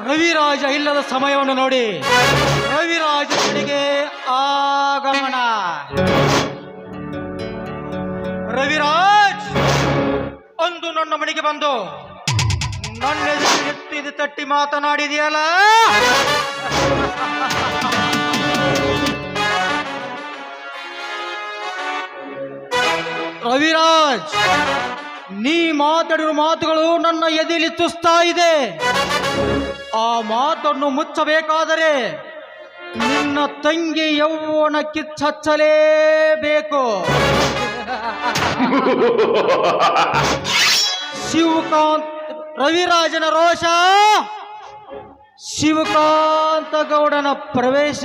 ರವಿರಾಜ ಇಲ್ಲದ ಸಮಯವನ್ನು ನೋಡಿ ರವಿರಾಜ ಕಡೆಗೆ ಆಗಮನ. ರವಿರಾಜ್ ಅಂದು ನನ್ನ ಮನೆಗೆ ಬಂದು ನನ್ನ ಎತ್ತಿದ ತಟ್ಟಿ ಮಾತನಾಡಿದೆಯಲ್ಲ, ರವಿರಾಜ್ ನೀ ಮಾತಾಡಿರುವ ಮಾತುಗಳು ನನ್ನ ಎದೆಯಲ್ಲಿ ತುಸ್ತಾ ಇದೆ. ಆ ಮಾತನ್ನು ಮುಚ್ಚಬೇಕಾದರೆ ನಿನ್ನ ತಂಗಿ ಯೌವನ ಕಿಚ್ಚಲೇಬೇಕು. ಶಿವಕಾಂತ್ ರವಿರಾಜನ ರೋಷ, ಶಿವಕಾಂತ ಗೌಡನ ಪ್ರವೇಶ.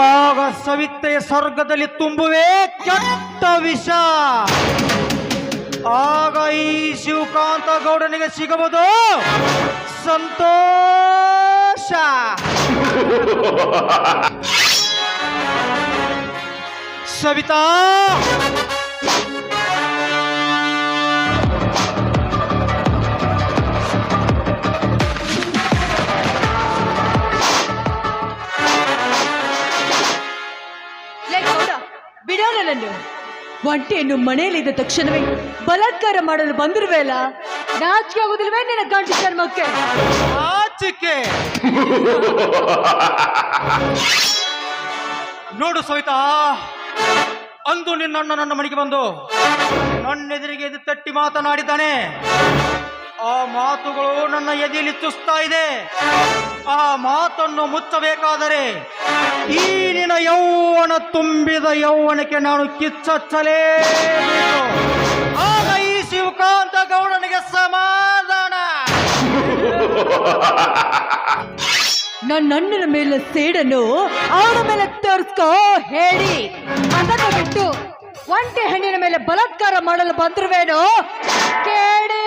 ಆಗ ಸವಿತೆಯ ಸ್ವರ್ಗದಲ್ಲಿ ತುಂಬುವೆ ಕೆಟ್ಟ ವಿಷ. ಆಗ ಈ ಶಿವಕಾಂತ ಗೌಡನಿಗೆ ಸಿಗಬಹುದು ಸಂತೋಷ. ಸವಿತಾ, ಬಿಡೋಣ. ನನ್ನ ಒಂಟೆಯನ್ನು ಮನೆಯಲ್ಲಿದ್ದ ತಕ್ಷಣವೇ ಬಲಾತ್ಕಾರ ಮಾಡಲು ಬಂದಿರುವೆಲ್ಲ, ನಾಚಿಕೆ ಆಗುದಿಲ್ವೇ ನಿನ್ನ ಗಂಟು ಚರ್ಮಕ್ಕೆ? ನಾಚಿಕೆ ನೋಡು ಸವಿತಾ, ಅಂದು ನಿನ್ನ ನನ್ನ ಮನೆಗೆ ಬಂದು ನನ್ನ ಎದುರಿಗೆ ಎದ್ದು ತಟ್ಟಿ ಮಾತನಾಡಿದ್ದಾನೆ. ಆ ಮಾತುಗಳು ನನ್ನ ಎದೆಯಲ್ಲಿ ತುಸ್ತಾ ಇದೆ. ಆ ಮಾತನ್ನು ಮುಚ್ಚಬೇಕಾದರೆ ಈ ನಿನ್ನ ಯೌವನ ತುಂಬಿದ ಯೌವನಕ್ಕೆ ನಾನು ಕಿಚ್ಚಲೇಬೇಕು. ಆಗ ಈ ಶಿವಕಾಂತ ಗೌಡನಿಗೆ ಸಮಾಧಾನ. ನನ್ನಣ್ಣನ ಮೇಲೆ ಸೇಡನ್ನು ಅವನ ಮೇಲೆ ತೋರಿಸ್ಕೋ ಹೇಳಿ. ಅದನ್ನು ಬಿಟ್ಟು ಒಂಟೆ ಹೆಣ್ಣಿನ ಮೇಲೆ ಬಲಾತ್ಕಾರ ಮಾಡಲು ಬಂದಿರುವೇನೋ ಕೇಳಿ.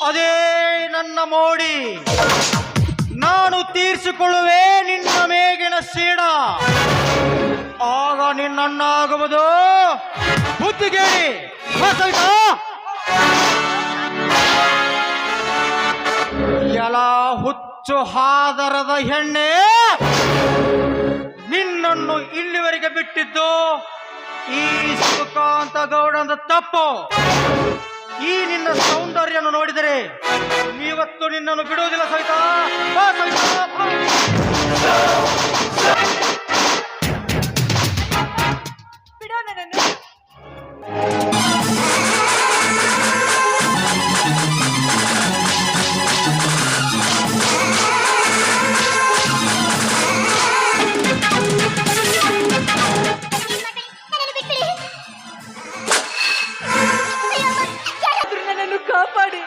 ಅದೇ ನನ್ನ ಮೋಡಿ. ನಾನು ತೀರಿಸಿಕೊಳ್ಳುವೆ ನಿನ್ನ ಮೇಗಿನ ಸೀಡ. ಆಗ ನಿನ್ನಣ್ಣಾಗುವುದು ಬುದ್ಧಿಗೇಡಿ. ಎಲ ಹುಚ್ಚು ಹಾದರದ ಹೆಣ್ಣೆ, ನಿನ್ನನ್ನು ಇಲ್ಲಿವರೆಗೆ ಬಿಟ್ಟಿದ್ದು ಈ ಶಿವಕಾಂತ ಗೌಡನ ತಪ್ಪು. ಈ ನಿನ್ನ ಸೌಂದರ್ಯವನ್ನು ನೋಡಿದರೆ ನೀವತ್ತು ನಿನ್ನನ್ನು ಬಿಡುವುದಿಲ್ಲ ಸಹಿತ. ನನ್ನನ್ನು ಕಾಪಾಡಿ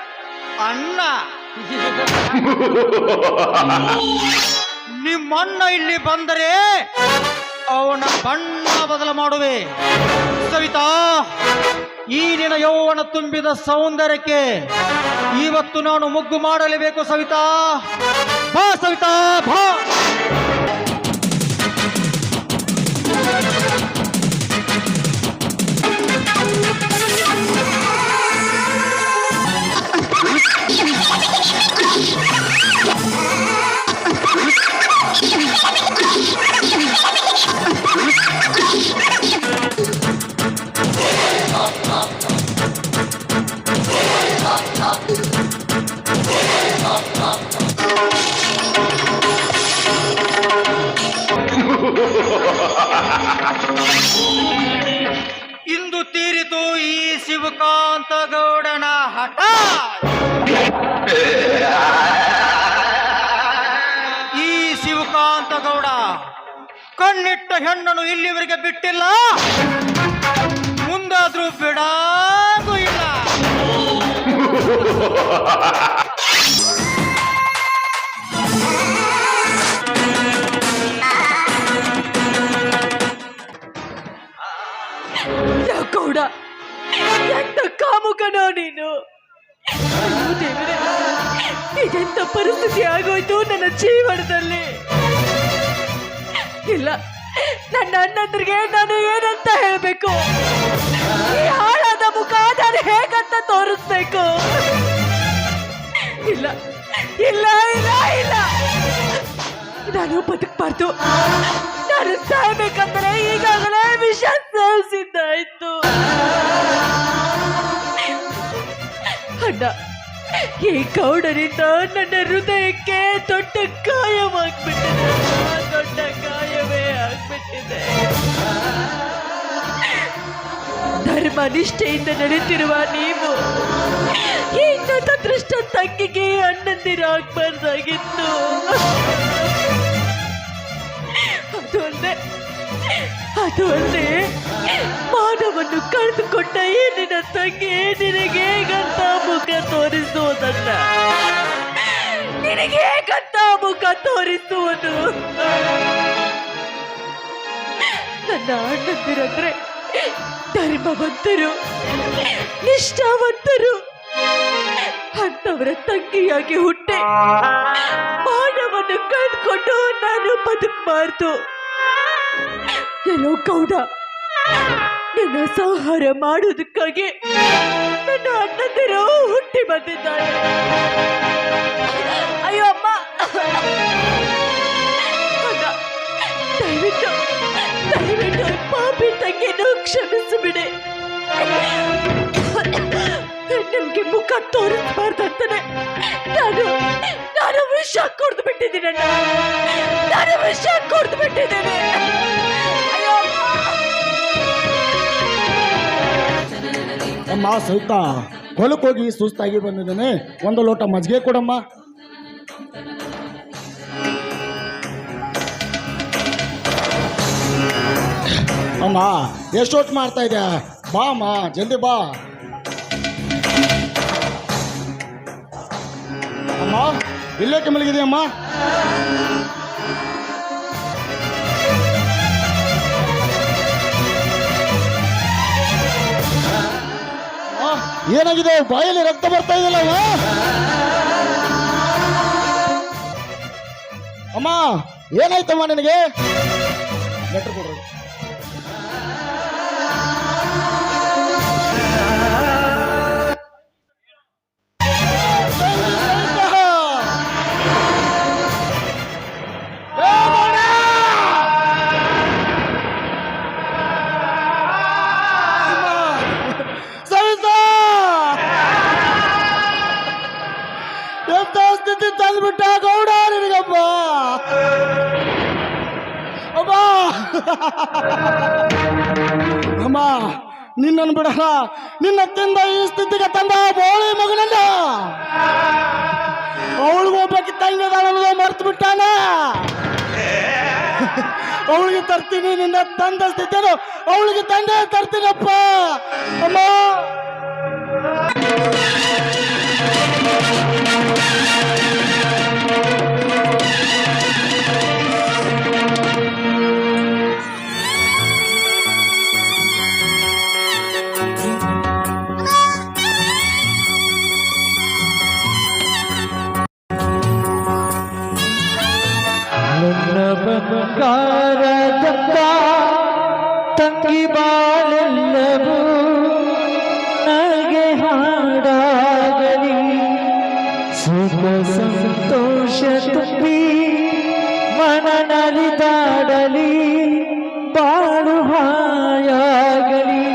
ಅಣ್ಣ. ನಿಮ್ಮಣ್ಣ ಇಲ್ಲಿ ಬಂದರೆ ಅವನ ಬಣ್ಣ ಬದಲು ಮಾಡುವೆ. ಸವಿತಾ, ಈ ನಿನ್ನ ಯೌವನ ತುಂಬಿದ ಸೌಂದರ್ಯಕ್ಕೆ ಇವತ್ತು ನಾನು ಮುಗ್ಗು ಮಾಡಲೇಬೇಕು. ಸವಿತಾ ಬಾ, ಸವಿತಾ ಬಾ. ಇಂದು ತೀರಿತು ಈ ಶಿವಕಾಂತ ಗೌಡನ ಹಠ. ಈ ಶಿವಕಾಂತ ಗೌಡ ಕಣ್ಣಿಟ್ಟ ಹೆಣ್ಣನ್ನು ಇಲ್ಲಿವರೆಗೆ ಬಿಟ್ಟಿಲ್ಲ, ಮುಂದಾದ್ರೂ ಬಿಡಾಗೂ ಇಲ್ಲ. ಗೌಡ, ಎಂತ ಕಾಮುಕನೋ ನೀನು. ದೇವರೇ, ಇದೆಂತ ಪರಿಸ್ಥಿತಿ ಆಗೋಯ್ತು ನನ್ನ ಜೀವನದಲ್ಲಿ. ಇಲ್ಲ, ನನ್ನ ಅಣ್ಣಂದ್ರಿಗೆ ನಾನು ಏನಂತ ಹೇಳ್ಬೇಕು? ಈ ಹಾಳಾದ ಮುಖ ನಾನು ಹೇಗಂತ ತೋರಿಸ್ಬೇಕು? ಇಲ್ಲ ಇಲ್ಲ ಇಲ್ಲ ಇಲ್ಲ, ನಾನು ಬದುಕಬಾರ್ದು. ನಾನು ಸಾಯ್ಬೇಕಂದ್ರೆ ಈಗಾಗಲೇ ವಿಷ ಸೇವಿಸಿದ್ದಾಯ್ತು. ಅಣ್ಣ, ಈ ಗೌಡರಿಂದ ನನ್ನ ಹೃದಯಕ್ಕೆ ದೊಡ್ಡ ಗಾಯವಾಗ್ಬಿಟ್ಟಿದೆ. ದೊಡ್ಡ ಗಾಯವೇ ಆಗ್ಬಿಟ್ಟಿದೆ. ಧರ್ಮ ನಿಷ್ಠೆಯಿಂದ ನಡೆತಿರುವ ನೀವು ಈ ನತದೃಷ್ಟ ತಂಗಿಗೆ ಅಣ್ಣಂದಿರಾಗಬಾರ್ದಾಗಿತ್ತು. ಅದು ಅಲ್ಲದೆ ಮಾನವನ್ನು ಕಳೆದುಕೊಂಡ ಈ ನಿನ್ನ ತಂಗಿ ನಿನಗೆ ಹೇಗಂತ ಮುಖ ತೋರಿಸುವುದನ್ನ, ನಿನಗೆ ಹೇಗಂತ ಮುಖ ತೋರಿಸುವುದು? ನನ್ನ ಅಣ್ಣಂದಿರಂದ್ರೆ ಧರ್ಮವಂತರು, ನಿಷ್ಠಾವಂತರು. ಅಂತವರ ತಂಗಿಯಾಗಿ ಹುಟ್ಟೆ ಮಾನವನ್ನು ಕಳೆದುಕೊಂಡು ನಾನು ಬದುಕಬಾರ್ದು. ಎಲ್ಲೋ ಗೌಡ, ನನ್ನ ಸಂಹಾರ ಮಾಡುವುದಕ್ಕಾಗಿ ನನ್ನ ಅಣ್ಣಂದಿರು ಹುಟ್ಟಿ ಬಂದಿದ್ದಾರೆ. ಅಯ್ಯೋ ಅಮ್ಮ, ದಯವಿಟ್ಟು ದಯವಿಟ್ಟು ಪಾಪಿ ತಂಗಿಯನ್ನು ಕ್ಷಮಿಸಿಬಿಡಿ. ನಿಮ್ಗೆ ಮುಖ ತೋರಿಸಬಾರ್ದಂತಾನೆ ನಾನು ವಿಷ ಕುಡ್ದು ಬಿಟ್ಟಿದ್ದೀನಣ್ಣ. ನಾನು ವಿಷ ಕುಡ್ದು ಬಿಟ್ಟಿದ್ದೇನೆ. ಅಮ್ಮ ಸಹಿತ ಹೊಲಕ್ಕೆ ಹೋಗಿ ಸುಸ್ತಾಗಿ ಬಂದಿದ್ದೇನೆ, ಒಂದು ಲೋಟ ಮಜ್ಜಿಗೆ ಕೊಡಮ್ಮ. ಅಮ್ಮ ಎಷ್ಟೊತ್ತು ಮಾಡ್ತಾ ಇದೆಯಾ? ಬಾ ಅಮ್ಮ, ಜಲ್ದಿ ಬಾ ಅಮ್ಮ. ಇಲ್ಲೇಕೆ ಮಲಗಿದೆಯಮ್ಮ? ಏನಾಗಿದೆ? ಬಾಯಲ್ಲಿ ರಕ್ತ ಬರ್ತಾ ಇದೆಯಲ್ಲ ಅಮ್ಮ. ಏನಾಯ್ತಮ್ಮ ನಿನಗೆ? ಲೆಟರ್ ಕೊಡ್ರಿ. ತಂದ್ಬಿಟ್ಟ ಗೌಡ ನಿನಗಪ್ಪ. ಅಮ್ಮ ಅಮ್ಮ, ನಿನ್ನನ್ನು ಬಿಡಲ್ಲ. ನಿನ್ನ ತಿಂದ ಈ ಸ್ಥಿತಿಗೆ ತಂದ ಬೋಳಿ ಮಗನನ್ನ ಅವಳಿಗೆ ಹೋಗ್ಬೇಕಿ ತಂಗಿದಾಳನ್ನೋದು ಮರ್ತು ಬಿಟ್ಟಾನ. ಅವಳಿಗೆ ತರ್ತೀನಿ, ನಿನ್ನ ತಂದ ಸ್ಥಿತಿಯನ್ನು ಅವಳಿಗೆ ತಂದೆ ತರ್ತೀನಪ್ಪ. ಅಮ್ಮ ಬಂಗಾರದ ತಂಗಿ ಬಾಳೆಲ್ಲವೂ ನಗೆ ಹಾಡಾಗಲಿ, ಸುಖ ಸಂತೋಷ ತುಂಬಿ ಮನ ನಲಿದಾಡಲಿ, ಬಾಳು ಹಾಯಾಗಲಿ.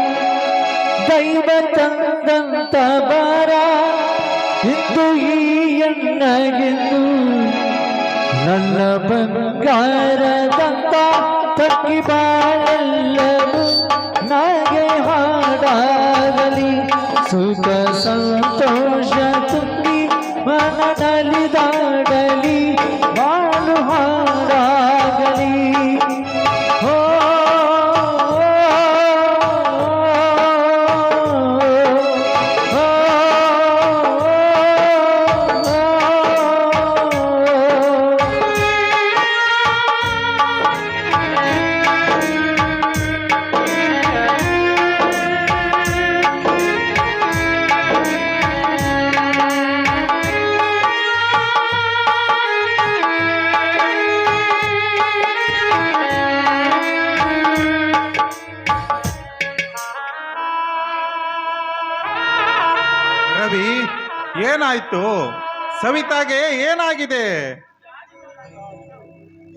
ದೈವ ತಂದಂತ ಬಾರ ಇಂದು ಈ ಎಣ್ಣೆಗೆಂದು ನನ್ನ ಬಂಗಾರದಂತ ತಂಗಿ ಬಾಳೆಲ್ಲವೂ ನಗೆ ಹಾಡಾಗಲಿ, ಸುಖ ಸಂತೋಷ ತುಂಬಿ ಮನ ನಲಿದಾಡಲಿ, ಬಾಳು ಹಾಡಾಗಲಿ. ಏನಾಯ್ತು? ಸವಿತಾಗೆ ಏನಾಗಿದೆ?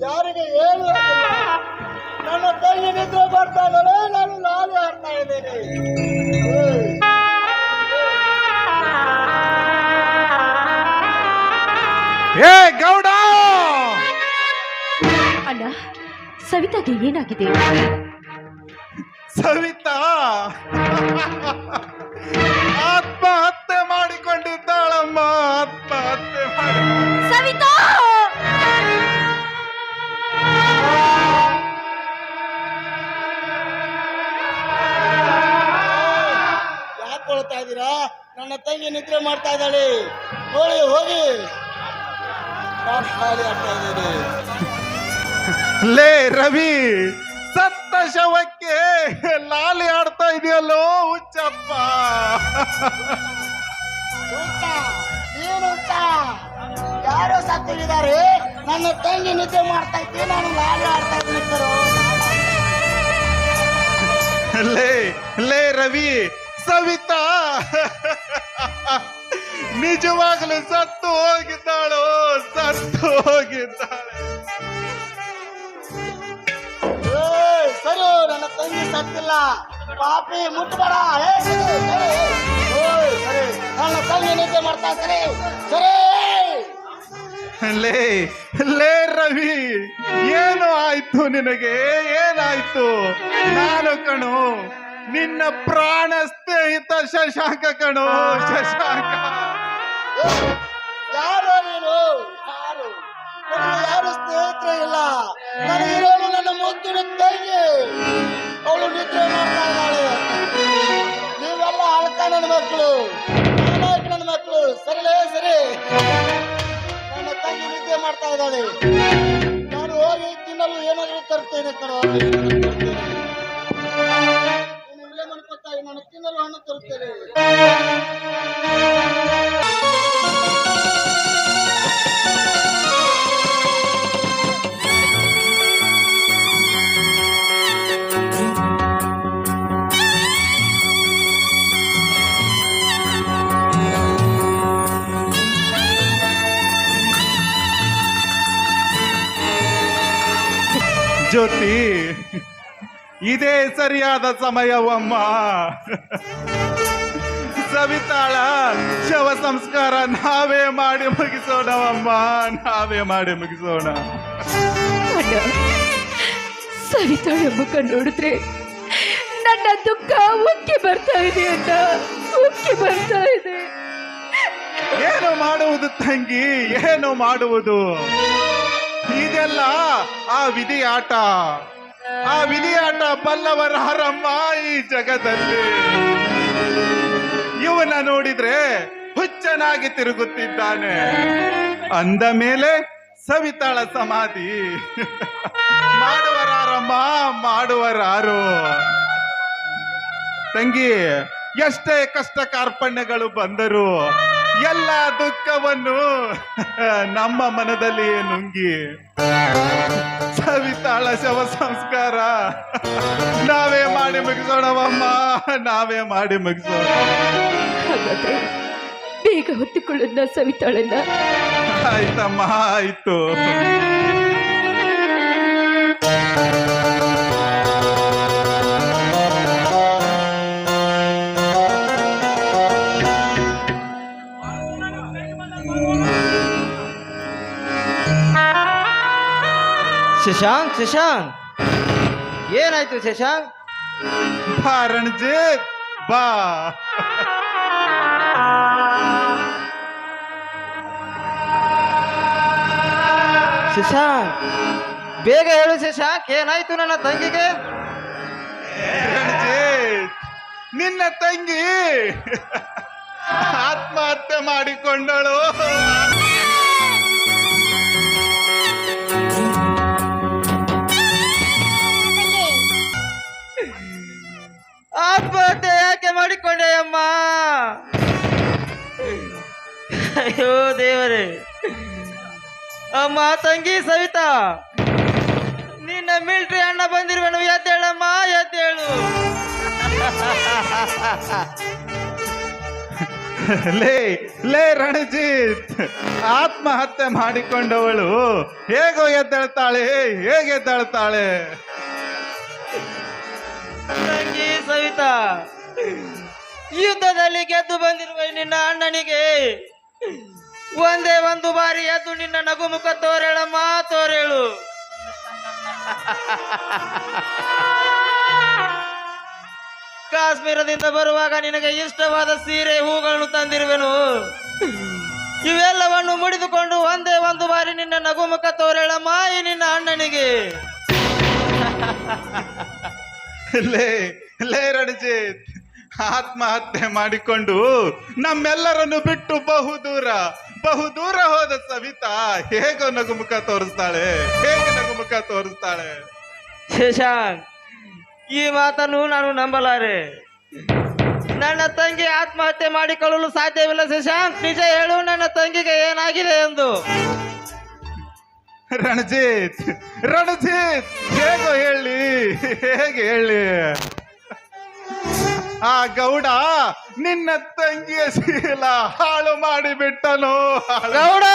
ಯಾರಿಗೆ ಏನು ಆಗಿಲ್ಲ. ನನ್ನ ತಂಗಿ ನಿದ್ರೆ ಬರ್ತಾ ಇದ್ದಾಳೆ, ನಾನು ಲಾಲಿ ಆಡ್ತಾ ಇದ್ದೇನೆ. ಏ ಗೌಡ! ಅಣ್ಣ, ಸವಿತಾಗೆ ಏನಾಗಿದೆ? ಸವಿತಾ ಆತ್ಮಹತ್ಯೆ ಮಾಡಿಕೊಂಡಿದ್ದಾಳಮ್ಮ. ಆತ್ಮಹತ್ಯೆ ಮಾಡಿ ಸವಿತಾ! ಯಾಕೆ ಕೊಳ್ತಾ ಇದ್ದೀರಾ? ನನ್ನ ತಂಗಿ ನಿದ್ರೆ ಮಾಡ್ತಾ ಇದ್ದಾಳೆ, ನೋಡಿ ಹೋಗಿ. ನಾನು ಲಾಲಿ ಆಡ್ತಾ ಇದ್ದೇನೆ. ಲೇ ರವಿ, ಸತ್ತ ಶವಕ್ಕೆ ಲಾಲಿ ಆಡ್ತಾ ಇದೆಯಲ್ಲೋ ಹುಚ್ಚಪ್ಪ. ಹುಚ್ಚ? ಏನು ಹುಚ್ಚ? ಯಾರೋ ಸತ್ತಿದ್ದಾರೆ, ನನ್ನ ತಂಗಿ ನಿದ್ರೆ ಮಾಡ್ತಾ ಇದ್ದೆ, ನಾನು ಲಾಲಿ ಆಡ್ತಾ ಇದ್ದೀನಿ ಕಣೋ. ಲೇ ಲೇ ರವಿ, ಸವಿತಾ ನಿಜವಾಗಲೂ ಸತ್ತು ಹೋಗಿದ್ದಾಳು, ಸತ್ತು ಹೋಗಿದ್ದಾಳೆ. ಸರಿ, ನನ್ನ ತಂಗಿ ಸತ್ತಿಲ್ಲ. ಪಾಪಿ ಮುಟ್ಬೇಡ. ಸರಿ, ನನ್ನ ತಂಗಿ ನಿದ್ದೆ ಮಾಡ್ತಾ ಸರಿ ಸರಿ. ಲೇ ಲೇ ರವಿ, ಏನು ಆಯ್ತು ನಿನಗೆ? ಏನಾಯ್ತು? ನಾನು ಕಣು, ನಿನ್ನ ಪ್ರಾಣ ಸ್ನೇಹಿತ ಶಶಾಂಕ ಕಣು, ಶಶಾಂಕ. ಯಾರು ನೀನು? ಯಾರು? ನನಗೆ ಯಾರು ಸ್ನೇಹಿತರು ಇಲ್ಲ. ನನಗಿರೋಳು ನನ್ನ ಮುದ್ದಿನ ತಂಗಿ, ಅವಳು ನಿದ್ರೆ ಮಾಡ್ತಾ ಇದ್ದಾಳೆ. ನೀವೆಲ್ಲ ಅಳ್ಕ ನನ್ನ ಮಕ್ಕಳು, ನಾನಾಯ್ತು ನನ್ನ ಮಕ್ಕಳು. ಸರಿಲೇ ಸರಿ, ನನ್ನ ತಂಗಿ ನಿದ್ದೆ ಮಾಡ್ತಾ ಇದ್ದಾಳೆ. ನಾನು ಹೋಗಿ ತಿನ್ನಲು ಏನಾದರೂ ತರ್ತೇನೆ ಕಣೋ. ನೀನು ಇಲ್ಲೇ ಮನ್ಕೊತಾ, ನಾನು ತಿನ್ನಲು ಹಣ್ಣು ತರುತ್ತೇನೆ. ಜ್ಯೋತಿ, ಇದೇ ಸರಿಯಾದ ಸಮಯವಮ್ಮ. ಸವಿತಾಳ ಶವ ಸಂಸ್ಕಾರ ನಾವೇ ಮಾಡಿ ಮುಗಿಸೋಣವಮ್ಮ, ನಾವೇ ಮಾಡಿ ಮುಗಿಸೋಣ. ಅಣ್ಣ, ಸವಿತಾಳ ಮುಖ ನೋಡಿದ್ರೆ ನನ್ನ ದುಃಖ ಉಕ್ಕಿ ಬರ್ತಾ ಇದೆ ಅಣ್ಣ, ಉಕ್ಕಿ ಬರ್ತಾ ಇದೆ. ಏನು ಮಾಡುವುದು ತಂಗಿ, ಏನು ಮಾಡುವುದು? ಇದೆಲ್ಲ ಆ ವಿಧಿಯಾಟ, ಆ ವಿಧಿಯಾಟ ಬಲ್ಲವರಾರಮ್ಮ ಈ ಜಗದಲ್ಲಿ. ಇವನ ನೋಡಿದ್ರೆ ಹುಚ್ಚನಾಗಿ ತಿರುಗುತ್ತಿದ್ದಾನೆ, ಅಂದ ಮೇಲೆ ಸವಿತಾಳ ಸಮಾಧಿ ಮಾಡುವರಾರಮ್ಮ, ಮಾಡುವರಾರು? ತಂಗಿ, ಎಷ್ಟೇ ಕಷ್ಟ ಕಾರ್ಪಣ್ಯಗಳು ಬಂದರೂ ಎಲ್ಲ ದುಃಖವನ್ನು ನಮ್ಮ ಮನದಲ್ಲಿಯೇ ನುಂಗಿ ಸವಿತಾಳ ಶವ ಸಂಸ್ಕಾರ ನಾವೇ ಮಾಡಿ ಮುಗಿಸೋಣವಮ್ಮ, ನಾವೇ ಮಾಡಿ ಮುಗಿಸೋಣ. ಹಾಗಾದ್ರೆ ಬೇಗ ಹೊತ್ತುಕೊಳ್ಳೋಣ ಸವಿತಾಳನ್ನ. ಆಯ್ತಮ್ಮ, ಆಯ್ತು. ಶಶಾಂಕ್, ಶಶಾಂಕ್, ಏನಾಯ್ತು ಶಶಾಂಕ್? ಬಾ ರಣಜಿತ್, ಬಾ. ಶಶಾಂಕ್, ಬೇಗ ಹೇಳು ಶಶಾಂಕ್, ಏನಾಯ್ತು ನನ್ನ ತಂಗಿಗೆ? ರಣಜಿತ್, ನಿನ್ನ ತಂಗಿ ಆತ್ಮಹತ್ಯೆ ಮಾಡಿಕೊಂಡಳು. ಆತ್ಮಹತ್ಯೆ ಯಾಕೆ ಮಾಡಿಕೊಂಡೆ ಅಮ್ಮ? ಅಯ್ಯೋ ದೇವರೇ. ಅಮ್ಮ, ತಂಗಿ ಸವಿತಾ, ನಿನ್ನ ಮಿಲ್ಟ್ರಿ ಅಣ್ಣ ಬಂದಿರುವನು, ಎದ್ದೇಳಮ್ಮ, ಎದ್ದೇಳು. ಲೇ ಲೇ ರಣಜಿತ್, ಆತ್ಮಹತ್ಯೆ ಮಾಡಿಕೊಂಡವಳು ಹೇಗೋ ಎದ್ದೇಳ್ತಾಳೆ, ಹೇಗೆ ಎದ್ದೇಳ್ತಾಳೆ? ತಂಗಿ ಸವಿತಾ, ಯುದ್ಧದಲ್ಲಿ ಗೆದ್ದು ಬಂದಿರುವ ನಿನ್ನ ಅಣ್ಣನಿಗೆ ಒಂದೇ ಒಂದು ಬಾರಿ ಎದ್ದು ನಿನ್ನ ನಗುಮುಖ ತೋರೇಳಮ್ಮ, ತೋರೇಳು. ಕಾಶ್ಮೀರದಿಂದ ಬರುವಾಗ ನಿನಗೆ ಇಷ್ಟವಾದ ಸೀರೆ, ಹೂಗಳನ್ನು ತಂದಿರುವೆನು. ಇವೆಲ್ಲವನ್ನು ಮುಡಿದುಕೊಂಡು ಒಂದೇ ಒಂದು ಬಾರಿ ನಿನ್ನ ನಗುಮುಖ ತೋರೇಳಮ್ಮ ಈ ನಿನ್ನ ಅಣ್ಣನಿಗೆ. ಲೇ ಲೇ ರಣಜಿತ್, ಆತ್ಮಹತ್ಯೆ ಮಾಡಿಕೊಂಡು ನಮ್ಮೆಲ್ಲರನ್ನು ಬಿಟ್ಟು ಬಹುದೂರ ಹೋದ ಸವಿತಾ ಹೇಗೋ ನಗುಮುಖ ತೋರಿಸ್ತಾಳೆ, ಹೇಗೆ ನಗುಮುಖ ತೋರಿಸ್ತಾಳೆ? ಶಶಾಂಕ್, ಈ ಮಾತನ್ನು ನಾನು ನಂಬಲಾರೆ. ನನ್ನ ತಂಗಿ ಆತ್ಮಹತ್ಯೆ ಮಾಡಿಕೊಳ್ಳಲು ಸಾಧ್ಯವಿಲ್ಲ ಶಶಾಂಕ್. ನಿಜ ಹೇಳು, ನನ್ನ ತಂಗಿಗೆ ಏನಾಗಿದೆ ಎಂದು. ರಣಜಿತ್ ಹೇಗೋ ಹೇಗೆ ಹೇಳಿ? ಆ ಗೌಡ ನಿನ್ನ ತಂಗಿಯ ಶೀಲ ಹಾಳು ಮಾಡಿಬಿಟ್ಟನು. ಗೌಡ,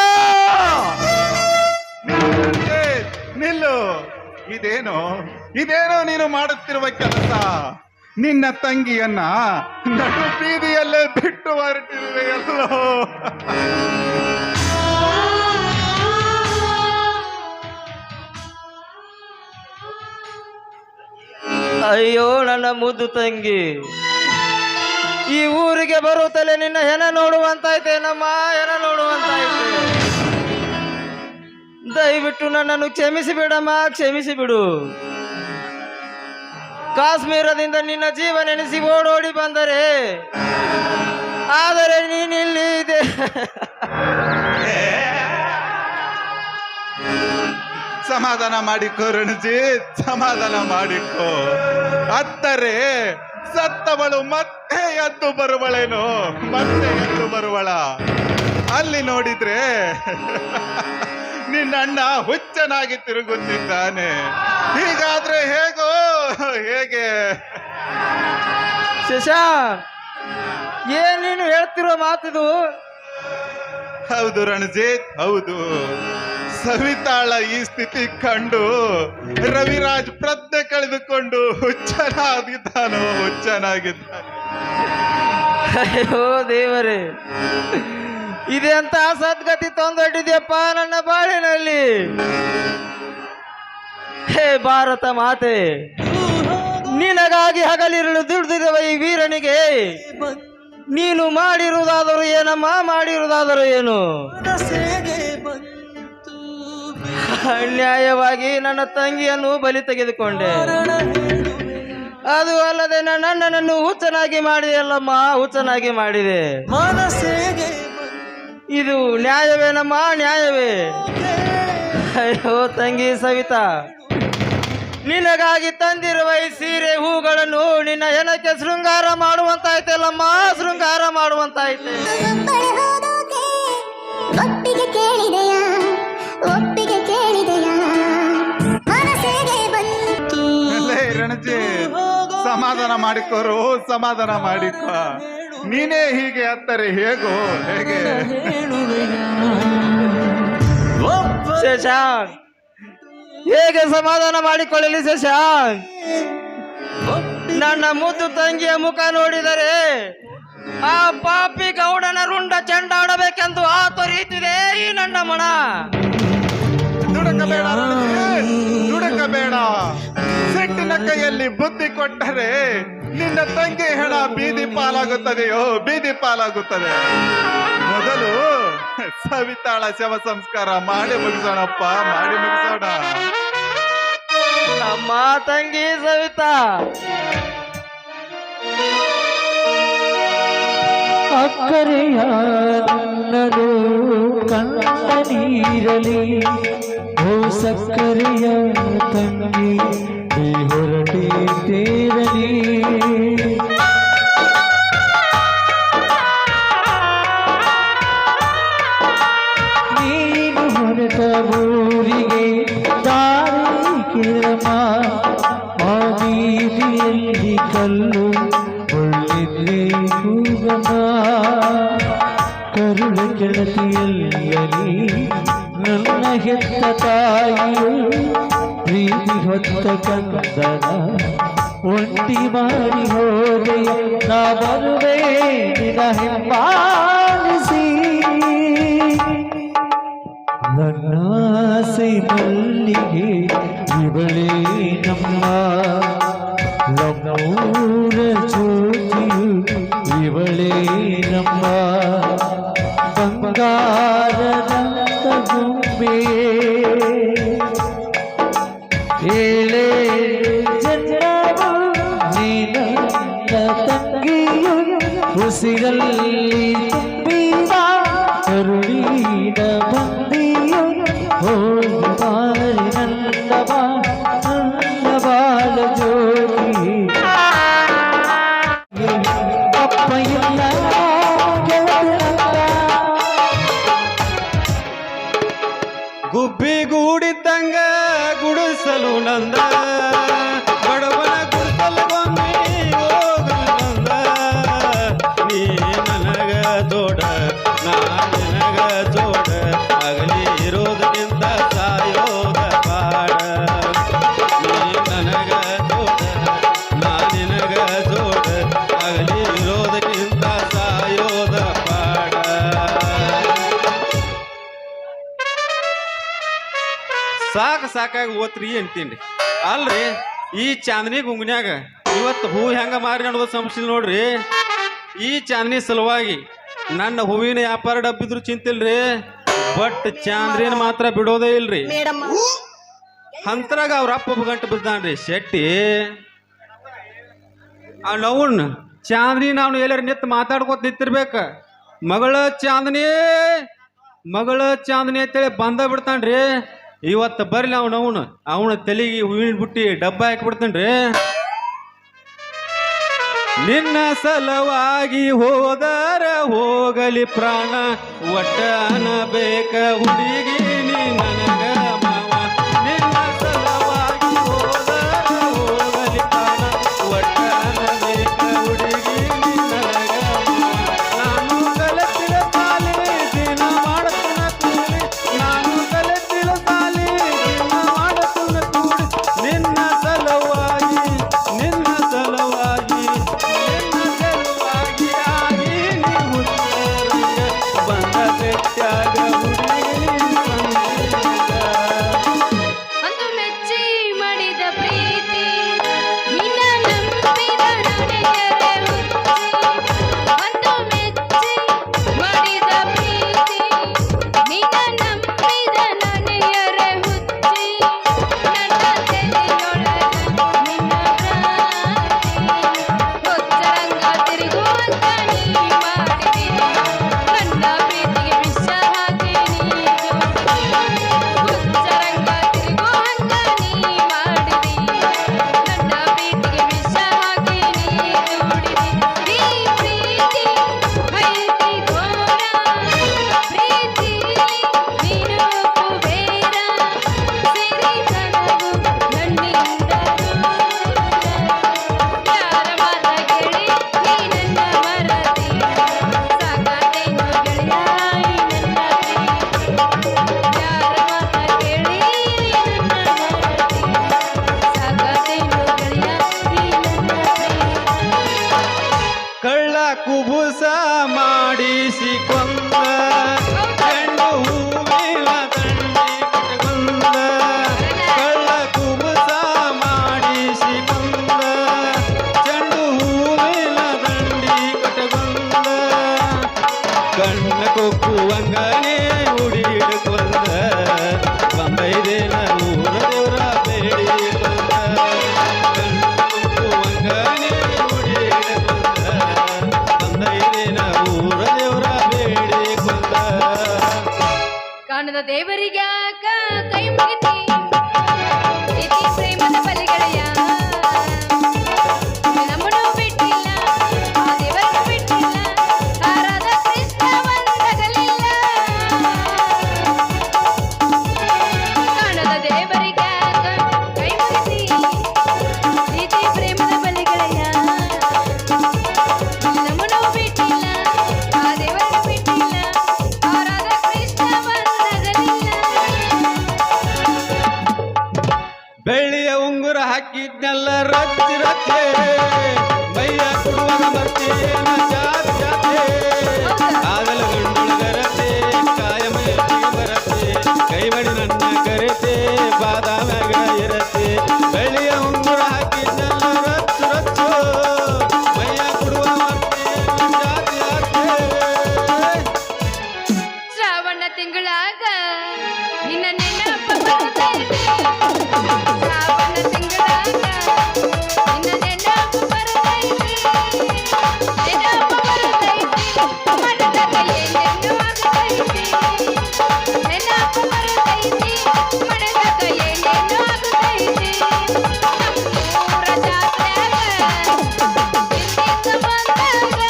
ನಿಲ್ಲು. ಇದೇನೋ ನೀನು ಮಾಡುತ್ತಿರುವ ಕೆಲಸ? ನಿನ್ನ ತಂಗಿಯನ್ನ ನಡು ಬೀದಿಯಲ್ಲೇ ಬಿಟ್ಟು ಹೊರಟಿರುವೆಯಲ್ಲೋ. ಅಯ್ಯೋ ನನ್ನ ಮುದ್ದು ತಂಗಿ, ಈ ಊರಿಗೆ ಬರುತ್ತಲೇ ನಿನ್ನ ಹೆಣ ನೋಡುವಂತಾಯ್ತೆ, ನಮ್ಮ ಹೆಣ ನೋಡುವಂತಾಯ್ತೆ. ದಯವಿಟ್ಟು ನನ್ನನ್ನು ಕ್ಷಮಿಸಿಬಿಡಮ್ಮ, ಕ್ಷಮಿಸಿಬಿಡು. ಕಾಶ್ಮೀರದಿಂದ ನಿನ್ನ ಜೀವ ನೆನೆಸಿ ಓಡೋಡಿ ಬಂದರೆ, ಆದರೆ ನೀನಿಲ್ಲಿ ಇದೆ. ಸಮಾಧಾನ ಮಾಡಿಕೋ ರಣಜಿತ್, ಸಮಾಧಾನ ಮಾಡಿಕೋ. ಅತ್ತರೆ ಸತ್ತವಳು ಮತ್ತೆ ಎದ್ದು ಬರುವಳೇನೋ, ಮತ್ತೆ ಎದ್ದು ಬರುವಳ. ಅಲ್ಲಿ ನೋಡಿದ್ರೆ ನಿನ್ನ ಅಣ್ಣ ಹುಚ್ಚನಾಗಿ ತಿರುಗುತ್ತಿದ್ದಾನೆ. ಹೀಗಾದ್ರೆ ಹೇಗೆ? ಶಶಾಂಕ್, ಏನ್ ನೀನು ಹೇಳ್ತಿರೋ ಮಾತಿದು? ಹೌದು ರಣಜಿತ್, ಹೌದು. ಸವಿತಾಳ ಈ ಸ್ಥಿತಿ ಕಂಡು ರವಿರಾಜ್ ಪ್ರಜ್ಞೆ ಕಳೆದುಕೊಂಡು ಹುಚ್ಚನಾಗಿದ್ದಾನೆ. ಅಯ್ಯೋ ದೇವರೇ, ಇದೆಂತ ಸದ್ಗತಿ ತಂದೊಡ್ಡಿದ್ಯಪ್ಪ ನನ್ನ ಬಾಳಿನಲ್ಲಿ. ಹೇ ಭಾರತ ಮಾತೆ, ನಿನಗಾಗಿ ಹಗಲಿರುಳು ದುಡಿದಿರುವ ಈ ವೀರನಿಗೆ ನೀನು ಮಾಡಿರುವುದಾದರೂ ಏನಮ್ಮ, ಮಾಡಿರುವುದಾದರೂ ಏನು? ಅನ್ಯಾಯವಾಗಿ ನನ್ನ ತಂಗಿಯನ್ನು ಬಲಿ ತೆಗೆದುಕೊಂಡೆ. ಅದು ಅಲ್ಲದೆ ನನ್ನ ಅಣ್ಣನನ್ನು ಹುಚ್ಚನಾಗಿ ಮಾಡಿದೆಯಲ್ಲಮ್ಮ, ಹುಚ್ಚನಾಗಿ ಮಾಡಿದೆ. ಇದು ನ್ಯಾಯವೇನಮ್ಮ, ನ್ಯಾಯವೇ? ಅಯ್ಯೋ ತಂಗಿ ಸವಿತಾ, ನಿನಗಾಗಿ ತಂದಿರುವ ಈ ಸೀರೆ, ಹೂಗಳನ್ನು ನಿನ್ನ ಹೆಣಕ್ಕೆ ಶೃಂಗಾರ ಮಾಡುವಂತಾಯ್ತಲ್ಲಮ್ಮ, ಶೃಂಗಾರ ಮಾಡುವಂತಾಯ್ತೆ. ಒಪ್ಪಿಗೆ ಕೇಳಿದೆಯಾ ಮನಸ್ಸಿಗೆ ಬಂತು. ರಣಜಿತ್, ಸಮಾಧಾನ ಮಾಡಿಕೋರು, ಸಮಾಧಾನ ಮಾಡಿಕೋ. ನೀನೇ ಹೀಗೆ ಅತ್ತರೆ ಹೇಗೆ? ಶಶಾಂಕ್, ಹೇಗೆ ಸಮಾಧಾನ ಮಾಡಿಕೊಳ್ಳಲಿ ಶಶಾಂಕ್? ನನ್ನ ಮುದ್ದು ತಂಗಿಯ ಮುಖ ನೋಡಿದರೆ ಆ ಪಾಪಿ ಗೌಡನ ರುಂಡ ಚೆಂಡಾಡಬೇಕೆಂದು ಆತೊರೀತಿದೆ ಈ ನನ್ನ ಮನ. ದುಡುಕಬೇಡ. ಸಿಟ್ಟಿನ ಕೈಯಲ್ಲಿ ಬುದ್ಧಿ ಕೊಟ್ಟರೆ ನಿನ್ನ ತಂಗಿ ಹೆಣ ಬೀದಿ ಪಾಲಾಗುತ್ತದೆ. ಮೊದಲು ಸವಿತಾಳ ಶವ ಸಂಸ್ಕಾರ ಮಾಡಿ ಮುಗಿಸೋಣಪ್ಪ, ಮಾಡಿ ಮುಗಿಸೋಣ. ನಮ್ಮ ತಂಗಿ ಸವಿತಾ ಅಕ್ಕರೆಯ ನನ್ನದು ಕಂಡ ನೀರಲಿ, ಓ ಸಕ್ಕರೆಯ ತಂಗಿ ಹೊರಟಿದ್ದೇರಲಿ. ನೀನು ಹೊರಟ ಊರಿಗೆ ದಾರಿ ಕಿರಮ, ಆ ಬೀದಿಯಲ್ಲಿ ಕಲ್ಲು ಒಳ್ಳಿದ್ರೆ ಕೂಗಮ. ಕೂಳ ಕೆಳತಿಯಲ್ಲರಿ ನನ್ನ ಹೆತ್ತ ತಾಯಿಯು ಪ್ರೀತಿ ಹೊತ್ತ ಕಂದನ ಒಂಟಿ ಮಾಡಿ ಹೋದೆಯ ನಾ ಬರುವೆ ನಿನ ಹಿಂಬಾಲಿಸಿ ನನ್ನಾಸೆ ಮಲ್ಲಿಗೆ ಇವಳೇ ನಮ್ಮ ನಮ್ಮೂರ ಜ್ಯೋತಿಯು ಇವಳೇ ನಮ್ಮ ಬಂಗಾರದ ಗೊಂಬೆ ಏಳೇ ಜನ್ಮವು ನೀನ ತಂಗಿಯು ಉಸಿರಲ್ಲಿ ತುಂಬಿದ ಕರುಳಿನ ಬಂದಿಯು ಹೋಗಿ ಬಾರಿ ನನ್ನ ಬಾಲ ಜೋಡಿ ಅಪ್ಪ ಇಲ್ಲ ಗುಬ್ಬಿಗೂಡಿದ್ದಂಗ ಗುಡಿಸಲು ನಂದ ಬಡವನ ಗುಡಿಸಲು ಒಮ್ಮೆ ಹೋಗಲು ನಂದ ನೀ ನನಗ ಜೋಡ ನಾ ನಿನಗ ಜೋಡ ಆಗಲಿ ಇರೋದಕ್ಕಿಂತ ಸಾಯೋದ ಬಾಡ ನೀ ನನಗ ಜೋಡ ನಾ ನಿನಗ ಜೋಡ ಆಗಲಿ ಇರೋದಕ್ಕಿಂತ ಸಾಯೋದ ಬಾಡ. ಸಾಕಾಗಿ ಓದ್ರಿ ಅಂತೀನ್ರಿ ಅಲ್ರಿ ಈ ಚಾಂದನಿ ಗುಂಗ್ನ್ಯಾಗ ಇವತ್ತು ಹೂ ಹೆಂಗ ಮಾರಿ ಅನ್ನೋದು ಸಂಶಯ ನೋಡ್ರಿ. ಈ ಚಾಂದನಿ ಸಲುವಾಗಿ ನನ್ನ ಹೂವಿನ ವ್ಯಾಪಾರ ಡಬ್ಬಿದ್ರು ಚಿಂತಿಲ್ರಿ, ಬಟ್ ಚಾಂದ್ರಿನ ಮಾತ್ರ ಬಿಡೋದೇ ಇಲ್ರಿ. ಅಂತರಾಗ ಅವ್ರ ಅಪ್ಪ ಒಬ್ಬ ಗಂಟೆ ಬಿದ್ದಾನ್ರಿ ಶೆಟ್ಟಿ. ಆ ನವನ್ ಚಾಂದ್ನಿ ನಾವು ಎಲ್ಲಾರು ನಿಂತು ಮಾತಾಡ್ಕೋತ ನಿಂತಿರ್ಬೇಕ. ಮಗಳ ಚಾಂದನಿ ಅಂತೇಳಿ ಬಂದ ಬಿಡ್ತಾನ್ರಿ. ಇವತ್ತು ಬರ್ಲಿ ಅವನ ತಲೆಗೆ ಹೂವಿನ ಬುಟ್ಟಿ ಡಬ್ಬ ಹಾಕಿಬಿಡ್ತೇನ್ರಿ. ನಿನ್ನ ಸಲವಾಗಿ ಹೋದರ ಹೋಗಲಿ ಪ್ರಾಣ ಒಟ್ಟ ಅನಬೇಕ ಹುಡುಗಿ ನೀ ನನಗ ಮಾವ. ನಿನ್ನ ಸಲವಾಗಿ ಹೋದರ ಹೋಗಲಿ ಪ್ರಾಣ ಒಟ್ಟ ಅನಬೇಕ ಹುಡುಗಿ ನೀ ನನಗ ಮಾವ. ನಾನು ಕಲಿತಿಲ ಸಾಲಿ ದಿನ ಮಾಡತನ ಕೂಲಿ, ನಾನು ಕಲಿತಿಲ ಸಾಲಿ ದಿನ ಮಾಡತನ ಕೂಲಿ. ನಿನ್ನ ಸಲವಾಗಿ ಆಗಿ ನೀವು ಬಂದ ಬೆಟ್ಟಾಗ ಹುಡುಗಿ ಅಂದು ಮೆಚ್ಚಿ ಮಾಡಿದ ಪ್ರೀತಿ ನಿನ್ನ ನಂಬಿದ ನನಗೆರೆ ಹುಚ್ಚಿ. ಅಂದು ಮೆಚ್ಚಿ ಮಾಡಿದ ಪ್ರೀತಿ ನಿನ್ನ ನಂಬಿದ ನನಗೆರೆ ಹುಚ್ಚಿ. ನನ್ನ ತಲೆಯೊಳಗ ನಿನ್ನ ಹೊಚ್ಚರಂಗ ತಿರುಗುವಂತ ನೀ ಮಾಡಿದಿ. ನನ್ನ ಪ್ರೀತಿಗೆ ವಿಷ ಹಾಕಿ ನೀ ಹುಚ್ಚರಂಗ ತಿರುಗುವಂತ ನೀ ಮಾಡಿದಿ. ನನ್ನ ಪ್ರೀತಿಗೆ ವಿಷ ಹಾಕಿ ನೀ ದುಡಿದಿ. ಈ ಪ್ರೀತಿ ಐತಿ ಘೋರ, ಪ್ರೀತಿಲಿ ನೀನು ಕುಬೇರ. ಸಿರಿತನವು ನನ್ನಿಂದ ದೂರ. ಯಾರ ಮಾತ ಕೇಳಿ ನೀ ನನ್ನ ಮರದಿ. ಸಾಕಾದೇನು ಗೆಳೆಯ ಈ ನನ್ನ ಪ್ರೀತಿ. ಯಾರ ಮಾತ ಕೇಳಿ ನೀ ನನ್ನ ಮರದಿ. ಸಾಕಾದೇನು ಗೆಳೆಯ ಈ ನನ್ನ ಪ್ರೀತಿ. ಕಳ್ಳ ಕುಬುಸ ಮಾಡಿಸಿ ಕೊಂದ ಹೆಣ್ಣು ಹೂವಿನ ದಂಡಿ ಕಟ್ಟಗೊಂದ. ಕಳ್ಳ ಕುಬುಸ ಮಾಡಿಸಿ ಕೊಂದ ಚೆಂಡು ಹೂವಿನ ದಂಡಿ ಕಟ್ಟಗೊಂದ. ಕಣ್ಣ ಕೊಕ್ಕುವಂಗನೇ ಉಡಿ ಹಿಡ್ಕೊಂದ ಬಂದೈದೇನ ಊರ ದೇವ್ರ ಬೇಡಿ ಕೊಂದ. ಕಣ್ಣ ಕೊಕ್ಕುವಂಗನೇ ಉಡಿ ಹಿಡ್ಕೊಂದ ಬಂದೈದೇನ ಊರ ದೇವ್ರ ಬೇಡಿ ಕೊಂದ. ಕಾಣದ ದೇವರಿಗ್ಯಾಕ ಕೈ ಮುಗಿತಿ ಇತಿ ಪ್ರೇಮದ ಬಲಿಗೆಳೆಯ. ನಮ್ಮನ್ನು ಬಿಟ್ಟಿಲ್ಲ, ಆ ದೇವರನ್ನು ಬಿಟ್ಟಿಲ್ಲ, ಹಾರಾದ ಕೃಷ್ಣ ಒಂದಾಗಲಿಲ್ಲ. ಕಾಣದ ದೇವರಿಗ್ಯಾಕ ಕೈ ಮುಗಿತಿ ಇತಿ ಪ್ರೇಮದ ಬಲಿಗೆಳೆಯ. ನಮ್ಮನ್ನು ಬಿಟ್ಟಿಲ್ಲ, ಆ ದೇವರನ್ನು ಬಿಟ್ಟಿಲ್ಲ, ಹಾಕಿದ್ನಲ್ಲ ರಚ್ಚಿ ರಚ್ಚೆ ಮೈಯ ಕೊಡುವಾಗ ಬರ್ತೀನ ಜಾತ್ ಜಾತೆ ಕಾದಲ ಗಂಡೊಳಗರತೆ ಕಾಯಮ ಬರತೆ ಕೈ ಬಡಿ ನನ್ನ ಕರೆತೆ ಬಾದಾಮ್ಯಾಗ ಇರತೆ ಬೆಳೆಯ ಉಂಗುರ ಹಾಕಿದ್ನಲ್ಲ ರಚ್ಚು ರಚ್ಚು ಮೈಯ ಕೊಡುವ ಬರ್ತೀನ ಜಾತ್ ಜಾತೆ ಶ್ರಾವಣ ತಿಂಗಳಾಗ ನಿನ್ನ ನೆನಪ ಬರ್ತೈತಿ ಶ್ರಾವಣ ತಿಂಗಳಾಗ ನಿನ್ನ ನೆನಪ ಬರ್ತೈತಿ ನೆನಪ ಬರ್ತೈತಿ ಮನದಾಗ ಏನೇನು ಆಗ್ತೈತಿ ನೆನಪ ಬರ್ತೈತಿ ಮನದಾಗ ಏನೇನು ಆಗ್ತೈತಿ ನಮ್ಮೂರ ಜಾತ್ರ್ಯಾಗ ಹಿಂದಿಂದ ಬಂದಾಗ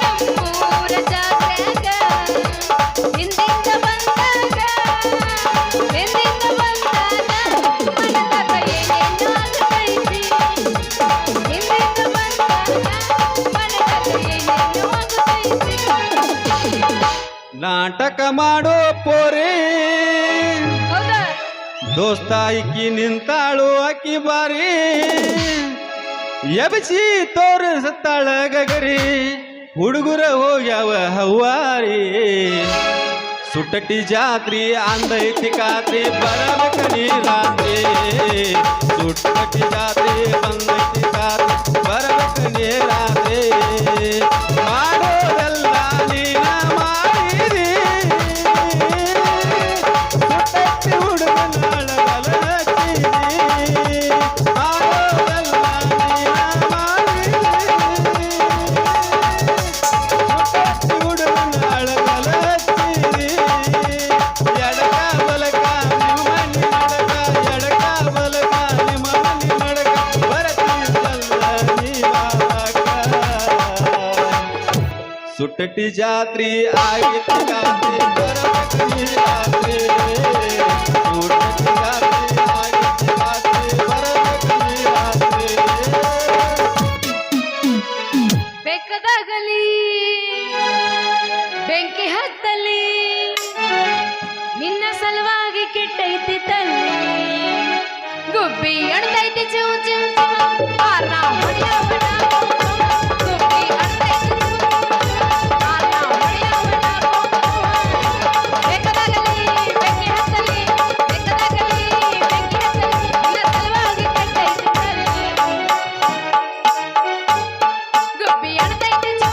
ನಮ್ಮೂರ ಜಾತ್ರ್ಯಾಗ ಹಿಂದಿಂದ ಬಂದಾಗ ಮನದಾಗ ಏನೇನು ಆಗ್ತೈತಿ ಹಿಂದಿಂದ ಬಂದಾಗ ಮನದಾಗ ಏನೇನು ಆಗ್ತೈತಿ ನಾಟಕ ಮಾಡೋ ಪೋರೆ ಹೌದಾ ದೋಸ್ತ ಇಕ್ಕಿ ನಿಂತಾಳು ಅಕ್ಕಿ ಬಾರಿ ಎಬಸಿ ತೋರಿಸುತ್ತಾಳ ಗಗರಿ ಹುಡುಗರ ಹೋಗ್ಯಾವ ಹವ್ವಾರಿ ಸುಟ್ಟಟ್ಟಿ ಜಾತ್ರಿ ಅಂದೈತಿ ಖಾತ್ರಿ ಬರಬೇಕ ನೀ ರಾತ್ರಿ ಸುಟ್ಟಟ್ಟಿ ಜಾತ್ರಿ ಬಂದೈತಿ ಖಾತ್ರಿ ಬರಬೇಕ ನೀ ರಾತ್ರಿ ಮಾಡೋದೆಲ್ಲ ನೀನ ಮಾಡಿರಿ ಸುಟ್ಟಟ್ಟಿ ಹುಡುಗನಾಳ ಬಲಚಿರಿ ಮಾಡೋದೆಲ್ಲ ನೀನ ಮಾಡಿರಿ ಸುಟ್ಟಟ್ಟಿ ಹುಡುಗನಾಳ ಬಲಚಿರಿ ಎಡಕ ಬಲಕ ನಿಮ್ಮ ಮನಿ ನಡಕ ಎಡಕ ಬಲಕ ನಿಮ್ಮ ಮನಿ ನಡಕ ಬರತೀಸಲ್ಲ ನೀವಾಗ ಸುಟ್ಟಟ್ಟಿ ಜಾತ್ರಿ ಆಗಿತ್ತು ಜಾತ್ರಿ ಬರಬೇಕು ನೀ ರಾತ್ರಿ ಸುಟ್ಟಟ್ಟಿ ಜಾತ್ರಿ ಆಗಿತ್ತು ಜಾತ್ರಿ ಬರಬೇಕು ನೀ ರಾತ್ರಿ ಬೆಕ್ಕದಾಗಲಿ ಬೆಂಕಿ ಹತ್ತಲಿ ನಿನ್ನ ಸಲುವಾಗಿ ಕೆಟ್ಟೈತಿ ತಲ್ಲಿ ಗುಬ್ಬಿ ಅಡ್ತೈತಿ ಚೂ ಚೂ ಆರ್ನ ಹೊಡೆಯವನ ಗುಬ್ಬಿ ಅಡ್ತೈತಿ ಚೂ ಚೂ ಆರ್ನ ಹೊಡೆಯವನ ಬೆಕ್ಕದಾಗಲಿ ಬೆಂಕಿ ಹತ್ತಲಿ ಬೆಕ್ಕದಾಗಲಿ ಬೆಂಕಿ ಹತ್ತಲಿ ನಿನ್ನ ಸಲುವಾಗಿ ಕೆಟ್ಟೈತಿ ತಲ್ಲಿ ಗುಬ್ಬಿ ಅಡ್ತೈತಿ ಚೂ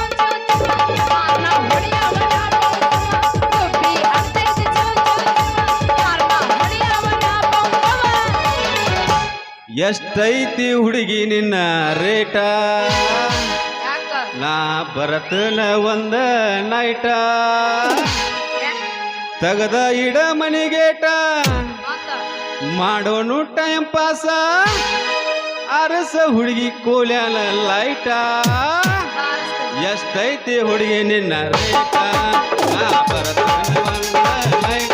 ಚೂ ಆರ್ನ ಹೊಡೆಯವನ ಗುಬ್ಬಿ ಅಡ್ತೈತಿ ಚೂ ಚೂ ಆರ್ನ ಹೊಡೆಯವನ ಎಷ್ಟೈತಿ ಹುಡುಗಿ ನಿನ್ನ ರೇಟ ಯಾಕ ನಾ ಬರತನ ಒಂದ ನೈಟ ತಗದ ಇಡ ಮನಿಗೇಟ ಮಾತ ಮಾಡೋನು ಟೈಮ್ ಪಾಸ ಅರಸ ಹುಡುಗಿ ಕೋಲ್ಯಾನ ಲೈಟ ಎಷ್ಟೈತಿ ಹುಡುಗಿ ನಿನ್ನ ರೇಟ ನಾ ಬರತನ ಒಂದ ನೈಟ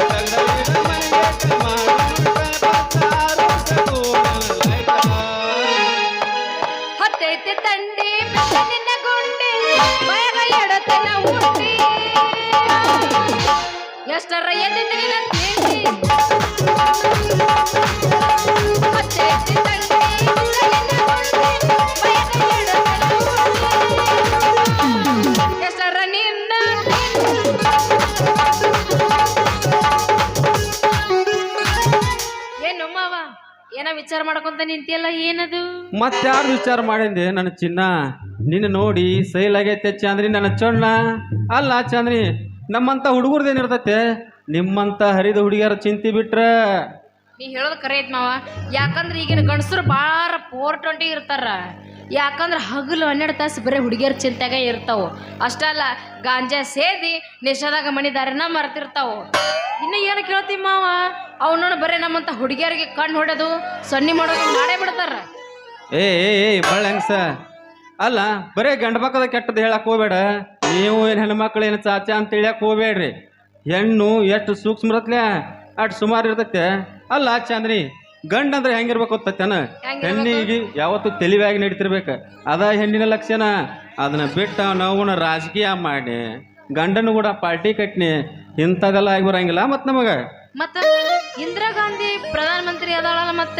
ತಗದ ಇಡ ಮನಿಗೇಟ ಮಾಡೋನು ಟೈಮ್ ಪಾಸ ಅರಸ ಕೋಲ್ಯಾನ ಲೈಟ ಹತ್ತೈತಿ ತಂಡಿ ಬಿಟ್ಟ ನಿನ್ನ ಗುಂಡಿ ಬಯಗ ಎಡತನ ಉಂಡಿ ಎಷ್ಟರ ಎದ್ದಿತ್ತು ನಿನ್ನ ತಿಂಡಿ ಹತ್ತೈತಿ ತಂಡಿ ಬಿಟ್ಟ ನಿನ್ನ ಗುಂಡಿ ಬಯಗ ಎಡತನ ಉಂಡಿ ಎಷ್ಟರ ನಿನ್ನ ಏನು ಮಾವ ಏನ ವಿಚಾರ ಮಾಡ್ಕೊಂತ ನಿಂತಿಯಲ್ಲ ಏನದು ಮತ್ತಾರು ವಿಚಾರ ಮಾಡಿಂದೆ ನನ್ನ ಚಿನ್ನ ನಿನ್ನ ನೋಡಿ ಸೈಲಾಗೈತೆ ಚಾಂದ್ರಿ ನನ್ನ ಚೊಣ್ಣ ಅಲ್ಲ ಚಾಂದ್ರಿ ನಮ್ಮಂತ ಹುಡುಗರ್ದೇನಿರ್ತೈತೆ ನಿಮ್ಮಂತ ಹರಿದ ಹುಡುಗಿಯರ ಚಿಂತೆ ಬಿಟ್ರ ನೀ ಹೇಳೋದು ಕರೆ ಐತ್ ಮಾವ ಯಾಕಂದ್ರೆ ಈಗಿನ ಗಂಡಸರು ಭಾಳ 420 ಇರ್ತಾರ ಯಾಕಂದ್ರೆ ಹಗಲು 12 ತಾಸು ಬರೀ ಹುಡುಗಿಯರ ಚಿಂತೆಗ ಇರ್ತಾವ ಅಷ್ಟಲ್ಲ ಗಾಂಜಾ ಸೇದಿ ನಿಶಾದಾಗ ಮನಿ ದಾರಿನ ಮರ್ತಿರ್ತಾವ ಇನ್ನು ಏನು ಕೇಳ್ತೀವಿ ಮಾವ ಅವನೋಣ ಬರೀ ನಮ್ಮಂತ ಹುಡುಗಿಯರಿಗೆ ಕಣ್ಣು ಹೊಡೆದು ಸೊನ್ನಿ ಮಾಡೋದು ಮಾಡೇ ಬಿಡ್ತಾರ ಏ ಬಳ್ಳಂಗ್ಸ ಅಲ್ಲ ಬರೇ ಗಂಡ ಮಕ್ಕಳ ಕೆಟ್ಟದ್ದು ಹೇಳಕ್ ಹೋಗ್ಬೇಡ ನೀವು ಏನು ಹೆಣ್ಮಕ್ಳು ಏನು ಚಾಚಾ ಅಂತ ಹೇಳಕ್ ಹೋಗ್ಬೇಡ್ರಿ ಹೆಣ್ಣು ಎಷ್ಟು ಸೂಕ್ಷ್ಮರತ್ಲೆ ಅಟ್ ಸುಮಾರು ಇರ್ತೈತೆ ಅಲ್ಲ ಚಾಂದ್ರಿ ಗಂಡ ಅಂದ್ರೆ ಹೆಂಗಿರ್ಬೇಕು ಗೊತ್ತೇನ ಹೆಣ್ಣಿಗೆ ಯಾವತ್ತು ತಿಳಿವಾಗಿ ನಡೀತಿರ್ಬೇಕು ಅದ ಹೆಣ್ಣಿನ ಲಕ್ಷಣ ಅದನ್ನ ಬಿಟ್ಟು ನಾವು ರಾಜಕೀಯ ಮಾಡಿ ಗಂಡನು ಕೂಡ ಪಾರ್ಟಿ ಕಟ್ನಿ ಇಂಥದೆಲ್ಲ ಆಗಿ ಬರಂಗಿಲ್ಲ ಮತ್ ನಮಗ ಮತ್ತ ಇಂದಿರಾ ಗಾಂಧಿ ಪ್ರಧಾನ ಮಂತ್ರಿ ಅದಾಳಲ್ಲ ಮತ್ತ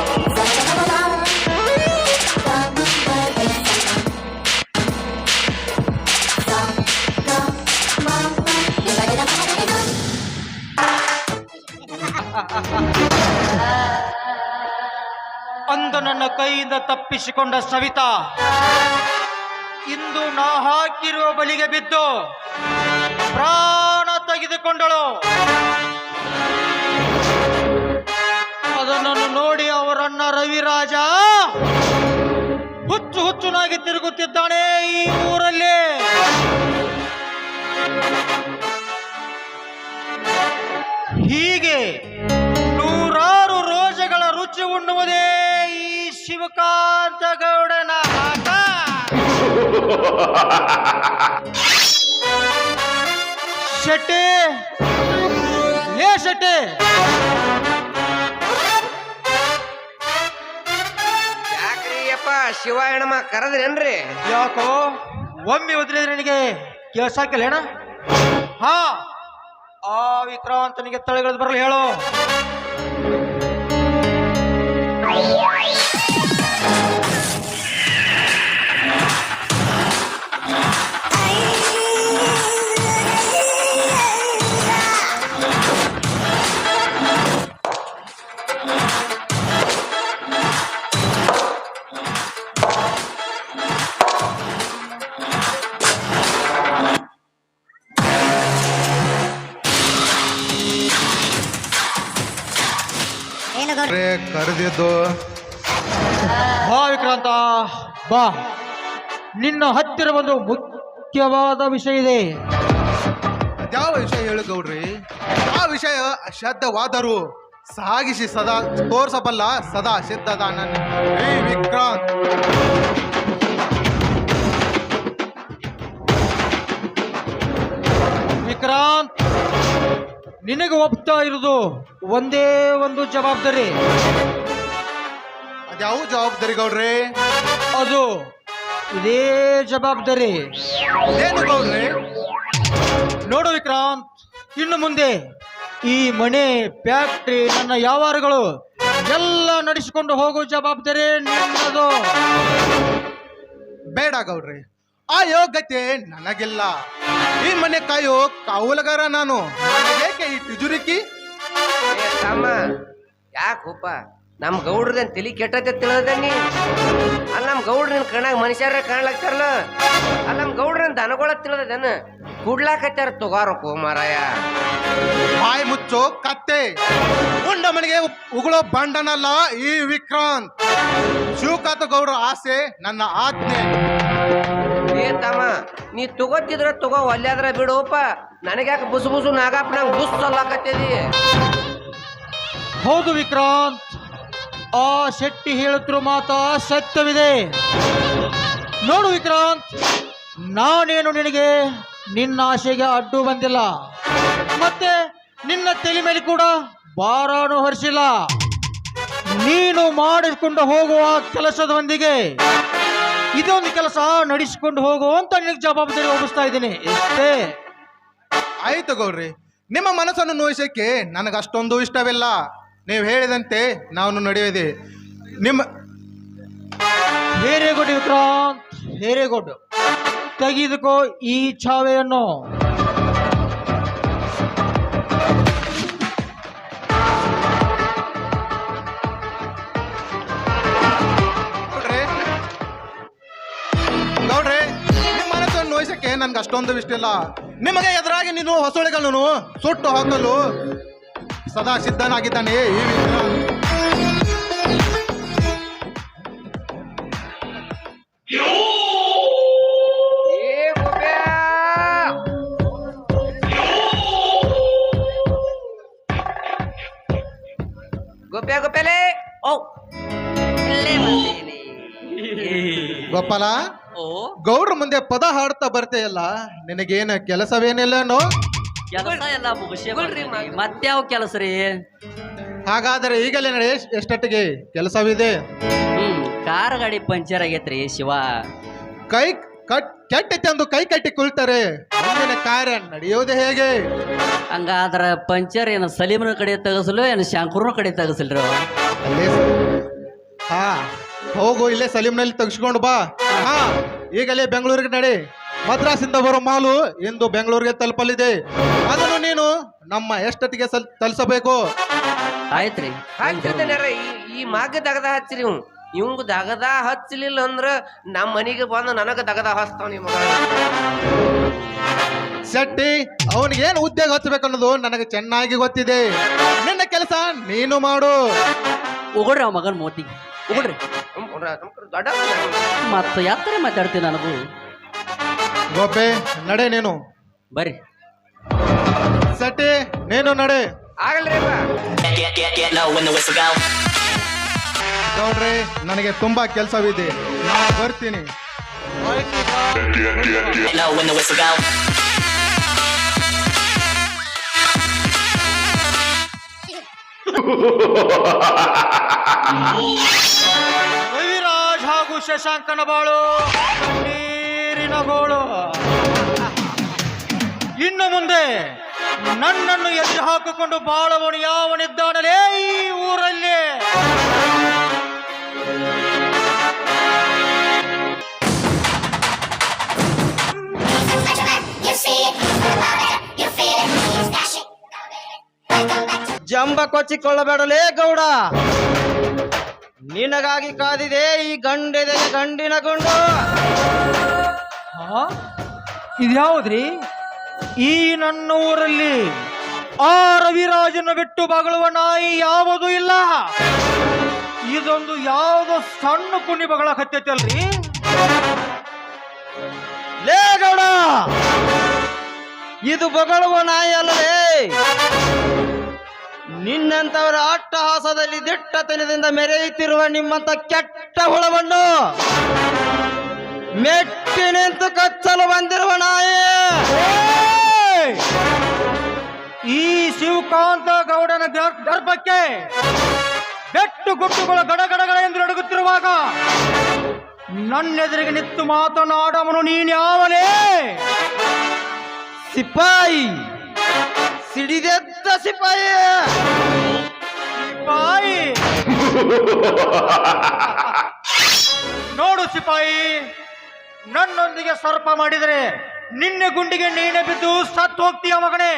ಅಂದು ನನ್ನ ಕೈಯಿಂದ ತಪ್ಪಿಸಿಕೊಂಡ ಸವಿತಾ ಇಂದು ನಾ ಹಾಕಿರುವ ಬಲಿಗೆ ಬಿದ್ದು ಪ್ರಾಣ ತೆಗೆದುಕೊಂಡಳು. ಅದನ್ನು ನೋಡಿ ಅವರನ್ನ ರವಿರಾಜ ಹುಚ್ಚುನಾಗಿ ತಿರುಗುತ್ತಿದ್ದಾನೆ ಈ ಊರಲ್ಲಿ. ಹೀಗೆ ನೂರಾರು ರೋಜಗಳ ರುಚಿ ಉಣ್ಣುವುದೇ ಈ ಶಿವಕಾಂತ ಗೌಡನ ಆಟ. ಶೆಟ್ಟಿ, ಲೇ ಶೆಟ್ಟಿ, ಯಾಕ್ರಿಯಪ್ಪ ಶಿವ ಹೆಣಮ್ಮ ಕರೆದ್ರೇನ್ರಿ? ಯಾಕೋ ಒಮ್ಮೆ ಒದ್ರಿದ್ರೆ ನಿನಗೆ ಕೇಳ್ಸಾಕಿಲ್ಲ ಅಣ್ಣ? ಹಾ, ಆ ವಿಕ್ರಾಂತನಿಗೆ ತಲೆಗಳದ್ದು ಬರಲಿ ಹೇಳು. ಕರೆದಿದ್ದು ಬಾ ವಿಕ್ರಾಂತ, ಬಾ. ನಿನ್ನ ಹತ್ತಿರ ಒಂದು ಮುಖ್ಯವಾದ ವಿಷಯ ಇದೆ. ಯಾವ ವಿಷಯ ಹೇಳು ಗೌಡ್ರಿ? ಆ ವಿಷಯ ಅಶ್ರದ್ಧವಾದರೂ ಸಾಗಿಸಿ ಸದಾ ತೋರ್ಸಬಲ್ಲ ಸದಾ ಸಿದ್ಧದ ನನ್ನ ಈ ವಿಕ್ರಾಂತ್. ವಿಕ್ರಾಂತ್, ನಿನಗೆ ಒಪ್ತಾ ಇರುವುದು ಒಂದೇ ಒಂದು ಜವಾಬ್ದಾರಿ. ಅದ್ಯಾವ ಜವಾಬ್ದಾರಿ ಗೌಡ್ರಿ? ಅದು ಇದೇ ಜವಾಬ್ದಾರಿ. ಏನು ಗೌಡ್ರಿ? ನೋಡು ವಿಕ್ರಾಂತ್, ಇನ್ನು ಮುಂದೆ ಈ ಮನೆ, ಫ್ಯಾಕ್ಟ್ರಿ, ನನ್ನ ವ್ಯವಹಾರಗಳು ಎಲ್ಲ ನಡೆಸಿಕೊಂಡು ಹೋಗೋ ಜವಾಬ್ದಾರಿ ನಿನ್ನದು. ಬೇಡ ಗೌಡ್ರಿ, ಆ ಯೋಗ್ಯತೆ ನನಗಿಲ್ಲ. ಈ ಮನೆ ಕಾಯೋ ಕಾವಲುಗಾರ ನಾನು. ನನಗೇಕೆ ಈ ತಿಜುರಿಕಿ? ಏ ತಮ್ಮ, ಯಾಕಪ್ಪ ನಮ್ ಗೌಡ್ರದೇನ್ ತಲಿ ಕೆಟ್ಟತೆ ತಿಳಿದ ನೀ? ಅಲ್ಲಿ ನಮ್ ಗೌಡ್ರ ನಿನ್ ಕಣ್ಣಾಗ ಮನುಷ್ಯರ ಕಾಣ್ಲಾಕ್ತಾರಲ್ಲ, ಅಲ್ಲಿ ನಮ್ ಗೌಡ್ರನ್ ದನಗೊಳ ತಿಳಿದೇನ ಕುಡ್ಲಾಕತ್ತಾರ ತಗೋರಕ್ಕೋ ಮಾರಾಯ. ಬಾಯಿ ಮುಚ್ಚೋ ಕತ್ತೆ. ಉಂಡ ಮನೆಗೆ ಉಗುಳೋ ಬಂಡನಲ್ಲ ಈ ವಿಕ್ರಾಂತ್. ಶಿವಕಾಂತ ಗೌಡ್ರ ಆಸೆ ನನ್ನ ಆಜ್ಞೆ. ಏ ತಮ್ಮ, ನೀ ತಗೋತಿದ್ರ ತಗೋ, ಒಲ್ಲಾದ್ರ ಬಿಡುವಪ್ಪ. ನನಗ್ಯಾಕೆ ಬುಸು ಬುಸು ನಾಗಪ್ಪ ನಂಗೆ ಬುಸ್ ಅಲ್ಲಾಕತ್ತದಿ? ಹೌದು ವಿಕ್ರಾಂತ್, ಆ ಶೆಟ್ಟಿ ಹೇಳುತ್ತಿರೋ ಮಾತಾ ಸತ್ಯವಿದೆ. ನೋಡು ವಿಕ್ರಾಂತ್, ನಾನೇನು ನಿನಗೆ ನಿನ್ನ ಆಸೆಗೆ ಅಡ್ಡು ಬಂದಿಲ್ಲ, ಮತ್ತೆ ನಿನ್ನ ತಲೆ ಮೇಲೆ ಕೂಡ ಭಾರನೂ ಹೊರಿಸಿಲ್ಲ. ನೀನು ಮಾಡಿಕೊಂಡು ಹೋಗುವ ಕೆಲಸದೊಂದಿಗೆ ಇದೊಂದು ಕೆಲಸ ನಡೆಸಿಕೊಂಡು ಹೋಗು ಅಂತ ನಿನಗೆ ಜವಾಬ್ದಾರಿ ಒಪ್ಪಿಸ್ತಾ ಇದ್ದೀನಿ, ಇಷ್ಟೇ. ಆಯ್ತು ಗೌಡ್ರಿ, ನಿಮ್ಮ ಮನಸ್ಸನ್ನು ನೋಯಿಸಕ್ಕೆ ನನಗೆ ಅಷ್ಟೊಂದು ಇಷ್ಟವಿಲ್ಲ. ನೀವು ಹೇಳಿದಂತೆ ನಾನು ನಡೆಯುವುದೇ. ನಿಮ್ಮ very good Vikrant, very good. ತೆಗೆದುಕೋ ಈ ಛಾವೆಯನ್ನು. ಗೌಡ್ರಿ, ನಿಮ್ಮ ಮನಸ್ಸನ್ನು ನೋಯಿಸಕ್ಕೆ ನನ್ಗೆ ಅಷ್ಟೊಂದು ಇಷ್ಟ ಇಲ್ಲ. ನಿಮಗೆ ಎದುರಾಗಿ ನೀನು ಹೊಸಳೆಗಳನ್ನು ಸುಟ್ಟು ಹಾಕಲು ಸದಾ ಸಿದ್ಧನಾಗಿದ್ದಾನೆ ಈ ವಿಕ್ರಾಂತ್. ಗೋಪ್ಯ ಗೋಪ್ಯಲೇ, ಓ ಇಲ್ಲೇ ಬರ್ತೀನಿ. ಗೋಪಾಲ, ಗೌಡ್ರ ಮುಂದೆ ಪದ ಹಾಡ್ತಾ ಬರ್ತೆಯಲ್ಲ, ನಿನಗೇನು ಕೆಲಸವೇನಿಲ್ಲನೋ? ಕೆಲಸ ಎಲ್ಲ ಮುಗಿಸ್ಕೊಳ್ರಿ, ಮತ್ಯಾವ ಕೆಲಸ ರೀ? ಹಾಗಾದರೆ ಈಗಲೇ ನಡೆ. ಎಷ್ಟೊತ್ತಿಗೆ ಕೆಲಸವಿದೆ? ಕಾರ್ ಗಾಡಿ ಪಂಚರ್ ಆಗೈತ್ರಿ ಶಿವ. ಕೈ ಕೆಟ್ಟೈತೆ ಅಂದು ಕೈ ಕಟ್ಟಿ ಕುಳ್ತಾರೆ. ಮುಂದಿನ ಕಾರ್ಯ ನಡೆಯೋದು ಹೇಗೆ? ಹಂಗಾದ್ರ ಪಂಚರ್ ಏನು ಸಲೀಮನ ಕಡೆ ತೆಗಸಲು ಏನು ಶಂಕರನ ಕಡೆ ತೆಗಸಲ್ರಿ? ಅಲ್ಲೇ ಹಾ, ಹೋಗು, ಇಲ್ಲೇ ಸಲೀಮ್ನಲ್ಲಿ ತೆಗೆಸ್ಕೊಂಡು ಬಾ. ಹಾ, ಈಗಲೇ ಬೆಂಗಳೂರಿಗೆ ನಡೆ. ಮದ್ರಾಸಿಂದ ಬರೋ ಮಾಲು ಇಂದು ಬೆಂಗಳೂರಿಗೆ ತಲುಪಲಿದೆ. ಅದನ್ನು ನೀನು ನಮ್ಮ ಎಷ್ಟೊತ್ತಿಗೆ ತಲುಪಿಸಬೇಕು. ಆಯ್ತ್ರಿ. ಹಾಕ್ತಿರ್ತೇನೆ ಈ ಮಗ ದಗದ ಹಚ್ಚಿರಿ ಇವಂಗ ದಗದ ಹಚ್ಚಲಿಲ್ಲ ಅಂದ್ರ ನಮ್ಮ ಮನೆಗೆ ಬಂದು ನನಗ ದಗದ ಹಚ್ತಾವ ನಿಮ್ಮ ಮಗ. ಶೆಟ್ಟಿ ಅವನಿಗೇನು ಉದ್ಯೋಗ ಹಚ್ಚಬೇಕು ಅನ್ನೋದು ನನಗೆ ಚೆನ್ನಾಗಿ ಗೊತ್ತಿದೆ. ನಿನ್ನ ಕೆಲಸ ನೀನು ಮಾಡು. ಉಗುಳ್ರಿ ಅವ ಮಗನ ಮೋತಿಗೆ ಉಗುಳ್ರಿ. ದೊಡ್ಡ ಮತ್ತ ಯಾತ್ರೆ ಮಾತಾಡ್ತೀನಿ ನನಗೂ. ಗೋಪೆ ನಡೆ ನೀನು. ಬರ್ರಿ ಶೆಟ್ಟಿ ನೀನು ನಡೆ. ಆಗಲ್ರಿ ನೋಡ್ರಿ ನನಗೆ ತುಂಬಾ ಕೆಲಸವಿದೆ, ನಾನು ಬರ್ತೀನಿ. ರವಿರಾಜ್ ಹಾಗೂ ಶಶಾಂಕನ ಬಾಳು ನೀರಿನ ಗೋಳು. ಇನ್ನು ಮುಂದೆ ನನ್ನನ್ನು ಎದುರು ಹಾಕಿಕೊಂಡು ಬಾಳವನು ಯಾವನಿದ್ದಾನಲೇ ಈ ಊರಲ್ಲಿ? ಜಂಬ ಕೊಚ್ಚಿಕೊಳ್ಳಬೇಡಲೇ ಗೌಡ, ನಿನಗಾಗಿ ಕಾದಿದೆ ಈ ಗಂಡೆದೆಗೆ ಗಂಡಿನ ಗುಂಡು. ಇದ್ಯಾವುದ್ರಿ? ಈ ನನ್ನ ಊರಲ್ಲಿ ಆ ರವಿರಾಜನ ಬಿಟ್ಟು ಬಗಳುವ ನಾಯಿ ಯಾವುದೂ ಇಲ್ಲ. ಇದೊಂದು ಯಾವುದೋ ಸಣ್ಣ ಕುಣಿ ಬಗಳ ಕತ್ತೈತಲ್ರಿ? ಲೇ ಗೌಡ, ಇದು ಬಗಳುವ ನಾಯಿ ಅಲ್ಲವೇ? ನಿನ್ನಂತವರ ಅಟ್ಟಹಾಸದಲ್ಲಿ ದಿಟ್ಟತನದಿಂದ ಮೆರೆಯುತ್ತಿರುವ ನಿಮ್ಮಂತ ಕೆಟ್ಟ ಹುಳವನ್ನು ಮೆಟ್ಟಿ ನಿಂತು ಕಚ್ಚಲು ಬಂದಿರುವ ನಾಯಿ. ಈ ಶಿವಕಾಂತ ಗೌಡನ ಗರ್ಭಕ್ಕೆ ಬೆಟ್ಟು ಗುಟ್ಟುಗಳು ಗಡಗಡಗಳ ಎಂದು ನಡುಗುತ್ತಿರುವಾಗ ನನ್ನೆದುರಿಗೆ ನಿಂತು ಮಾತನಾಡವನು ನೀನ್ಯಾವಲೇ? ಸಿಪಾಯಿ, ಸಿಡಿದೆದ್ದ ಸಿಪಾಯಿ. ಸಿಪಾಯಿ ನೋಡು ಸಿಪಾಯಿ, ನನ್ನೊಂದಿಗೆ ಸರ್ಪ ಮಾಡಿದರೆ ನಿನ್ನೆ ಗುಂಡಿಗೆ ನೀನೆ ಬಿದ್ದು ಸತ್ತು ಹೋಗ್ತೀಯ ಮಗನೇ.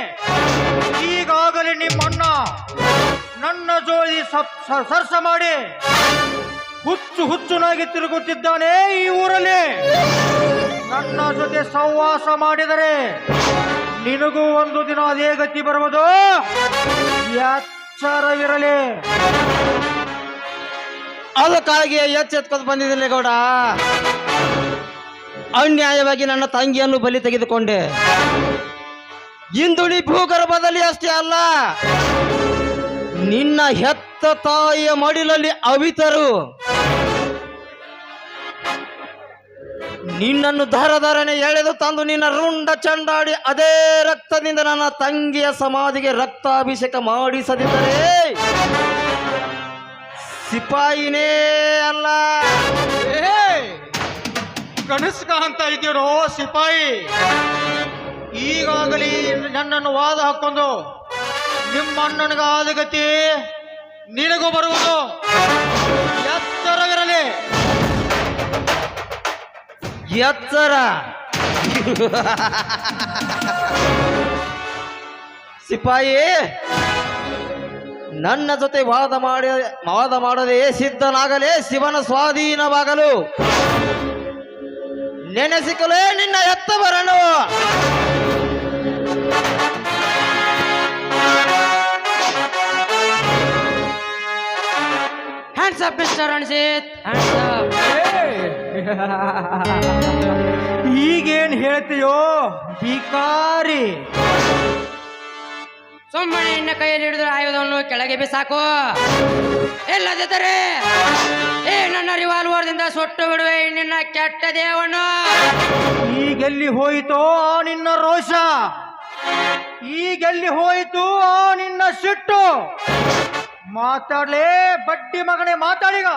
ಈಗಾಗಲೇ ನಿಮ್ಮಣ್ಣ ನನ್ನ ಜೋಡಿ ಸರ್ಸ ಮಾಡಿ ಹುಚ್ಚುನಾಗಿ ತಿರುಗುತ್ತಿದ್ದಾನೆ ಈ ಊರಲ್ಲಿ. ನನ್ನ ಜೊತೆ ಸಹವಾಸ ಮಾಡಿದರೆ ನಿನಗೂ ಒಂದು ದಿನ ಅದೇ ಗತಿ ಬರುವುದು, ಎಚ್ಚರವಿರಲಿ. ಅದಕ್ಕಾಗಿ ಎಚ್ಚೆತ್ಕೊಂಡು ಬಂದಿದ್ದಿಲ್ಲ ಗೌಡ. ಅನ್ಯಾಯವಾಗಿ ನನ್ನ ತಂಗಿಯನ್ನು ಬಲಿ ತೆಗೆದುಕೊಂಡೆ. ಇಂದು ನೀ ಭೂಗರ್ಭದಲ್ಲಿ ಅಷ್ಟೇ ಅಲ್ಲ, ನಿನ್ನ ಹೆತ್ತ ತಾಯಿಯ ಮಡಿಲಲ್ಲಿ ಅವಿತರು ನಿನ್ನನ್ನು ಧಾರಧಾರನೆ ಎಳೆದು ತಂದು ನಿನ್ನ ರುಂಡ ಚಂಡಾಡಿ ಅದೇ ರಕ್ತದಿಂದ ನನ್ನ ತಂಗಿಯ ಸಮಾಧಿಗೆ ರಕ್ತಾಭಿಷೇಕ ಮಾಡಿಸದಿದ್ದರೆ ಸಿಪಾಯಿನೇ ಅಲ್ಲ. ಕನಸ್ಕ ಅಂತ ಇದೆಯೋ ಸಿಪಾಯಿ? ಈಗಾಗಲೇ ನನ್ನನ್ನು ವಾದ ಹಾಕೊಂಡು ನಿಮ್ಮ ಅಣ್ಣನಿಗಾದ ಗತಿ ನಿನಗೂ ಬರುವುದು, ಎಚ್ಚರವಿರಲಿ. ಎಚ್ಚರ ಸಿಪಾಯಿ, ನನ್ನ ಜೊತೆ ವಾದ ಮಾಡದೆ ಸಿದ್ಧನಾಗಲೇ ಶಿವನ ಸ್ವಾಧೀನವಾಗಲು ನೆನೆಸಿಕಲೇ ನಿನ್ನ ಎತ್ತವರನು. Hands up mister Ranjit, hands up. ಈಗೇನ್ ಹೇಳ್ತೀಯೋ ಬಿಕಾರಿ? ಸುಮ್ಮನೆ ನಿನ್ನ ಕೈಯಲ್ಲಿ ಹಿಡಿದು ಆಯುಧವನ್ನು ಕೆಳಗೆ ಬಿಸಾಕು, ಇಲ್ಲದಿದ್ದರೆ ಈ ನನ್ನ ರಿವಾಲ್ವರ್ದಿಂದ ಸುಟ್ಟು ಬಿಡುವೆ ನಿನ್ನ ಕೆಟ್ಟ ದೇವನ್ನು. ಈಗೆಲ್ಲಿ ಹೋಯಿತೋ ಆ ನಿನ್ನ ರೋಷ? ಈಗೆಲ್ಲಿ ಹೋಯಿತು ಆ ನಿನ್ನ ಸಿಟ್ಟು? ಮಾತಾಡ್ಲೇ ಬಡ್ಡಿ ಮಗನೇ, ಮಾತಾಡಿಗ.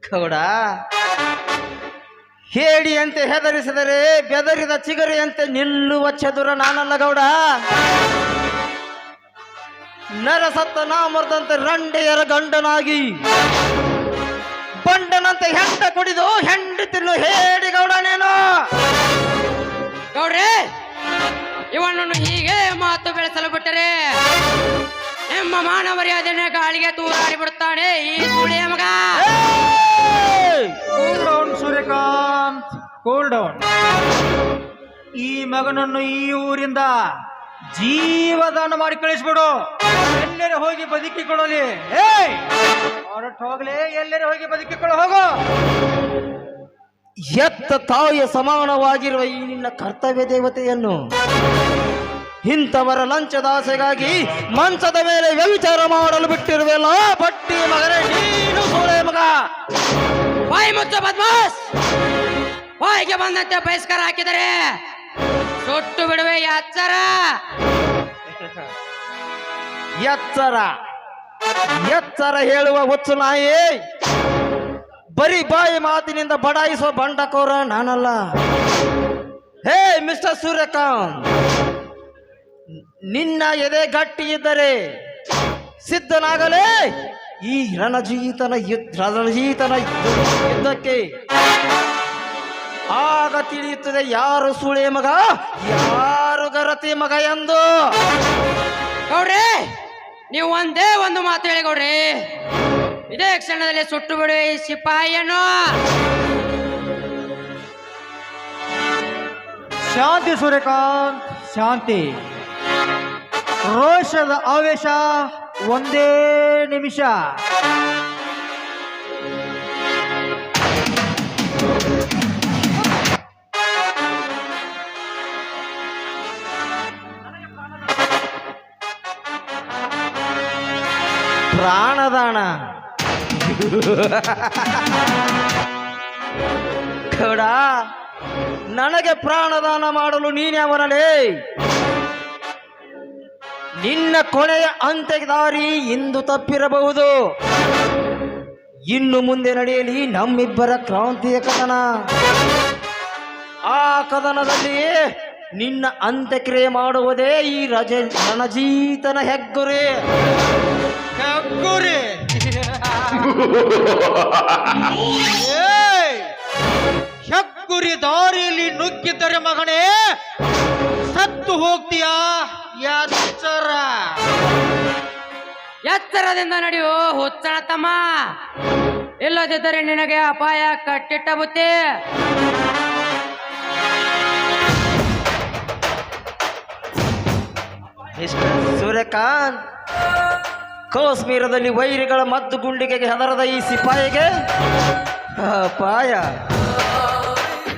ಗೌಡ, ಹೇಡಿಯಂತೆ ಹೆದರಿಸಿದರೆ ಬೆದರಿದ ಚಿಗರಿಯಂತೆ ನಿಲ್ಲುವ ಚದುರ ನಾನಲ್ಲ ಗೌಡ. ನರಸತ್ತ ನಾಮರ್ದಂತೆ ರಂಡೆಯರ ಗಂಡನಾಗಿ ಬಂಡನಂತೆ ಹೆಂಡ ಕುಡಿದು ಹೆಂಡಿ ತಿನ್ನು ಹೇಡಿ ಗೌಡ ನೀನು. ಗೌಡ್ರೆ, ಇವನನ್ನು ಹೀಗೆ ಮಾತು ಬೆಳೆಸಲು ಬಿಟ್ಟರೆ ನಿಮ್ಮ ಮಾನವರ್ಯಾದೆಯನ್ನು ಗಾಳಿಗೆ ತೂರಾಡಿ ಬಿಡುತ್ತಾನೆ ಈ ಸುಳಿಯ ಮಗ. Cool down Suryakant, cool down. ಈ ಮಗನನ್ನು ಈ ಊರಿಂದ ಜೀವದಾನ ಮಾಡಿ ಕಳಿಸ್ಬಿಡು. ಎಲ್ಲರೂ ಹೋಗಿ ಬದುಕಿಕೊಳ್ಳಲಿ. ಹೊರಟು ಹೋಗ್ಲಿ, ಎಲ್ಲರೂ ಹೋಗಿ ಬದುಕಿಕೊಳ್ಳ ಹೋಗು. ಎತ್ತ ತಾಯಿಯ ಸಮಾನವಾಗಿರುವ ಈ ನಿನ್ನ ಕರ್ತವ್ಯ ದೇವತೆಯನ್ನು ಇಂಥವರ ಲಂಚದಾಸೆಗಾಗಿ ಮಂಚದ ಮೇಲೆ ವ್ಯವಿಚಾರ ಮಾಡಲು ಬಿಟ್ಟಿರುವೆಲ್ಲ ಬಟ್ಟಿ ಮಗನೇ ನೀನು ಸೋಳೆ ಮಗ. ಬಾಯಿ ಮುಚ್ಚ ಬದ್ಮಾಸ್. ಬಾಯಿಗೆ ಬಂದಂತೆ ಬಹಿಷ್ಕಾರ ಹಾಕಿದರೆ ಸುಟ್ಟು ಬಿಡುವೆ ಎಚ್ಚರ. ಎಚ್ಚರ ಎಚ್ಚರ ಹೇಳುವ ಹುಚ್ಚು ನಾಯಿ. ಬರೀ ಬಾಯಿ ಮಾತಿನಿಂದ ಬಡಾಯಿಸುವ ಬಂಡಕೋರ ನಾನಲ್ಲ. ಹೇ ಮಿಸ್ಟರ್ ಸೂರ್ಯಕಾಂತ್, ನಿನ್ನ ಎದೆ ಗಟ್ಟಿ ಇದ್ದರೆ ಸಿದ್ಧನಾಗಲೇ ಈ ರಣಜೀತನ ಯುದ್ಧಕ್ಕೆ. ಆಗ ತಿಳಿಯುತ್ತದೆ ಯಾರು ಸುಳೆ ಮಗ, ಯಾರು ಗರತಿ ಮಗ ಎಂದು. ಗೌಡ್ರೆ, ನೀವು ಒಂದೇ ಒಂದು ಮಾತು ಹೇಳಿ ಗೌಡ್ರಿ, ಇದೇ ಕ್ಷಣದಲ್ಲಿ ಸುಟ್ಟು ಬಿಡುವೆ ಈ ಸಿಪಾಯಿಯನ್ನು. ಶಾಂತಿ ಸೂರ್ಯಕಾಂತ್, ಶಾಂತಿ. ರೋಷದ ಆವೇಶ ಒಂದೇ ನಿಮಿಷ. ಪ್ರಾಣದಾನ ಗೌಡ, ನನಗೆ ಪ್ರಾಣದಾನ ಮಾಡಲು ನೀನ್ಯಾವನಲೇ? ನಿನ್ನ ಕೊನೆಯ ಅಂತ್ಯ ದಾರಿ ಇಂದು ತಪ್ಪಿರಬಹುದು. ಇನ್ನು ಮುಂದೆ ನಡೆಯಲಿ ನಮ್ಮಿಬ್ಬರ ಕ್ರಾಂತಿಯ ಕದನ. ಆ ಕದನದಲ್ಲಿ ನಿನ್ನ ಅಂತ್ಯಕ್ರಿಯೆ ಮಾಡುವುದೇ ಈ ರಣಜೀತನ ಹೆಗ್ಗುರಿ. ಹೆಗ್ಗುರಿ? ಹೆಗ್ಗುರಿ ದಾರಿಯಲ್ಲಿ ನುಗ್ಗಿದ್ದರೆ ಮಗನೇ ಸತ್ತು ಹೋಗ್ತೀಯಾ? ಎಚ್ಚರ, ಎಚ್ಚರದಿಂದ ನಡೆಯು ಹುಚ್ಚಣ ತಮ್ಮ, ಇಲ್ಲದಿದ್ದರೆ ನಿನಗೆ ಅಪಾಯ ಕಟ್ಟಿಟ್ಟ ಬುತ್ತಿ. ಸೂರ್ಯಕಾಂತ್, ಕಾಶ್ಮೀರದಲ್ಲಿ ವೈರಿಗಳ ಮದ್ದು ಗುಂಡಿಗೆಗೆ ಹೆದರದ ಈ ಸಿಪಾಯಿಗೆ ಅಪಾಯ.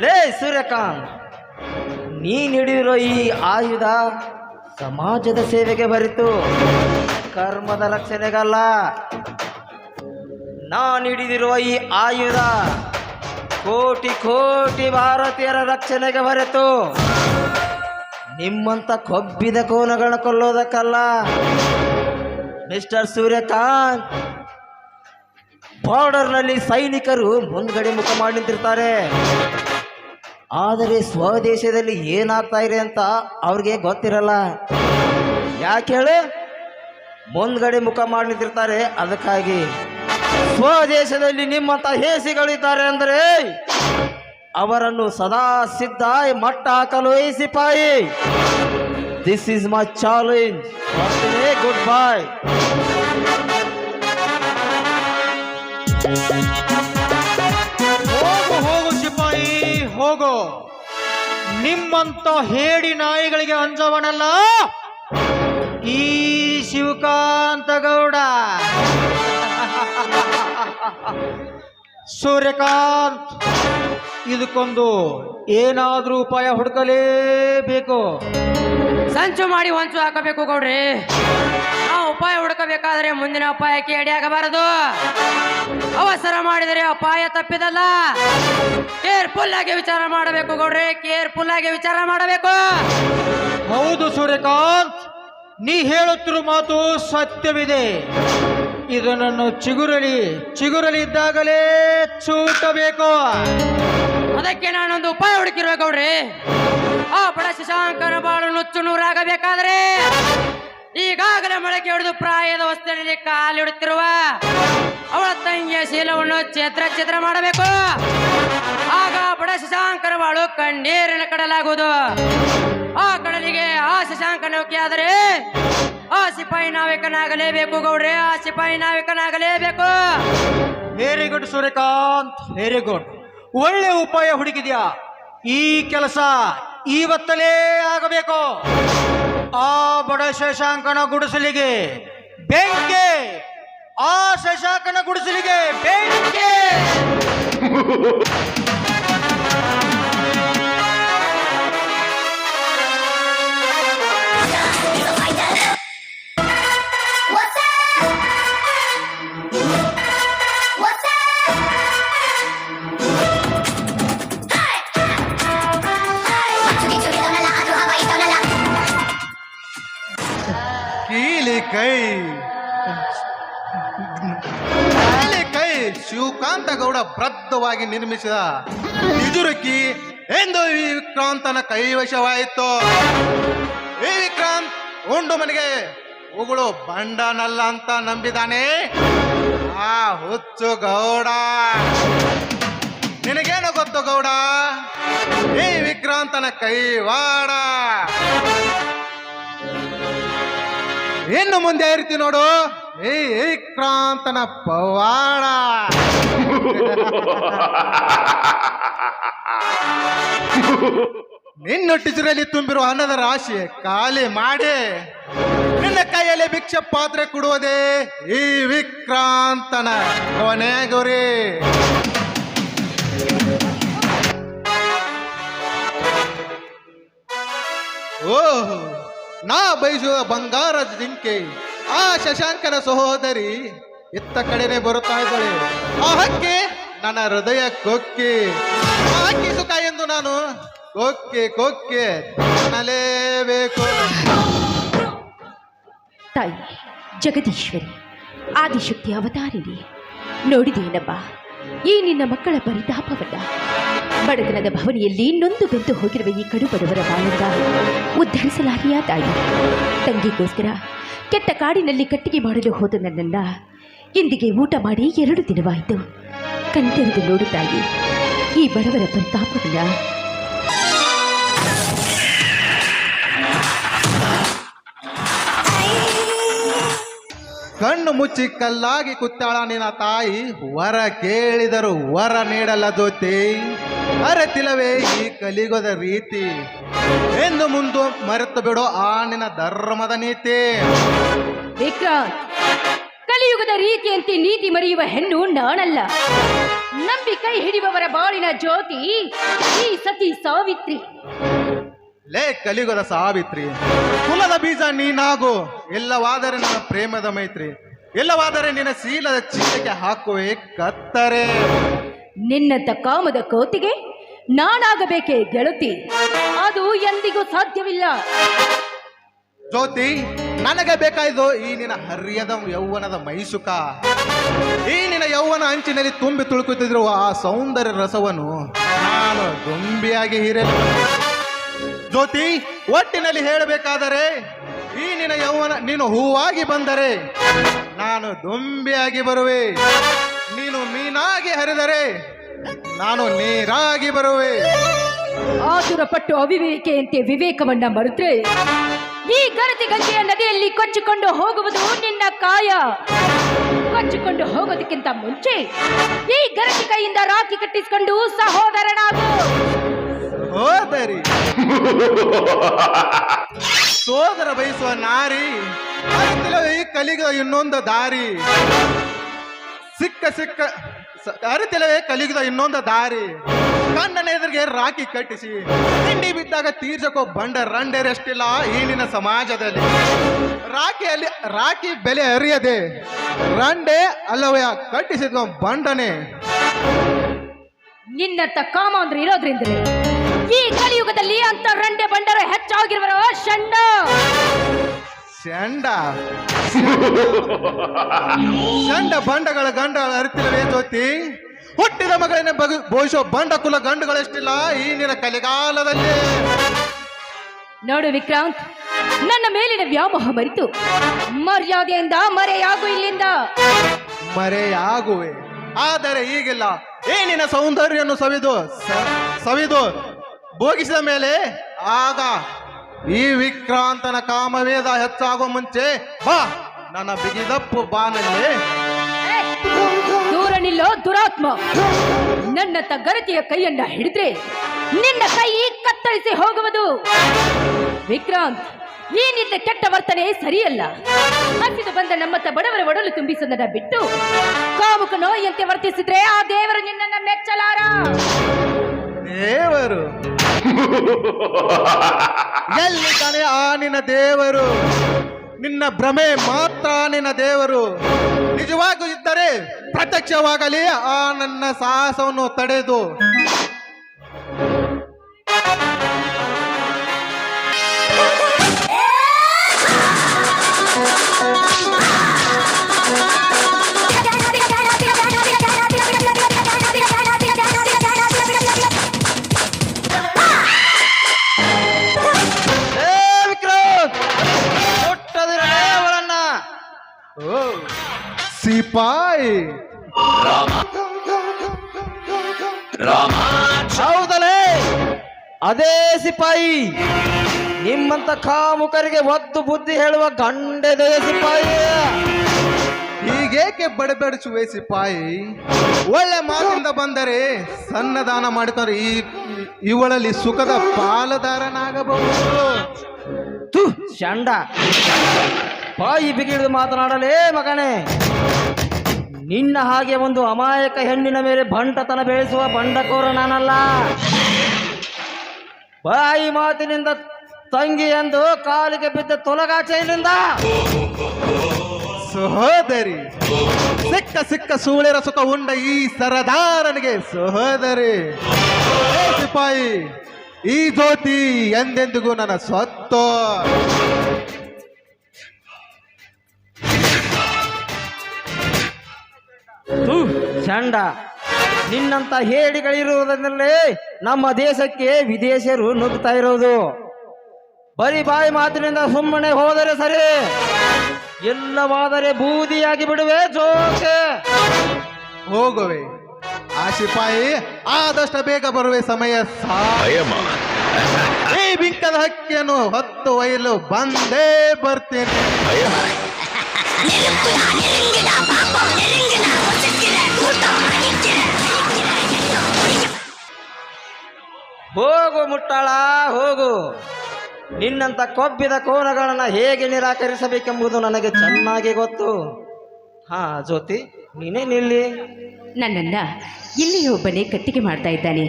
ಲೇ ಸೂರ್ಯಕಾಂತ್, ನೀನಿಡಿದಿರೋ ಈ ಆಯುಧ ಸಮಾಜದ ಸೇವೆಗೆ ಬರಿತು, ಕರ್ಮದ ರಕ್ಷಣೆಗಲ್ಲ. ನಾನಿಡಿದಿರುವ ಈ ಆಯುಧ ಕೋಟಿ ಕೋಟಿ ಭಾರತೀಯರ ರಕ್ಷಣೆಗೆ ಹೊರತು ನಿಮ್ಮಂತ ಕೊಬ್ಬಿದ ಕೋನಗಳನ್ನ ಕೊಲ್ಲೋದಕ್ಕಲ್ಲ. ಮಿಸ್ಟರ್ ಸೂರ್ಯಕಾಂತ್, ಬಾರ್ಡರ್ನಲ್ಲಿ ಸೈನಿಕರು ಮುಂದ್ಗಡೆ ಮುಖ ಮಾಡಿ ನಿಂತಿರ್ತಾರೆ, ಆದರೆ ಸ್ವದೇಶದಲ್ಲಿ ಏನಾಗ್ತಾ ಇದೆ ಅಂತ ಅವ್ರಿಗೆ ಗೊತ್ತಿರಲ್ಲ. ಯಾಕೆ ಹೇಳು? ಮುಂದ್ಗಡೆ ಮುಖ ಮಾಡಿ ನಿಂತಿರ್ತಾರೆ. ಅದಕ್ಕಾಗಿ ಸ್ವದೇಶದಲ್ಲಿ ನಿಮ್ಮಂತ ಹೇಸಿಗಳಿದ್ದಾರೆ ಅಂದರೆ ಅವರನ್ನು ಸದಾ ಸಿದ್ಧ ಮಟ್ಟ ಹಾಕಲು ಈ ಸಿಪಾಯಿ. This is my challenge. Goodbye. ಹೋಗು ಹೋಗು ಸಿಪಾಯಿ ಹೋಗು. ನಿಮ್ಮಂತ ಹೇಡಿ ನಾಯಿಗಳಿಗೆ ಅಂಜವನಲ್ಲ ಈ ಶಿವಕಾಂತ ಗೌಡ. ಸೂರ್ಯಕಾಂತ್, ಇದಕ್ಕೊಂದು ಏನಾದ್ರೂ ಉಪಾಯ ಹುಡುಕಲೇಬೇಕು. ಸಂಚು ಮಾಡಿ ಹೊಂಚು ಹಾಕಬೇಕು ಗೌಡ್ರಿ. ಆ ಉಪಾಯ ಹುಡುಕಬೇಕಾದ್ರೆ ಮುಂದಿನ ಅಪಾಯಕ್ಕೆ ಎಡೆಯಾಗಬಾರದು. ಅವಸರ ಮಾಡಿದರೆ ಅಪಾಯ ತಪ್ಪಿದಲ್ಲ. ಕೇರ್ಫುಲ್ ಆಗಿ ವಿಚಾರ ಮಾಡಬೇಕು ಗೌಡ್ರಿ, ಕೇರ್ಫುಲ್ ಆಗಿ ವಿಚಾರ ಮಾಡಬೇಕು. ಹೌದು ಸೂರ್ಯಕಾಂತ್, ನೀ ಹೇಳುತ್ತಿರುವ ಮಾತು ಸತ್ಯವಿದೆ. ಇದನ್ನು ಚಿಗುರಲಿ ಇದ್ದಾಗಲೇ ಚೂಟಬೇಕು. ಅದಕ್ಕೆ ನಾನೊಂದು ಉಪಾಯ ಹುಡುಕಿರುವ ಗೌಡ್ರಿ. ಆ ಬಡ ಶಶಾಂಕನ ಬಾಳು ನುಚ್ಚು ನೂರಾಗಬೇಕಾದ್ರೆ ಈಗಾಗಲೇ ಮೊಳಕೆ ಹೊಡೆದು ಪ್ರಾಯದ ವಸ್ತುವಿನಲ್ಲಿ ಕಾಲಿಡುತ್ತಿರುವ ಅವಳ ತಂಗಿಯ ಶೀಲವನ್ನು ಛೇತ್ರ ಮಾಡಬೇಕು. ಆಗ ಬಡ ಶಶಾಂಕನ ಬಾಳು ಕಣ್ಣೀರಿನ ಕಡಲಾಗುವುದು. ಆ ಕಡಲಿಗೆ ಆ ಶಶಾಂಕ ನೌಕೆ ಆದರೆ ಆ ಸಿಪಾಯಿ ನಾವಿಕನಾಗಲೇಬೇಕು ಗೌಡ್ರೆ, ಆ ಸಿಪಾಯಿ ನಾವಿಕನಾಗಲೇಬೇಕು. Very good Suryakant, very good. ಒಳ್ಳೆ ಉಪಾಯ ಹುಡುಕಿದ್ಯಾ. ಈ ಕೆಲಸ ಇವತ್ತಲೇ ಆಗಬೇಕು. ಆ ಬಡ ಶಶಾಂಕನ ಗುಡಿಸಲಿಗೆ ಬೆಂಕಿ, ಆ ಶಶಾಂಕನ ಗುಡಿಸಲಿಗೆ ಬೆಂಕಿ. ಕೈ ಶಿವಕಾಂತ ಗೌಡ ಬದ್ಧವಾಗಿ ನಿರ್ಮಿಸಿದ ನಿಜುರುಕಿ ಎಂದು ಈ ವಿಕ್ರಾಂತನ ಕೈವಶವಾಯಿತು. ಈ ವಿಕ್ರಾಂತ್ ಉಂಡು ಮನೆಗೆ ಉಗುಳು ಬಂಡನಲ್ಲ ಅಂತ ನಂಬಿದಾನೆ ಆ ಹುಚ್ಚು ಗೌಡ. ನಿನಗೇನು ಗೊತ್ತು ಗೌಡ, ಈ ವಿಕ್ರಾಂತನ ಕೈವಾಡ. ಇನ್ನು ಮುಂದೆ ಇರ್ತಿ ನೋಡು ಈ ವಿಕ್ರಾಂತನ ಪವಾಡ. ನಿನ್ನೊಟ್ಟಿಸಿರಲ್ಲಿ ತುಂಬಿರುವ ಅನ್ನದ ರಾಶಿ ಖಾಲಿ ಮಾಡಿ ನಿನ್ನ ಕೈಯಲ್ಲಿ ಭಿಕ್ಷೆ ಪಾತ್ರೆ ಕೊಡುವುದೇ ಈ ವಿಕ್ರಾಂತನ ಕೊನೆ ಗುರಿ. ಓಹ್, ನಾ ಬಯಸುವ ಬಂಗಾರದ ಜಿಂಕೆ ಆ ಶಶಾಂಕನ ಸಹೋದರಿ ಇತ್ತ ಕಡೆನೆ ಬರುತ್ತಾ ಇದ್ದಾಳೆ. ಆ ಹಕ್ಕಿ ನನ್ನ ಹೃದಯ ಕೊಕ್ಕಿ, ಆ ಹಕ್ಕಿ ಸುಖ ಎಂದು ನಾನು ಕೊಕ್ಕಿ ಕೊಕ್ಕಿ ನಲೇಬೇಕು. ತಾಯಿ ಜಗದೀಶ್ವರಿ, ಆದಿಶಕ್ತಿ ಅವತಾರಿಣಿ, ನೋಡಿದೇನಮ್ಮ ಈ ನಿನ್ನ ಮಕ್ಕಳ ಪರಿತಾಪವನ್ನ. ಬಡತನದ ಭವನಿಯಲ್ಲಿ ನೊಂದು ಬೆಂದು ಹೋಗಿರುವ ಈ ಕಡು ಬಡವರ ಬಾಳನ್ನ ಉದ್ಧರಿಸಲಾರಿಯಾ ತಾಯಿ? ತಂಗಿಗೋಸ್ಕರ ಕೆಟ್ಟ ಕಾಡಿನಲ್ಲಿ ಕಟ್ಟಿಗೆ ಮಾಡಲು ಹೋದ ನನ್ನನ್ನ ಇಂದಿಗೆ ಊಟ ಮಾಡಿ 2 ದಿನವಾಯಿತು. ಕಣ್ತೆರೆದು ನೋಡು ತಾಯಿ ಈ ಬಡವರ ಪರಿತಾಪವನ್ನ. ಕಣ್ಣು ಮುಚ್ಚಿ ಕಲ್ಲಾಗಿ ಕುತ್ತಾಳ ನಿನ್ನ ತಾಯಿ, ವರ ಕೇಳಿದರು ವರ ನೀಡಲ್ಲ ಜೊತೆ. ಅರೆತಿಲವೇ ಈ ಕಲಿಗೋದ ರೀತಿ ಎಂದು ಮುಂದು ಮರೆತು ಬಿಡು ಆ ನಿನ್ನ ಧರ್ಮದ ನೀತಿ. ವಿಕ್ರಾಂತ್, ಕಲಿಯುಗದ ರೀತಿಯಂತೆ ನೀತಿ ಮರೆಯುವ ಹೆಣ್ಣು ನಾನಲ್ಲ. ನಂಬಿ ಕೈ ಹಿಡಿಯುವವರ ಬಾಳಿನ ಜ್ಯೋತಿ ಈ ಸತಿ ಸಾವಿತ್ರಿ. ಲೇ ಕಲಿಯುಗದ ಸಾವಿತ್ರಿ, ಕುಲದ ಬೀಜ ನೀನಾಗು. ಇಲ್ಲವಾದರೆ ನನ್ನ ಪ್ರೇಮದ ಮೈತ್ರಿ, ಇಲ್ಲವಾದರೆ ನಿನ್ನ ಶೀಲದ ಚೀಲಕ್ಕೆ ಹಾಕುವೆ ಕತ್ತರೆ. ನಿನ್ನಂತ ಕಾಮದ ಕೋತಿಗೆ ನಾನಾಗಬೇಕೇ ಗೆಳತಿ? ಅದು ಎಂದಿಗೂ ಸಾಧ್ಯವಿಲ್ಲ. ಜ್ಯೋತಿ, ನನಗೆ ಬೇಕಾಯ್ದು ಈ ನಿನ್ನ ಹರ್ಯದ ಯೌವನದ ಮೈಸುಕ. ಈ ನಿನ್ನ ಯೌವನ ಅಂಚಿನಲ್ಲಿ ತುಂಬಿ ತುಳುಕುತ್ತಿರುವ ಆ ಸೌಂದರ್ಯ ರಸವನ್ನು ನಾನು ಗೊಂಬಿಯಾಗಿ ಹೀರಲು. ಜ್ಯೋತಿ, ಒಟ್ಟಿನಲ್ಲಿ ಹೇಳಬೇಕಾದರೆ ಈ ನಿನ್ನ ಯೌವನ ನೀನು ಹೂವಾಗಿ ಬಂದರೆ ನಾನು ದುಂಬಿಯಾಗಿ ಬರುವೆ. ನೀನು ಮೀನಾಗಿ ಹರಿದರೆ ನಾನು ನೀರಾಗಿ ಬರುವೆ. ಆತುರ ಪಟ್ಟು ಅವಿವೇಕೆಯಂತೆ ವಿವೇಕವನ್ನ ಮರೆತ್ರೆ ಈ ಗರತಿ ಗಂಗೆಯ ನದಿಯಲ್ಲಿ ಕೊಚ್ಚಿಕೊಂಡು ಹೋಗುವುದು ನಿನ್ನ ಕಾಯ. ಕೊಚ್ಚಿಕೊಂಡು ಹೋಗೋದಕ್ಕಿಂತ ಮುಂಚೆ ಈ ಗರತಿ ಕೈಯಿಂದ ರಾಖಿ ಕಟ್ಟಿಸಿಕೊಂಡು ಸಹೋದರನಾಗು. ಸೋದರಿ, ಸೋದರ ಬಯಸುವ ನಾರಿ, ಅರಿತಿಲ್ಲವೇ ಈ ಕಲಿಗ ಇನ್ನೊಂದು ದಾರಿ. ಅರಿತಿಲ್ಲವೇ ಕಲಿಗದ ಇನ್ನೊಂದು ದಾರಿ. ಕಣ್ಣನ ಎದುರಿಗೆ ರಾಖಿ ಕಟ್ಟಿಸಿ ತಿಂಡಿ ಬಿದ್ದಾಗ ತೀರ್ಸಕೋ ಬಂಡ ರಂಡೇರಷ್ಟಿಲ್ಲ ಈ ನಿನ್ನ ಸಮಾಜದಲ್ಲಿ. ರಾಖಿ ಬೆಲೆ ಅರಿಯದೆ ರಂಡೆ ಅಲ್ಲವಯ ಕಟ್ಟಿಸಿದ ಬಂಡನೆ. ನಿನ್ನಂತ ಕಾಮ ಅಂದ್ರೆ ಇರೋದ್ರಿಂದಲೇ ಈ ಕಲಿಯುಗದಲ್ಲಿ ಅಂತ ರಂಡೆ ಬಂಡರು ಹೆಚ್ಚಾಗಿರುವರೋ ಷಂಡ. ಚಂಡ ಬಂಡಗಳ ಗಂಡ ಅರಿತಿಲ್ಲವೇ ಜ್ಯೋತಿ? ಹುಟ್ಟಿದ ಮಗಳನ್ನ ಬೋಯಿಸೋ ಬಂಡ ಕುಲ ಗಂಡುಗಳೆಷ್ಟಿಲ್ಲ ಈ ನಿನ್ನ ಕಲಿಗಾಲದಲ್ಲಿ. ನೋಡು ವಿಕ್ರಾಂತ್, ನನ್ನ ಮೇಲಿನ ವ್ಯಾಮೋಹ ಮರೆತು ಮರ್ಯಾದೆಯಿಂದ ಮರೆಯಾಗು ಇಲ್ಲಿಂದ. ಮರೆಯಾಗುವೆ, ಆದರೆ ಈಗಿಲ್ಲ. ಈ ನಿನ್ನ ಸೌಂದರ್ಯವನ್ನು ಸವಿದು ಭೋಗಿಸಿದ ಮೇಲೆ ಆಗ ಈ ವಿಕ್ರಾಂತನ ಕಾಮವೇದ ಹೆಚ್ಚಾಗೋ ಮುಂಚೆ ಬಾ ನನ್ನ ಬಿಗಿದಪ್ಪು ಬಾನಲ್ಲಿ. ದೂರ ನಿಲ್ಲೋ ದುರಾತ್ಮ. ನನ್ನ ಗರತಿಯ ಕೈಯನ್ನ ಹಿಡಿದ್ರೆ ನಿನ್ನ ಕೈ ಕತ್ತರಿಸಿ ಹೋಗುವುದು. ವಿಕ್ರಾಂತ್, ಈ ನಿನ್ನ ಕೆಟ್ಟ ವರ್ತನೆ ಸರಿಯಲ್ಲ. ಹಸಿದು ಬಂದ ನಮ್ಮತ್ತ ಬಡವರ ಒಡಲು ತುಂಬಿಸೋದನ್ನ ಬಿಟ್ಟು ಕಾಮುಕ ನೋಯಿಯಂತೆ ವರ್ತಿಸಿದ್ರೆ ಆ ದೇವರು ನಿನ್ನನ್ನ ಮೆಚ್ಚಲಾರ. ದೇವರು ಎಲ್ಲಿದ್ದಾನೆ ಆ ನಿನ್ನ ದೇವರು? ನಿನ್ನ ಭ್ರಮೆ ಮಾತ್ರ ನಿನ್ನ ದೇವರು. ನಿಜವಾಗೂ ಇದ್ದರೆ ಪ್ರತ್ಯಕ್ಷವಾಗಲಿ ಆ ನನ್ನ ಸಾಹಸವನ್ನು ತಡೆದು. ಸಿಪಾಯಿ ಹೌದಲೇ, ಅದೇ ಸಿಪಾಯಿ. ನಿಮ್ಮಂತ ಕಾಮುಕರಿಗೆ ಒದ್ದು ಬುದ್ಧಿ ಹೇಳುವ ಗಂಡೆದೆ ಸಿಪಾಯಿ. ಹೀಗೇಕೆ ಬಡಬಡಿಸುವೆ ಸಿಪಾಯಿ? ಒಳ್ಳೆ ಮಾತಿಂದ ಬಂದರೆ ಸನ್ನದಾನ ಮಾಡಿಕೊಂಡ್ರೆ ಇವಳಲ್ಲಿ ಸುಖದ ಪಾಲುದಾರನಾಗಬಹುದು. ತು ಚಂಡ, ಬಾಯಿ ಬಿಗಿದು ಮಾತನಾಡಲೇ ಮಗನೇ. ನಿನ್ನ ಹಾಗೆ ಒಂದು ಅಮಾಯಕ ಹೆಣ್ಣಿನ ಮೇಲೆ ಬಂಟತನ ಬೆಳೆಸುವ ಬಂಡಕೋರ ನಾನಲ್ಲ. ಬಾಯಿ ಮಾತಿನಿಂದ ತಂಗಿ ಎಂದು ಕಾಲಿಗೆ ಬಿದ್ದ ತೊಲಗಾಚೆಯಿಂದ. ಸಹೋದರಿ, ಸಿಕ್ಕ ಸೂಳೆರ ಸುಖ ಉಂಡ ಈ ಸರದಾರನಿಗೆ ಸಹೋದರಿ. ಸಿಪಾಯಿ, ಈ ಜ್ಯೋತಿ ಎಂದೆಂದಿಗೂ ನನ್ನ ಸ್ವತ್ತು. ಚಂಡ, ನಿನ್ನಂತ ಹೇಡಿಗಳಿರುವುದರಲ್ಲೇ ನಮ್ಮ ದೇಶಕ್ಕೆ ವಿದೇಶಿಯರು ನುಗ್ಗುತ್ತಾ ಇರೋದು. ಬರೀ ಬಾಯಿ ಮಾತಿನಿಂದ ಸುಮ್ಮನೆ ಹೋದರೆ ಸರಿ, ಎಲ್ಲವಾದರೆ ಬೂದಿಯಾಗಿ ಬಿಡುವೆ ಜೋಕೆ. ಹೋಗುವೆ ಆ ಸಿಪಾಯಿ, ಆದಷ್ಟು ಬೇಗ ಬರುವೆ. ಸಮಯ ಈ ಬಿಂಕದ ಹಕ್ಕಿಯನ್ನು ಹೊತ್ತು ಒಯ್ಯಲು ಬಂದೇ ಬರ್ತೇನೆ. ಹೋಗು ಮುಟ್ಟಾಳ, ಹೋಗು. ನಿನ್ನಂತ ಕೊಬ್ಬಿದ ಕೋನಗಳನ್ನು ಹೇಗೆ ನಿರಾಕರಿಸಬೇಕೆಂಬುದು ನನಗೆ ಚೆನ್ನಾಗಿ ಗೊತ್ತು. ಹಾ ಜ್ಯೋತಿ, ನೀನೇ ನಿಲ್ಲಿ. ನನ್ನನ್ನ ಇಲ್ಲಿ ಒಬ್ಬನೇ ಕಟ್ಟಿಗೆ ಮಾಡ್ತಾ ಇದ್ದಾನೆ,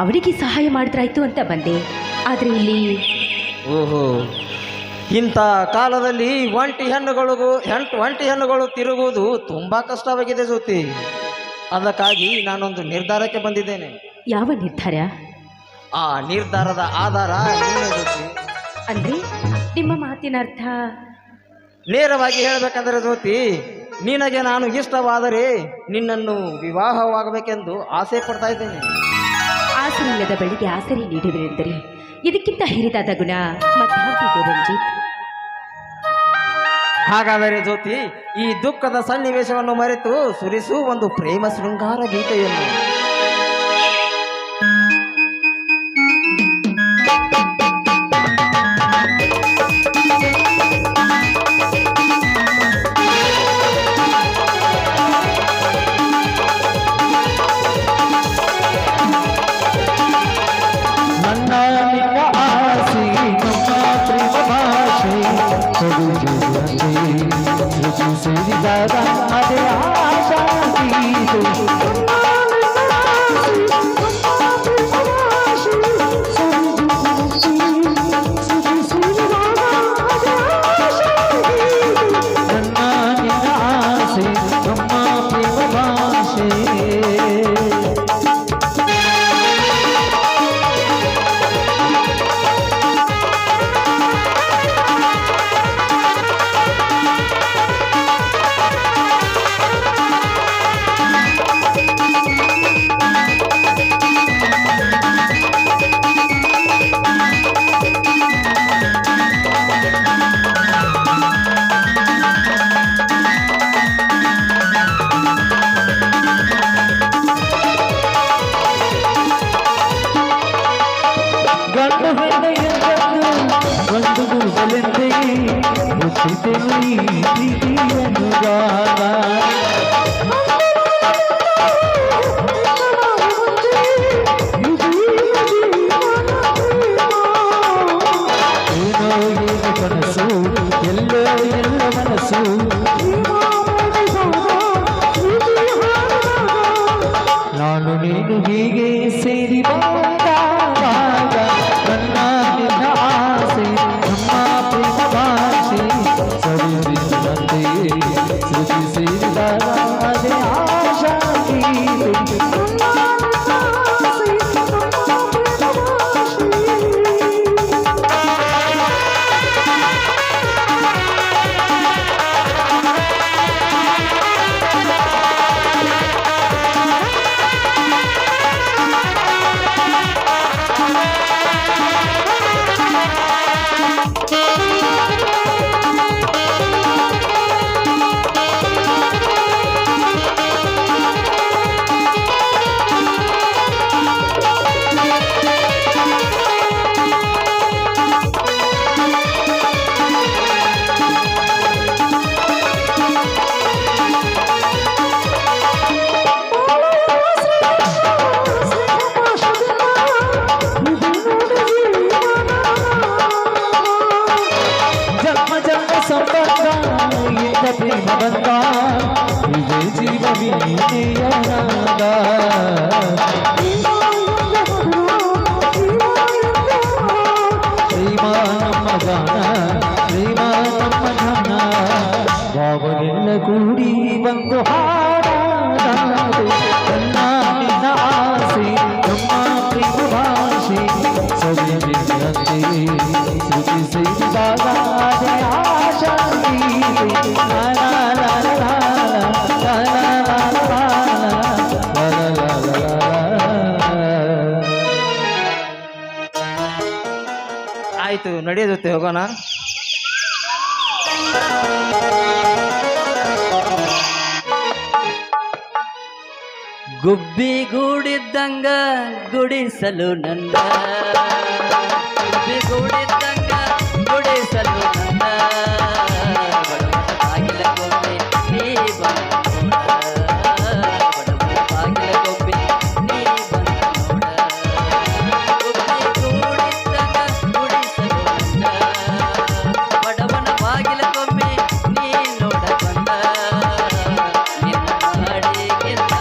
ಅವರಿಗೆ ಸಹಾಯ ಮಾಡಿದ್ರಾಯ್ತು ಅಂತ ಬಂದೆ. ಆದ್ರೆ ಇಲ್ಲಿ ಓಹೋ, ಇಂಥ ಕಾಲದಲ್ಲಿ ಒಂಟಿ ಹೆಣ್ಣುಗಳು ತಿರುಗುವುದು ತುಂಬಾ ಕಷ್ಟವಾಗಿದೆ ಜ್ಯೋತಿ. ಅದಕ್ಕಾಗಿ ನಾನೊಂದು ನಿರ್ಧಾರಕ್ಕೆ ಬಂದಿದ್ದೇನೆ. ಯಾವ ನಿರ್ಧಾರ? ಆ ನಿರ್ಧಾರದ ಆಧಾರ ನೀನೇ ಜ್ಯೋತಿ. ಅಂದ್ರೆ ನಿಮ್ಮ ಮಾತಿನ ಅರ್ಥ? ನೇರವಾಗಿ ಹೇಳಬೇಕಂದ್ರೆ ಜ್ಯೋತಿ, ನಿನಗೆ ನಾನು ಇಷ್ಟವಾದರೆ ನಿನ್ನನ್ನು ವಿವಾಹವಾಗಬೇಕೆಂದು ಆಸೆ ಪಡ್ತಾ ಇದ್ದೇನೆ. ಆಸರಿಲ್ಲದ ಬಳಿಗೆ ಆಸರೆ ನೀಡುವಿರೆಂದರೆ ಇದಕ್ಕಿಂತ ಹಿರಿದಾದ ಗುಣ ಮತ್ತಾಗಿದೆ ರಂಜಿತ್. ಹಾಗಾದರೆ ಜ್ಯೋತಿ, ಈ ದುಃಖದ ಸನ್ನಿವೇಶವನ್ನು ಮರೆತು ಸುರಿಸು ಒಂದು ಪ್ರೇಮ ಶೃಂಗಾರ ಗೀತೆಯನ್ನು. ಅದೇ ಆಶಾ ಪ್ರೀತಿಯು ಈ ಪ್ರೀತಿಯನ್ನು ಗಾನ ಏನೋ ಏನು ಕನಸು ಎಲ್ಲೋ ಎಲ್ಲ ಮನಸ್ಸು ನಾನು ನೀನು ಹೀಗೆ ಸೇರಿ ಬಂದಾಗ ನನ್ನ ನಿನ್ನ ಆಸೆ ನಮ್ಮ ಪ್ರೇಮ ಭಾಷೆ ಸರಿದಂತೆ ಶ್ರುತಿ ಸೇರಿದಾಗ ಅದೇ ಆಶಾ ಗೀತೆ. ಸಂಬಂಧ ಇಂದ ಪ್ರೇಮ ಬಂದ ಇದೇ ಜೀವ ವಿನಯನಾದ ಪ್ರೇಮ ನಮ್ಮ ಗಾನ ಪ್ರೇಮ ನಮ್ಮ ಗಾನ ಭಾವನೆಲ್ಲ ಕೂಡಿ ಬಂದು ಹಾಡಾಡು ನನ್ನ ನಿನ್ನ ಆಸೆ ನಮ್ಮ ಪ್ರೇಮ ಭಾಷೆ ಸವಿಯಂತೆ ಶ್ರುತಿ ಸೇರಿದಾಗ ಅದೇ ಆಶಾ ಗೀತೆ. ಲಾ ಲಾ ಲಾ ಲಾ ಲಾ ಲಾ ಲಾ ಲಾ ಲಾ ಲಾ ಲಾ ಲಾ. ಆಯ್ತು ನಡೆಯೋದತ್ತೆ ಹೋಗೋಣ. ಗುಬ್ಬಿ ಗೂಡಿದ್ದಂಗ ಗುಡಿಸಲು ನನ್ನ ಗುಬ್ಬಿ ಗೂಡಿದ್ದಂಗ ಗುಡಿಸಲು ನನ್ನ ಬಡವನ ಬಾಗಿಲ ಗೊಂಬೆ ನೀ ಬಂದ ನೋಡ ಬಡವನ ಬಾಗಿಲ ಗೊಂಬೆ ನೀ ಬಂದ ನೋಡ ಗುಬ್ಬಿ ಗೂಡಿದ್ದಂಗ ಗುಡಿಸಲು ನನ್ನ ಬಡವನ ಬಾಗಿಲ ಗೊಂಬೆ ನೀ ನೋಡ ಬಂದ ನಿನ್ನ ಹಾಡಿಗಿಂತ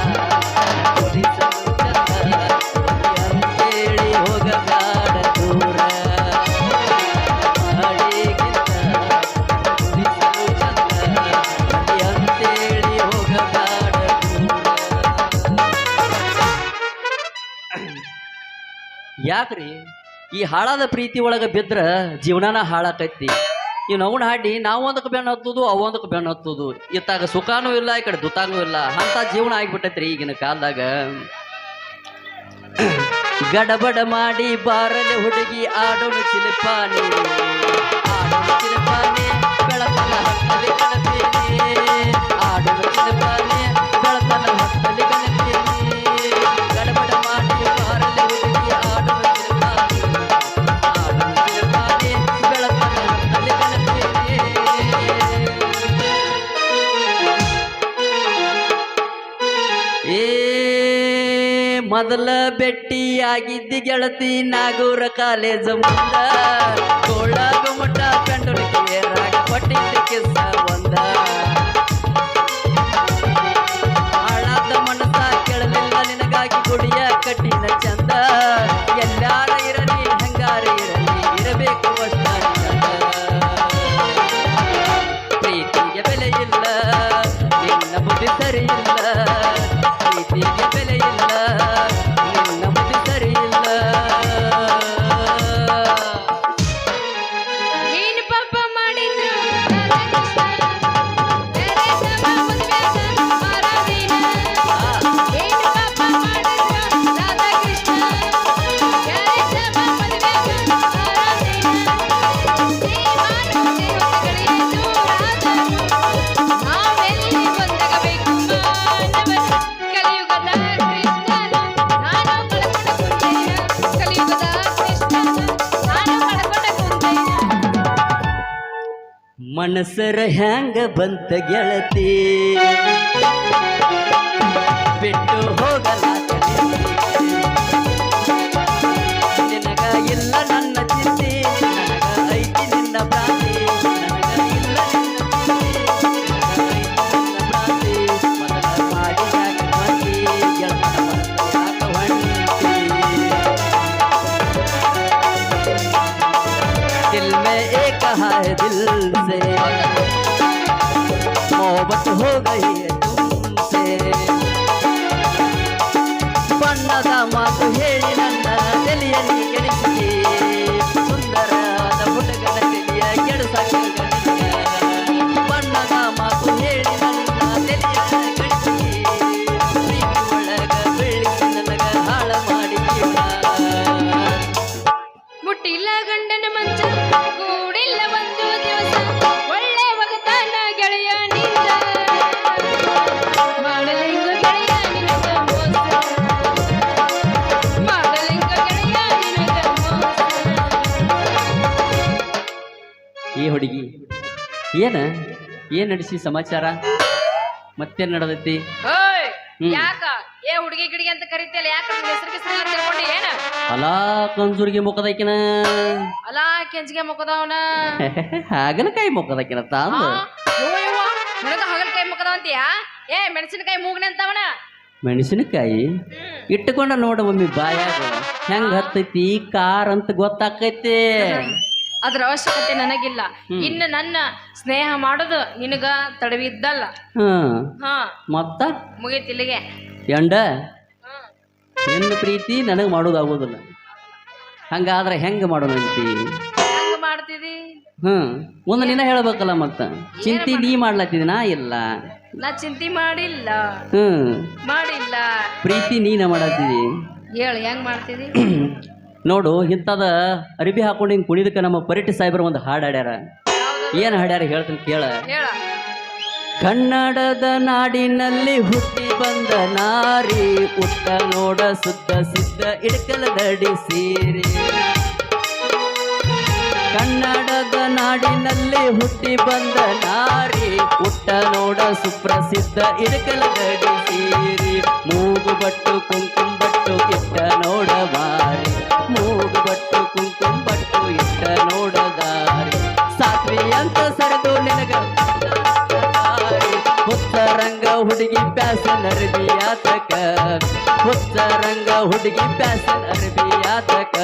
ಗುಡಿಸಲು ಚಂದ ಅಂತೇಳಿ ಹೋಗಬೇಡ ದೂರ ಹಾಡಿಗಿಂತ ಗುಡಿಸಲು ಚಂದ ಅಂತೇಳಿ ಹೋಗಬೇಡ ದೂರ. ಯಾಕ್ರಿ ಈ ಹಾಳಾದ ಪ್ರೀತಿ ಒಳಗೆ ಬಿದ್ರ ಜೀವನನ ಹಾಳಾಕೈತಿ. ಈ ನವನ ಹಾಡಿ ನಾವು ಒಂದಕ್ಕೆ ಬೆನ್ನು ಹತ್ತುದು ಅವೊಂದಕ್ಕೆ ಬೆನ್ನು ಹತ್ತುದು, ಇತ್ತಾಗ ಸುಖಾನೂ ಇಲ್ಲ ಈ ಕಡೆ ದುಃಖನೂ ಇಲ್ಲ ಅಂತ ಜೀವನ ಆಗಿಬಿಟ್ಟೈತ್ರಿ ಈಗಿನ ಕಾಲದಾಗ. ಗಡಬಡ ಮಾಡಿ ಬಾರಲೆ ಹುಡುಗಿ ಆಡೋಣ ಚಿಲಪಾನೆ ಆಡೋಣ ಚಿಲಪಾನೆ ಬೆಳಕನ ಹತ್ತಲಿ ಕಣತೇನೆ ಆಡೋಣ ಚಿಲಪಾನೆ ಬೆಳಕನ ಹತ್ತಲಿ ಕಣತೇನೆ ಗಡಬಡ ಮಾಡಿ ಬಾರಲೆ ಹುಡುಗಿ ಆಡೋಣ ಚಿಲಪಾನೆ ಆಡೋಣ ಚಿಲಪಾನೆ ಬೆಳಕನ ಹತ್ತಲಿ ಕಣತೇನೆ. ಏ ಮೊದಲ ಭೆಟ್ಟಿಯಾಗಿದ್ದಿ ಗೆಳತಿ ನಾಗೂರ ಕಾಲೇಜ ಮುಂದ ಕೋಳ ಗುಮ್ಮಟ ಕಂಡುನಿಗೆ ರಾಗ ಪಟ್ಟಿದ್ದ ಕಿಸ್ಸ ಒಂದ ಹಾಳಾದ ಮನಸ ಕೇಳಲಿಲ್ಲ ನಿನಗಾಗಿ ಗುಡಿಯ ಕಟ್ಟಿನ ಚಂದ ಎಲ್ಲಾರ ಇರಲಿ ಹಂಗಾರ ಇರಲಿ ಇರಬೇಕು ಅಷ್ಟ ಚಂದ. ಪ್ರೀತಿಗೆ ಬೆಲೆ ಇಲ್ಲ ನಿನ್ನ ಬುದ್ಧಿ ಸರಿ ಇಲ್ಲ ಪ್ರೀತಿಗೆ ಬೆಲೆ ಇಲ್ಲ ನಿನ್ನ ಬುದ್ಧಿ ಸರಿ ಇಲ್ಲ. ಏನು ಪಾಪ ಮಾಡಿದ್ರು ರಾಧಾಕೃಷ್ಣ? ಬೇರೆ ಸಮ ಮದುವೆಯಾದ ಮಾರಾದಿನ. ಏನು ಪಾಪ ಮಾಡಿದ್ರು ರಾಧಾಕೃಷ್ಣ? ಮನಸರ ಹ್ಯಾಂಗ ಬಂತ ಗೆಳತಿ ಬಿಟ್ಟು ಹೋಗಲಾಗಲಿ ನಿನಗ ಇಲ್ಲ ನನ್ನ ಚಿಂತೆ ನನಗ ಐತಿ ನಿನ್ನ ಭ್ರಾಂತಿ ನನಗ ಇಲ್ಲ ನಿನ್ನ ಚಿಂತೆ ನನಗ ಐತಿ ನಿನ್ನ ಭ್ರಾಂತಿ ಮೊದಲ ಮಾಡಿ ಯಾಕೆ ಹೊಂಟಿ ಗೆಳತನ ಮನಸ್ಸು ಯಾಕ ಹೊಂಟಿ दिल में एक है दिल से मोहब्बत हो गई है तुमसे ಬಣ್ಣದ ಮಾತು ಹೇಳಿ ನನ್ನ ತಲೆಯಲ್ಲಿ ಕೆಡಿಸಿ ಸುಂದರವಾದ ಹುಡುಗನ ತಲೆಯ ಕೆಡಿಸಾಕ ಬಣ್ಣದ ಮಾತು ಹೇಳಿ ನನ್ನ ತಲೆಯ ಕೆಡಿಸಿ ಪ್ರೀತಿ ಒಳಗ ಬೆಳೆಸಿ ನನಗ ಹಾಳ ಮಾಡಿ ಜೀವನ ಮುಟ್ಟಿಲ್ಲ ಗಂಡನ ಮಂಚ ಕೂಡಿಲ್ಲ ಒಂದು ದಿವಸ ಒಳ್ಳೆ ಒಗತಾನ ಗೆಳೆಯ ನಿಂದ ಮಾಡಲಿಂಗ ಗೆಳೆಯ ನಿನಗ ಮೋಸ ಮಾಡಲಿಂಗ ಗೆಳೆಯ ನಿನಗ ಮೋಸ. ಈ ಹುಡುಗಿ ಏನ್ ನಡೆಸಿ ಸಮಾಚಾರ ಮತ್ತೇನ್ ನಡೆದೈತಿ ಓಯ್ ಹ್ಮ್. ಯಾಕ ಏ ಹುಡುಗಿ ಗಿಡಿಗೆ ಅಂತ ಕರಿತಿಯಲ್ಲ ಯಾಕ ನಿನ್ನ ಹೆಸರಿಗೆ ಸಲ ತಿಳ್ಕೊಂಡಿ ಏನ ಅಲಾ ಕಂಜೂರಿಗೆ ಮುಖದಕಿನ ಅಲ್ಲ ಕೆಂಚಿಗೆ ಮುಖದವನ ಹಾಗಲಕಾಯಿ ಮುಖದಕಿನ ತಾಂದು ನನಗ ಹಗಲಕಾಯಿ ಮುಖದವಂತೀಯಾ ಏ ಮೆಣಸಿನಕಾಯಿ ಮೂಗ್ನೆ ಅಂತವನ ಮೆಣಸಿನಕಾಯಿ ಇಟ್ಟುಕೊಂಡ ನೋಡ ಒಮ್ಮೆ ಬಾಯಾಗ ಹೆಂಗ್ ಹತ್ತೈತಿ ಕಾರ್ ಅಂತ ಗೊತ್ತಾಕೈತಿ ಅದ್ರ ಅವಶ್ಯಕತೆ ನನಗಿಲ್ಲ ಇನ್ನು ನನ್ನ ಸ್ನೇಹ ಮಾಡೋದು ನಿನಗ ತಡವಿದ್ದಲ್ಲ ಹ್ಮ್ ಹಾ ಮತ್ತ ಮುಗೀತಿಲ್ಲಿಗೆ ಎಂಡ ನಿನ್ನ ಪ್ರೀತಿ ನನಗೆ ಮಾಡೋದಾಗೋದಿಲ್ಲ ಹಂಗಾದ್ರೆ ಹೆಂಗ ಮಾಡೋಣ ಅಂತಿ ಹೆಂಗ ಮಾಡ್ತಿದಿ ಒಂದು ನಿನ್ನ ಹೇಳ್ಬೇಕಲ್ಲ ಮತ್ತ ಚಿಂತಿ ನೀ ಮಾಡ್ಲತ್ತಿದಿ ನಾ ಇಲ್ಲ ನಾ ಚಿಂತೆ ಮಾಡಿಲ್ಲ ಮಾಡಿಲ್ಲ ಪ್ರೀತಿ ನೀನ ಮಾಡತ್ತಿದಿ ಹೇಳು ಹೆಂಗ್ ಮಾಡ್ತಿದಿ ನೋಡು ಇಂಥದ ಅರಿಬಿ ಹಾಕೊಂಡು ಹಿಂಗೆ ಕುಣಿದಕ್ಕೆ ನಮ್ಮ ಪರಿಟಿ ಸಾಹೇಬರು ಒಂದು ಹಾಡು ಹಾಡ್ಯಾರ ಏನು ಹಾಡ್ಯಾರ ಹೇಳ್ತೀನಿ ಕೇಳ ಹೇಳ ಕನ್ನಡದ ನಾಡಿನಲ್ಲಿ ಹುಟ್ಟಿ ಬಂದ ನಾರಿ ಉಟ್ಟ ನೋಡ ಸುತ್ತ ಸಿದ್ಧ ಇಡ್ಕಲ ದಡಿ ಸೀರೆ ಕನ್ನಡದ ನಾಡಿನಲ್ಲಿ ಹುಟ್ಟಿ ಬಂದ ನಾರಿ ಉಟ್ಟ ನೋಡ ಸುಪ್ರಸಿದ್ಧ ಇಡ್ಕಲ ದಡಿ ಸೀರೆ ಮೂಗು ಬಟ್ಟು ಕುಂಕುಮ ಬಟ್ಟು ಇಟ್ಟ ನೋಡ ಮಾರಿ ಮೂಗು ಬಟ್ಟು ಕುಂಕುಮ ಬಟ್ಟು ಇಟ್ಟ ನೋಡದಾರಿ ಸಾತ್ವಿ ಅಂತ ಸರಿದು ನಿನಗ ಹುತ್ತ ರಂಗ ಹುಡುಗಿ ಪ್ಯಾಸನ್ ಅರ್ಬಿಯಾತಕ ಹುತ್ತ ರಂಗ ಹುಡುಗಿ ಪ್ಯಾಸನ್ ಅರ್ಬಿಯಾತಕ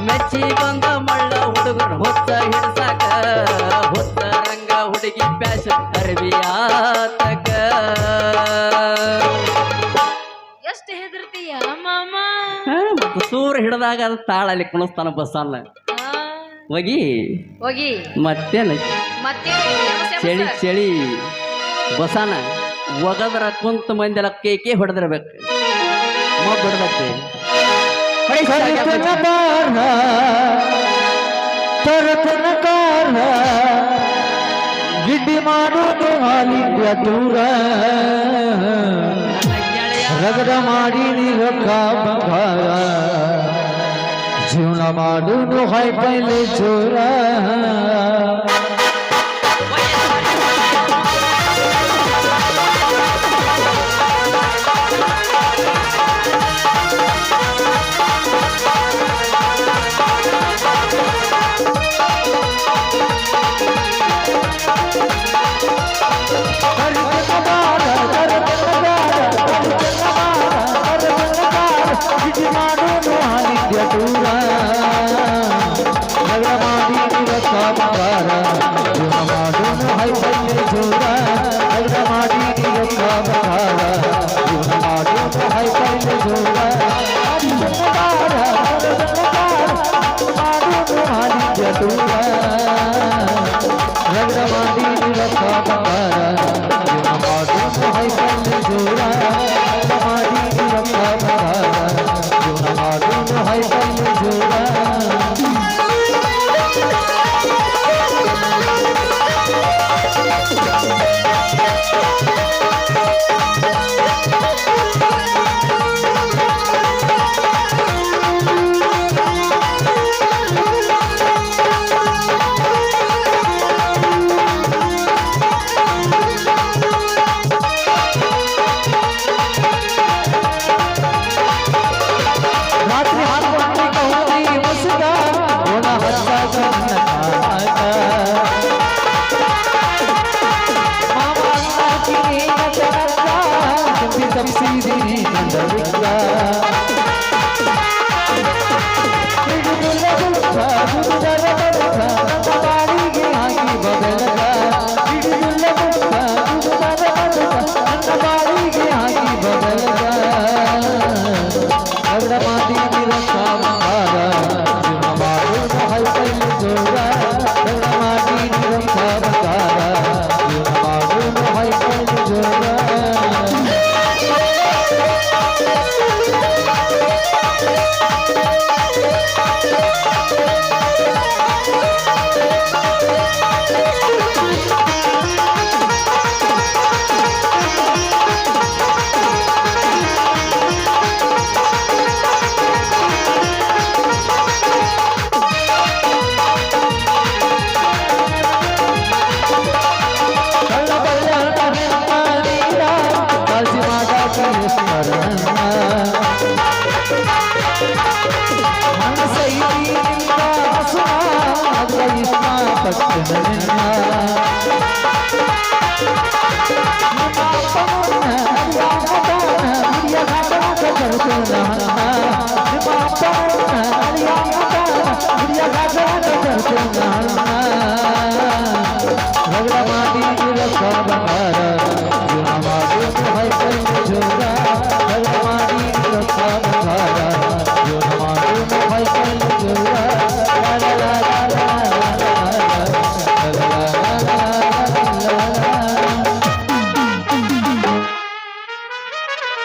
ಮೆಚ್ಚಿ ಬಂದ ಮಳ್ಳ ಹುಡುಗನ ಹೊತ್ತ ಹಿಡ್ಸಾಕ ಹುತ್ತ ರಂಗ ಹುಡುಗಿ ಪ್ಯಾಸನ್ ಅರ್ಬಿಯಾತಕ ಎಷ್ಟು ಹೆದರ್ತೀಯ ಮಾಮ ಮತ್ತು ಸೂರ್ ಹಿಡ್ದಾಗ ಅದು ತಾಳಲ್ಲಿ ಕುಣಿಸ್ತಾನ ಬಸ್ಸನ್ನ ಹೋಗಿ ಹೋಗಿ ಮತ್ತೇನ ಮತ್ತೆ ಚಳಿ ಚಳಿ ಬಸಾನ ಒಗದ್ರ ಕುಂತ ಮಂದಿಲ್ಲ ಕೇಕೆ ಹೊಡೆದಿರ್ಬೇಕು ಮಗ್ ಹೊಡೆದತ್ತೆ ಗಿಡ್ಡಿ ಮಾಡೋದು ಹಾಲಿಗೆ ದೂರ ರಗಡ ಮಾಡಿ ರೊಕ್ಕ ಬಂಗಾರ ಜೀವನ ಮಾಡೋದು ಹೈ ಪೈಲೆ ಜೋರ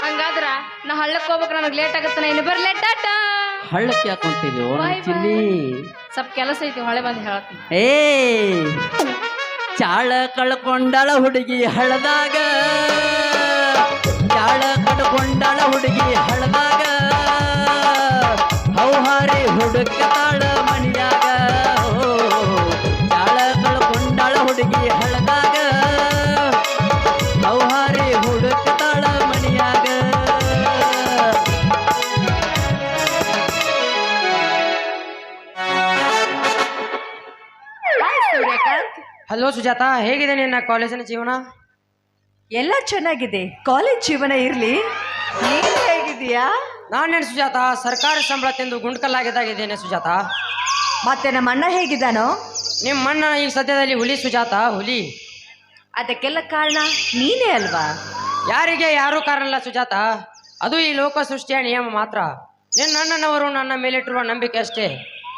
ಹಂಗಾದ್ರ ನಾ ಹಳ್ಳಕ್ಕೆ ಹೋಗ್ಬೇಕು, ನನಗೆ ಲೇಟ್ ಆಗತ್ತೆ. ಇನ್ನು ಬರ್ಲೆ ಟಾಟಾ. ಹಳ್ಳಕ್ಕೆ ಯಾಕೆ ಹೊಂಟಿದ್ಯೋ Bye, ಚಿನ್ನಿ? ಸ್ವಲ್ಪ ಕೆಲಸ ಐತಿ, ಹೊಳೆ ಬಂದು ಹೇಳ್ತೀನಿ. ಏ ಚಾಳ ಕಳ್ಕೊಂಡಳ ಹುಡುಗಿ ಹಳದಾಗ, ಚಾಳ ಕಳ್ಕೊಂಡಳ ಹುಡುಗಿ ಹಳದಾಗ, ಹೌಹಾರಿ ಹುಡುಕತಾಳ ಮನಿಯಾಗ. ಚಾಳ ಕಳ್ಕೊಂಡಳ ಹುಡುಗಿ ಹಳದಾಗ, ಹೌಹಾರಿ ಹುಡುಕತಾಳ ಮನಿಯಾಗ. ಹಲೋ ಸುಜಾತ, ಹೇಗಿದೆ ನಿನ್ನ ಕಾಲೇಜಿನ ಜೀವನ? ಎಲ್ಲ ಚೆನ್ನಾಗಿದೆ. ಕಾಲೇಜ್ ಜೀವನ ಇರ್ಲಿ, ನೀನು ಹೇಗಿದೀಯಾ? ನಾನೇನು ಸುಜಾತ, ಸರ್ಕಾರಿ ಸಂಬಳ ತಿಂದು ಗುಂಡ್ಕಲ್ಲಾಗಿದ್ದಾಗಿದ್ದೇನೆ ಸುಜಾತ. ಮತ್ತೆ ನಮ್ಮ ಅಣ್ಣ ಹೇಗಿದ್ದಾನೋ? ನಿಮ್ಮ ಅಣ್ಣ ಈಗ ಸದ್ಯದಲ್ಲಿ ಹುಲಿ ಸುಜಾತ, ಹುಲಿ. ಅದಕ್ಕೆಲ್ಲ ಕಾರಣ ನೀನೇ ಅಲ್ವಾ? ಯಾರಿಗೆ ಯಾರೂ ಕಾರಣ ಇಲ್ಲ ಸುಜಾತ, ಅದು ಈ ಲೋಕ ಸೃಷ್ಟಿಯ ನಿಯಮ ಮಾತ್ರ. ನಿನ್ನ ಅಣ್ಣನವರು ನನ್ನ ಮೇಲಿಟ್ಟಿರುವ ನಂಬಿಕೆ ಅಷ್ಟೇ.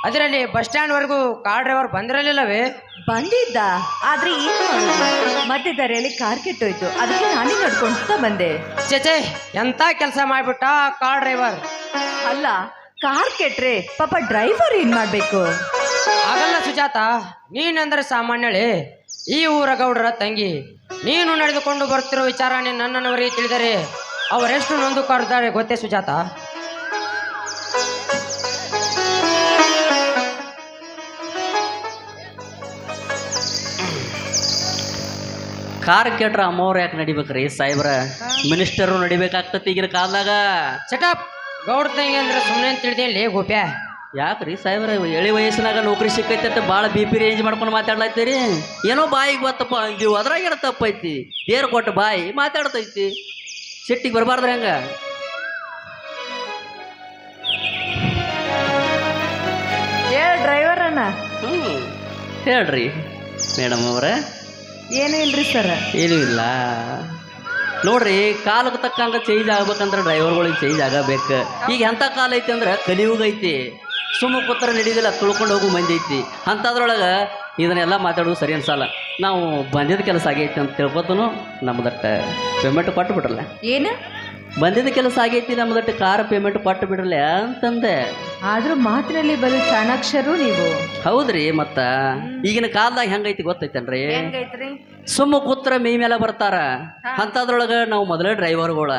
ಅದರಲ್ಲಿ ಬಸ್ ಸ್ಟ್ಯಾಂಡ್ವರೆಗೂ ಕಾರ್ ಡ್ರೈವರ್ ಬಂದಿರಲಿಲ್ಲವೇ? ಬಂದಿದ್ದ, ಆದ್ರೆ ಏನು ಮಧ್ಯದಾರಿಯಲ್ಲಿ ಕಾರ್ ಕೆಟ್ಟೋಯ್ತು, ಅದಕ್ಕೆ ನಾನೇ ನಡ್ಕೊಂತ ಬಂದೆ. ಚೇಚೆ, ಎಂತ ಕೆಲಸ ಮಾಡ್ಬಿಟ್ಟ ಆ ಕಾರ್ ಡ್ರೈವರ್. ಅಲ್ಲ, ಕಾರ್ ಕೆಟ್ರೆ ಪಾಪ ಡ್ರೈವರ್ ಏನ್ ಮಾಡ್ಬೇಕು? ಆಗಲ್ಲ ಸುಜಾತ, ನೀನಂದ್ರೆ ಸಾಮಾನ್ಯಳೆ, ಈ ಊರ ಗೌಡರ ತಂಗಿ. ನೀನು ನಡೆದುಕೊಂಡು ಬರ್ತಿರೋ ವಿಚಾರ ನನ್ನವರಿಗೆ ತಿಳಿದರೆ ಅವರೆಷ್ಟು ನೊಂದುಕೊಳ್ತಾರೆ ಗೊತ್ತೇ ಸುಜಾತ? ಕಾರ್ ಕೆಟ್ರ ಅಮ್ಮವ್ರು ಯಾಕೆ ನಡಿಬೇಕ್ರಿ ಸಾಹೇಬ್ರ? ಮಿನಿಸ್ಟರು ನಡಿಬೇಕಾಗ್ತತಿ ಈಗಿನ ಕಾಲದಾಗ. ಚಟಪ್, ಗೌಡ ತಂಗಿ ಅಂದ್ರೆ ಸುಮ್ಮನೆ ತಿಳಿದೇಳಿ ಗೋಪ್ಯ. ಯಾಕ್ರಿ ಸಾಹೇಬ್ರ, ಎಳಿ ವಯಸ್ಸಿನಾಗ ನೌಕರಿ ಸಿಕ್ಕೈತೆ ಅಂತ ಭಾಳ BP ರೇಂಜ್ ಮಾಡ್ಕೊಂಡು ಮಾತಾಡ್ಲತ್ತೀರಿ. ಏನೋ ಬಾಯಿಗೆ ಬತ್ತಪ್ಪ ಅಂದೀವಿ, ಅದ್ರಾಗ ಏನೋ ತಪ್ಪೈತಿ. ದೇರ್ ಕೊಟ್ಟು ಬಾಯಿ ಮಾತಾಡ್ತೈತಿ, ಸಿಟ್ಟಿಗೆ ಬರಬಾರ್ದ್ರ ಹೆಂಗ? ಡ್ರೈವರ್ ಅಣ್ಣ. ಹೇಳ್ರಿ ಮೇಡಮ್ ಅವ್ರ. ಏನೂ ಇಲ್ರಿ ಸರ್. ಏನೂ ಇಲ್ಲ ನೋಡ್ರಿ, ಕಾಲಕ್ಕೆ ತಕ್ಕಂಗೆ ಚೇಂಜ್ ಆಗ್ಬೇಕಂದ್ರೆ ಡ್ರೈವರ್ಗಳಿಗೆ ಚೇಂಜ್ ಆಗಬೇಕು. ಈಗ ಎಂಥ ಕಾಲ ಐತಿ ಅಂದ್ರೆ ಕಲಿಯುಗ ಐತಿ. ಸುಮ್ಮ ಕೂತ್ರ ನಡೀದಿಲ್ಲ, ತುಳ್ಕೊಂಡು ಹೋಗೋ ಮಂದಿ ಐತಿ. ಅಂಥದ್ರೊಳಗೆ ಇದನ್ನೆಲ್ಲ ಮಾತಾಡೋದು ಸರಿ ಅನ್ಸಲ್ಲ. ನಾವು ಬಂದಿದ್ದ ಕೆಲಸ ಆಗೈತಿ ಅಂತ ತಿಳ್ಕೊತನು ನಮ್ದಟ್ಟ ಪೇಮೆಂಟ್ ಕೊಟ್ಟು ಬಿಡ್ರಲ್ಲ. ಏನು ಬಂದಿದ್ದ ಕೆಲಸ ಆಗೈತಿ, ನಮ್ದಟ್ಟು ಕಾರ್ ಪೇಮೆಂಟ್ ಕೊಟ್ಟು ಬಿಡ್ರಲ್ಲ ಅಂತಂದೆ. ಆದ್ರೂ ಮಾತಿನಲ್ಲಿ ಬಲು ಚಾಣಾಕ್ಷರು ನೀವು. ಹೌದ್ರಿ, ಮತ್ತ ಈಗಿನ ಕಾಲದಾಗ ಹೆಂಗೈತಿ ಗೊತ್ತೈತೇನ್ರಿ? ಹೆಂಗೈತ್ರಿ? ಸುಮ್ಮ ಕೂತ್ರ ಮೈ ಮೇಲೆ ಬರ್ತಾರ. ಅಂಥದ್ರೊಳಗೆ ನಾವು ಮೊದಲೇ ಡ್ರೈವರ್ಗಳ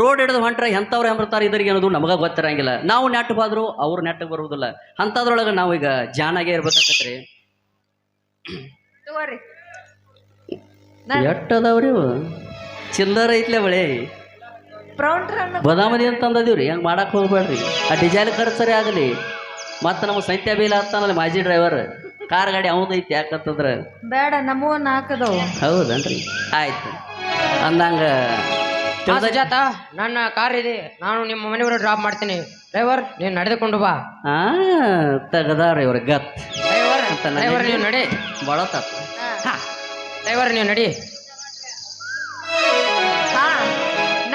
ರೋಡ್ ಹಿಡಿದು ಹೊಂಟ್ರೆ ಎಂಥವ್ರು ಹೆಂಬರ್ತಾರೆ ಇದ್ರಿಗೆ ಅನ್ನೋದು ನಮಗೆ ಗೊತ್ತಿರಂಗಿಲ್ಲ. ನಾವು ನೆಟ್ಟಿಗೆ ಹೋದ್ರು ಅವ್ರು ನೆಟ್ಟಿಗೆ ಬರುವುದಿಲ್ಲ. ಅಂಥದ್ರೊಳಗೆ ನಾವು ಈಗ ಜಾನಾಗೆ ಇರ್ಬೇಕಾಗತ್ರಿ. ಎಟ್ಟದವ್ರಿ ಚಿಲ್ಲರ ಐತ್ಲೆ ಬಳೆ ಬದಾಮದಿ ಅಂತ ಅಂದದೀವ್ರಿ. ಹಂಗೆ ಮಾಡಕ್ಕೆ ಹೋಗ್ಬೇಡ್ರಿ. ಆ ಡಿಸೈಲ್ ಖರ್ಚು ಸರಿ ಆಗಲಿ. ಮತ್ತು ನಮ್ಮ ಸಂತ್ಯ ಬೇಲ ಆಗ್ತಾನಲ್ಲ ಮಾಜಿ ಡ್ರೈವರ್, ಕಾರ್ ಗಾಡಿ ಅವನದೈತಿ. ಯಾಕಂತಂದ್ರೆ ಬೇಡ, ನಮ್ಮವ ನಾಲ್ಕದವು. ಹೌದನ್ರಿ, ಆಯ್ತು ಅಂದಂಗ ಸುಜಾತ, ನನ್ನ ಕಾರ್ ಇದೆ, ನಾನು ನಿಮ್ಮ ಮನೆಯವರು ಡ್ರಾಪ್ ಮಾಡ್ತೀನಿ. ಡ್ರೈವರ್ ನೀನು ನಡೆದುಕೊಂಡು ಬಾ. ತೆಗದಾರ ಇವ್ರ ಗತ್. ಡ್ರೈವರ್ ನೀವು ನಡಿ. ಭಾಳ ತಪ್ಪ. ಡ್ರೈವರ್ ನೀವು ನಡಿ.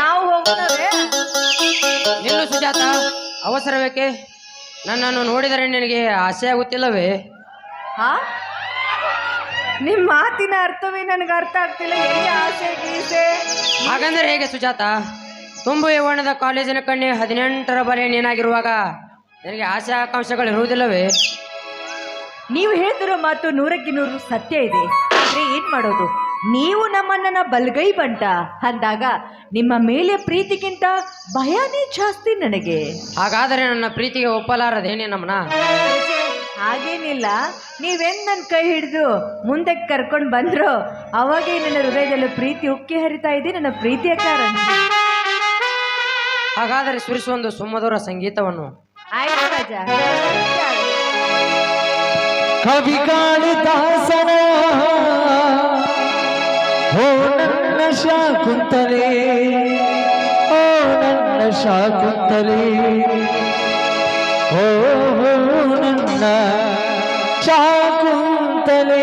ನಾವು ಹೋಗೋದೇ. ನಿಲ್ಲು ಸುಜಾತ, ಅವಸರ ಬೇಕೆ? ನನ್ನನ್ನು ನೋಡಿದರೆ ನಿನಗೆ ಆಸೆ ಆಗುತ್ತಿಲ್ಲವೇ? ನಿಮ್ಮ ಮಾತಿನ ಅರ್ಥವೇ ನನಗೆ ಅರ್ಥ ಆಗ್ತಿಲ್ಲ. ಎಲ್ಲಿ ಆಸೆ ಗೀಸೆ? ಹಾಗಂದ್ರೆ ಹೇಗೆ ಸುಜಾತ? ತುಂಬು ಯೌವನದ ಕಾಲೇಜಿನ ಕಣ್ಣಿ 18ರ ಬಲೆ ನೀನಾಗಿರುವಾಗ ನಿನಗೆ ಆಸೆ ಆಕಾಂಕ್ಷೆಗಳು ಇರುವುದಿಲ್ಲವೇ? ನೀವು ಹೇಳ್ತಿರೋ ಮಾತು 100ಕ್ಕೆ 100 ಸತ್ಯ ಇದೆ. ಆದ್ರೆ ಏನ್ ಮಾಡೋದು, ನೀವು ನಮ್ಮನ್ನ ಬಲ್ಗೈ ಬಂಟ ಅಂದಾಗ ನಿಮ್ಮ ಮೇಲೆ ಪ್ರೀತಿಗಿಂತ ಭಯನೇ ಜಾಸ್ತಿ ನನಗೆ. ಹಾಗಾದರೆ ನನ್ನ ಪ್ರೀತಿಗೆ ಒಪ್ಪಲಾರದೇನೆ ನಮ್ಮನ? ಹಾಗೇನಿಲ್ಲ, ನೀವೆನ್ ನನ್ನ ಕೈ ಹಿಡಿದು ಮುಂದೆ ಕರ್ಕೊಂಡು ಬಂದ್ರು ಅವಾಗೇ ನನ್ನ ಹೃದಯದಲ್ಲಿ ಪ್ರೀತಿ ಉಕ್ಕಿ ಹರಿತಾ ಇದೆ. ನನ್ನ ಪ್ರೀತಿಯ ಕಾರಣ. ಹಾಗಾದರೆ ಸುರಿಸುವೊಂದು ಸುಮಧುರ ಸಂಗೀತವನ್ನು. ಆಯ್ತು ರಾಜ. ಕವಿ ಕಾಳಿದಾಸನ ಓ ನನ್ನ ಶಾಕುಂತಲೆ, ಓ ನನ್ನ ಶಾಕುಂತಲೆ, ಓ ನನ್ನ ಶಾಕುಂತಲೆ.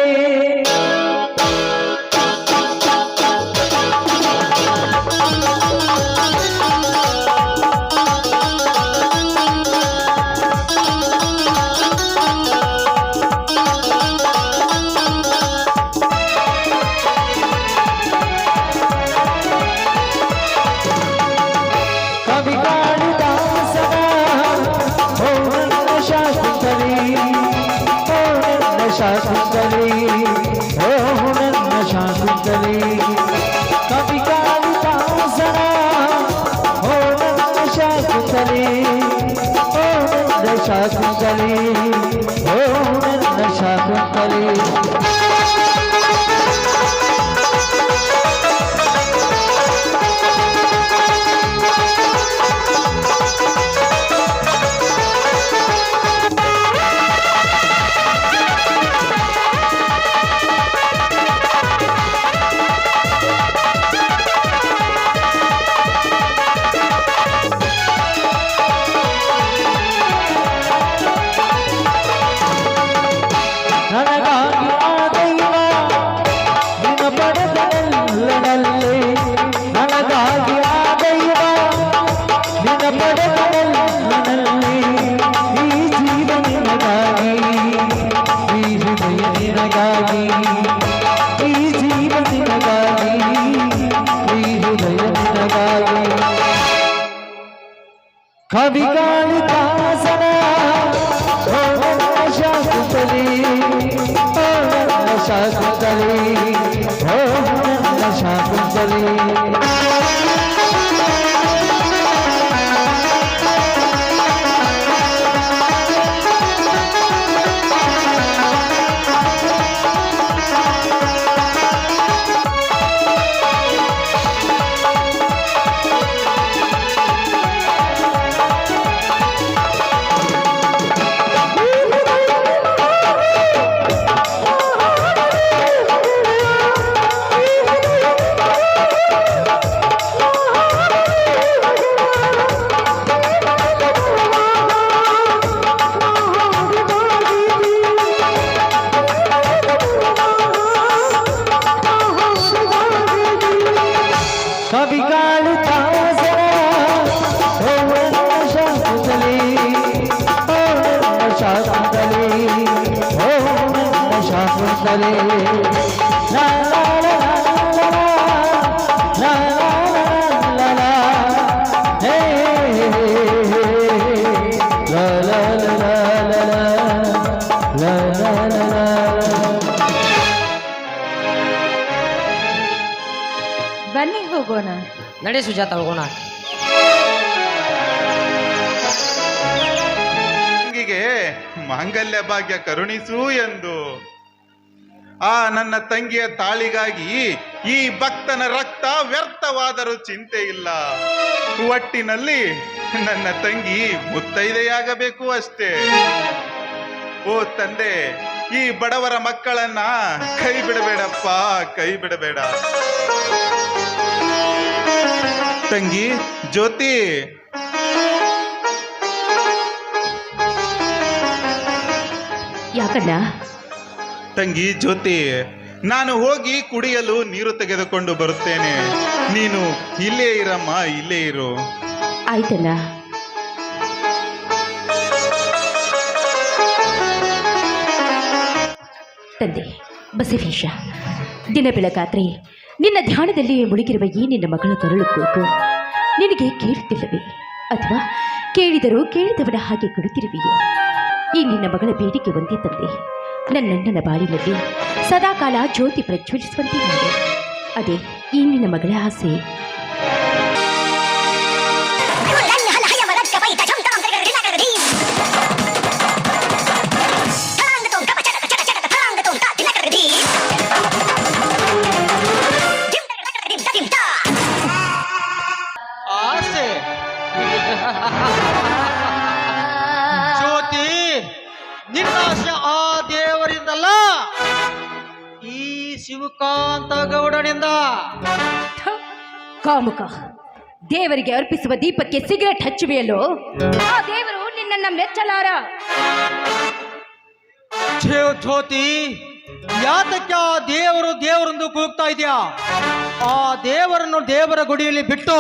ಕವಿ ಕಾಳಿದಾಸನ ಓ ನನ್ನ ಶಾಕುಂತಲೆ, ಓ ನನ್ನ ಶಾಕುಂತಲೆ, ಓ ನನ್ನ ಶಾಕುಂತಲೆ. ಕವಿ ಕಾಳಿದಾಸನ ಓ ನನ್ನ ಶಾಕುಂತಲೆ, ಓ ನನ್ನ ಶಾಕುಂತಲೆ, ಓ ನನ್ನ ಶಾಕುಂತಲೆ. ನನಗಾಗಿ ಆ ದೈವ ನಿನ್ನ ಪಡೆದನಲ್ಲೇ, ನನಗಾಗಿ ಆ ದೈವ ನಿನ್ನ ಪಡೆದನಲ್ಲೇ. ಈ ಜೀವ ನಿನಗಾಗಿ, ಈ ಹೃದಯ ನಿನಗಾಗಿ, ಈ ಜೀವ ನಿನಗಾಗಿ, ಈ ಹೃದಯ ನಿನಗಾಗಿ. ಕವಿ ಕಾಳಿದಾಸನ ಓ ನನ್ನ ಶಾಕುಂತಲೆ, ಓ ನನ್ನ ಶಾಕುಂತಲೆ, ಓ ನನ್ನ ಶಾಕುಂತಲೆ. ಕವಿ ಕಾಳಿದಾಸನ ಓ ನನ್ನ ಶಾಕುಂತಲೆ, ಓ ನನ್ನ ಶಾಕುಂತಲೆ, ಓ ನನ್ನ ಶಾಕುಂತಲೆ. ಲಾ ಲಾ ಲಾ ಲಾ ಲಾ, ಲಾ ಲಾ ಲಾ ಲಾ, ಹೇ ಲಾ ಲಾ ಲಾ ಲಾ ಲಾ, ಲಾ ಲಾ ಲಾ ಲಾ. ಬನ್ನಿ ಹೋಗೋಣ. ನಡಿ ಸುಜಾತ ಹೋಗೋಣ. ತಂಗಿಗೆ ಮಾಂಗಲ್ಯ ಭಾಗ್ಯ ಕರುಣಿಸು ಎಂದು ಆ ನನ್ನ ತಂಗಿಯ ತಾಳಿಗಾಗಿ ಈ ಭಕ್ತನ ರಕ್ತ ವ್ಯರ್ಥವಾದರೂ ಚಿಂತೆ ಇಲ್ಲ. ಒಟ್ಟಿನಲ್ಲಿ ನನ್ನ ತಂಗಿ ಮುತ್ತೈದೆಯಾಗಬೇಕು ಅಷ್ಟೇ. ಓ ತಂದೆ, ಈ ಬಡವರ ಮಕ್ಕಳನ್ನ ಕೈ ಬಿಡಬೇಡಪ್ಪ, ಕೈ ಬಿಡಬೇಡ. ತಂಗಿ ಜ್ಯೋತಿ, ಯಾಕಣ್ಣ? ತಂಗಿ ಜ್ಯೋತಿ, ನಾನು ಹೋಗಿ ಕುಡಿಯಲು ನೀರು ತೆಗೆದುಕೊಂಡು ಬರುತ್ತೇನೆ. ನೀನು ಇಲ್ಲೇ ಇರಮ್ಮ, ಇಲ್ಲೇ ಇರು. ಆಯ್ತಣ್ಣ. ತಂದೆ ಬಸವೇಶ, ದಿನ ಬೆಳಗಾದ್ರೆ ನಿನ್ನ ಧ್ಯಾನದಲ್ಲಿ ಮುಳುಗಿರುವ ಈ ನಿನ್ನ ಮಗಳ ಕರುಳು ಕೂಗು ನಿನಗೆ ಕೇಳುತ್ತಿಲ್ಲವೇ? ಅಥವಾ ಕೇಳಿದರೂ ಕೇಳಿದವನ ಹಾಗೆ ಕೊಡುತ್ತಿರುವೆಯೋ? ಈ ನಿನ್ನ ಮಗಳ ಬೇಡಿಕೆ ಒಂದೇ ತಂದೆ, ನನ್ನಣ್ಣನ ಬಾಳಿನಲ್ಲಿ ಸದಾಕಾಲ ಜ್ಯೋತಿ ಪ್ರಜ್ವಲಿಸುವಂತೆ ಮಾಡು. ಅದೇ ಈ ನಿನ್ನ ಮಗಳ ಆಸೆ. ಆಸೆ ಜ್ಯೋತಿ, ನಿನ್ನ ಆಸೆ ಆ ದೇವರಿಗೆ ಶಿವಕಾಂತ ಗೌಡನಿಂದ. ಕಾಮುಕ, ದೇವರಿಗೆ ಅರ್ಪಿಸುವ ದೀಪಕ್ಕೆ ಸಿಗರೆಟ್ ಹಚ್ಚುವೆಯಲ್ಲೋ? ಆ ದೇವರು ನಿನ್ನನ್ನ ಮೆಚ್ಚಲಾರ. ಜ್ಯೋತಿ, ಯಾತಕ್ಕೆ ಆ ದೇವರೆಂದು ಕೂಗ್ತಾ ಇದೆಯಾ? ಆ ದೇವರನ್ನು ದೇವರ ಗುಡಿಯಲ್ಲಿ ಬಿಟ್ಟು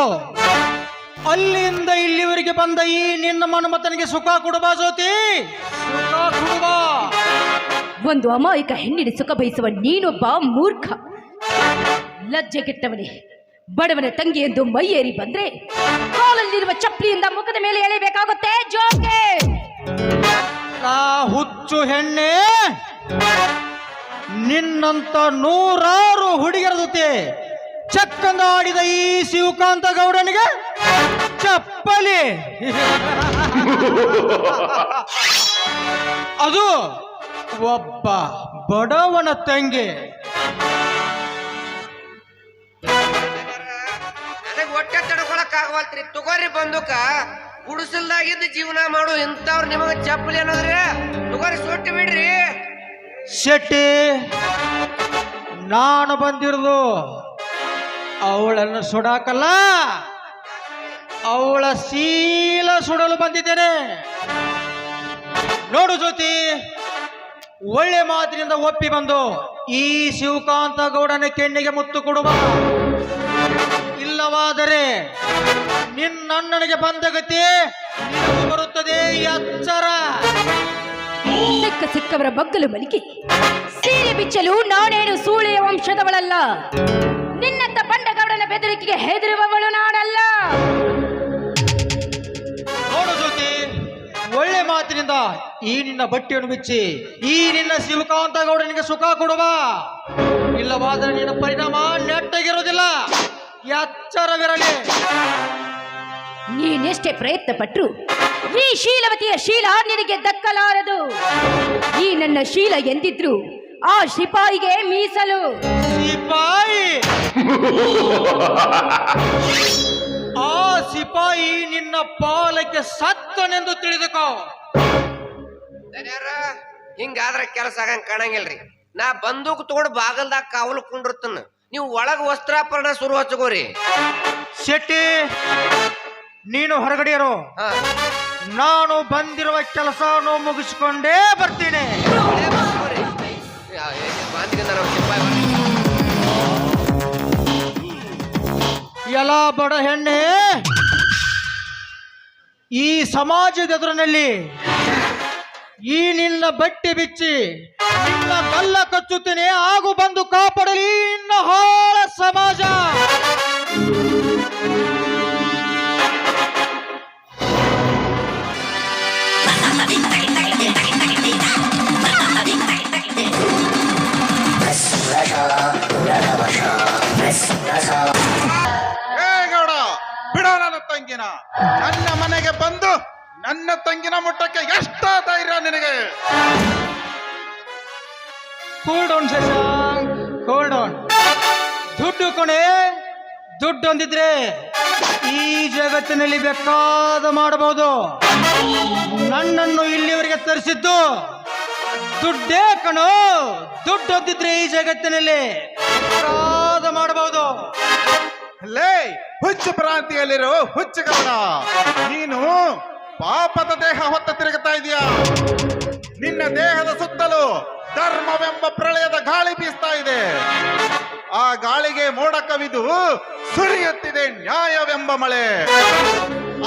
ಅಲ್ಲಿಂದ ಇಲ್ಲಿವರೆಗೆ ಬಂದ ಈ ನಿನ್ನ ಮನ್ಮಥನಿಗೆ ಸುಖ ಕೊಡುವ ಜ್ಯೋತಿ, ಸುಖ ಕೊಡುವ. ಒಂದು ಅಮಾಯಕ ಹೆಣ್ಣಿನ ಸುಖ ಬಯಸುವ ನೀನೊಬ್ಬ ಮೂರ್ಖ, ಲಜ್ಜೆಗೆಟ್ಟವನೇ. ಬಡವನ ತಂಗಿ ಎಂದು ಮೈಯೇರಿ ಬಂದ್ರೆ ಕಾಲಲ್ಲಿರುವ ಚಪ್ಪಲಿಯಿಂದ ಮುಖದ ಮೇಲೆ ಎಳೆಯಬೇಕಾಗುತ್ತೆ. ಜೋಕೆ ಹುಚ್ಚು ಹೆಣ್ಣೆ, ನಿನ್ನಂತ ನೂರಾರು ಹುಡುಗಿಯರ ಜೊತೆ ಚಕ್ಕಂದ ಆಡಿದ ಈ ಶಿವಕಾಂತ ಗೌಡನಿಗೆ ಚಪ್ಪಲಿ, ಅದು ಒಬ್ಬ ಬಡವನ ತಂಗಿ. ನನಗೆ ಹೊಟ್ಟೆ ತಡ್ಕೊಳಕ್ ಆಗವಲ್ತ್ರಿ. ತಗೋರಿ ಬಂದೂಕ, ಗುಡಿಸಲ್ದಾಗಿದ್ದು ಜೀವನ ಮಾಡು ಇಂಥವ್ರು ನಿಮಗೆ ಚಪ್ಪಲಿ ಅನ್ನೋದ್ರಿ. ತಗೋರಿ ಸುಟ್ಟು ಬಿಡ್ರಿ. ಶೆಟ್ಟಿ, ನಾನು ಬಂದಿರೋದು ಅವಳನ್ನು ಸುಡಾಕಲ್ಲ, ಅವಳ ಶೀಲ ಸುಡಲು ಬಂದಿದ್ದೇನೆ. ನೋಡು ಜ್ಯೋತಿ, ಒಳ್ಳೆ ಮಾತಿನಿಂದ ಒಪ್ಪಿ ಬಂದು ಈ ಶಿವಕಾಂತ ಗೌಡನ ಕೆನ್ನೆಗೆ ಮುತ್ತು ಕೊಡುವ. ಇಲ್ಲವಾದರೆ ನಿನ್ನಣ್ಣನಿಗೆ ಬಂದ ಗತಿ ನಿನಗೂ ಬರುತ್ತದೆ, ಎಚ್ಚರ. ಸಿಕ್ಕವರ ಬಗ್ಗಲು ಮಲಿಕೆ ಸೀರೆ ಬಿಚ್ಚಲು ನಾನೇನು ಸೂಳೆಯ ವಂಶದವಳಲ್ಲ. ನಿನ್ನಂತ ಬಂಡಗೌಡನ ಬೆದರಿಕೆಗೆ ಹೆದರುವವಳು ನಾನಲ್ಲ. ನೋಡು ಜ್ಯೋತಿ, ಒಳ್ಳೆ ಮಾತಿನಿಂದ ಈ ನಿನ್ನ ಬಟ್ಟೆಯನ್ನು ಬಿಚ್ಚಿ ಈ ನಿನ್ನ ಶಿವಕಾಂತ ಗೌಡನಿಗೆ ಸುಖ ಕೊಡುವ. ಇಲ್ಲವಾದರೆ ನಿನ್ನ ಪರಿಣಾಮ ನೆಟ್ಟಗಿರೋದಿಲ್ಲ, ಎಚ್ಚರವಿರಲಿ. ನೀನೆಷ್ಟೇ ಪ್ರಯತ್ನ ಪಟ್ರು ಈ ಶೀಲವತಿಯ ಶೀಲ ನಿನಗೆ ದಕ್ಕಲಾರದು. ಈ ನನ್ನ ಶೀಲ ಎಂದಿದ್ರು ಆ ಸಿಪಾಯಿಗೆ ಮೀಸಲು. ಸಿಪಾಯಿ? ಆ ಸಿಪಾಯಿ ನಿನ್ನ ಪಾಲಕ್ಕೆ ಸತ್ತನೆಂದು ತಿಳಿದುಕೋ. ಹಿಂಗಾದ್ರೆ ಕೆಲಸ ಆಗಂಗ್ ಕಾಣಂಗಿಲ್ರಿ. ನಾ ಬಂದೂಕ್ ತಗೊಂಡು ಬಾಗಲ್ದಾಗ ಕಾವಲು ಕುಂಡಿರ್ತನ, ನೀವು ಒಳಗ ವಸ್ತ್ರಾಪರಣ ಶುರು ಹಚ್ಕೋರಿ. ಶೆಟ್ಟಿ, ನೀನು ಹೊರಗಡೆ ಇರು. ನಾನು ಬಂದಿರುವ ಕೆಲಸ ಮುಗಿಸ್ಕೊಂಡೇ ಬರ್ತೀನಿ. ಎಲ್ಲ ಬಡ ಹೆಣ್ಣೆ, ಈ ಸಮಾಜದ ಎದುರಿನಲ್ಲಿ ಈ ನಿನ್ನ ಬಟ್ಟೆ ಬಿಚ್ಚಿ ನಿನ್ನ ಕಲ್ಲ ಕಚ್ಚುತ್ತೇನೆ. ಹಾಗೂ ಬಂದು ಕಾಪಾಡಲಿ ನಿನ್ನ ಹಾಳ ಸಮಾಜ. ಗೌಡ, ಬಿಡೋ ನನ್ನ ತಂಗಿನ. ನನ್ನ ಮನೆಗೆ ಬಂದು ನನ್ನ ತಂಗಿನ ಮುಟ್ಟಕ್ಕೆ ಎಷ್ಟ ಧೈರ್ಯ ನಿನಗೆ? Cool down Shashank, cool down. ದುಡ್ಡು ಕೊನೆ, ದುಡ್ಡು ಹೊಂದಿದ್ರೆ ಈ ಜಗತ್ತಿನಲ್ಲಿ ಬೇಕಾದ ಮಾಡಬಹುದು. ನನ್ನನ್ನು ಇಲ್ಲಿವರೆಗೆ ತರಿಸಿದ್ದು ದುಡ್ಡೇ ಕಣೋ. ದುಡ್ಡು ಹೊಂದಿದ್ರೆ ಈ ಜಗತ್ತಿನಲ್ಲಿ ಬೇಕಾದ ಮಾಡಬಹುದು. ಲೇ ಹುಚ್ಚು ಪ್ರಾಂತಿಯಲ್ಲಿರೋ ಹುಚ್ಚು ಗೌಡ, ನೀನು ಪಾಪದ ದೇಹ ಹೊತ್ತ ತಿರುಗುತ್ತಾ ಇದೀಯಾ. ನಿನ್ನ ದೇಹದ ಸುತ್ತಲೂ ಧರ್ಮವೆಂಬ ಪ್ರಳಯದ ಗಾಳಿ ಬೀಸ್ತಾ ಇದೆ. ಆ ಗಾಳಿಗೆ ಮೋಡ ಕವಿದು ಸುರಿಯುತ್ತಿದೆ ನ್ಯಾಯವೆಂಬ ಮಳೆ.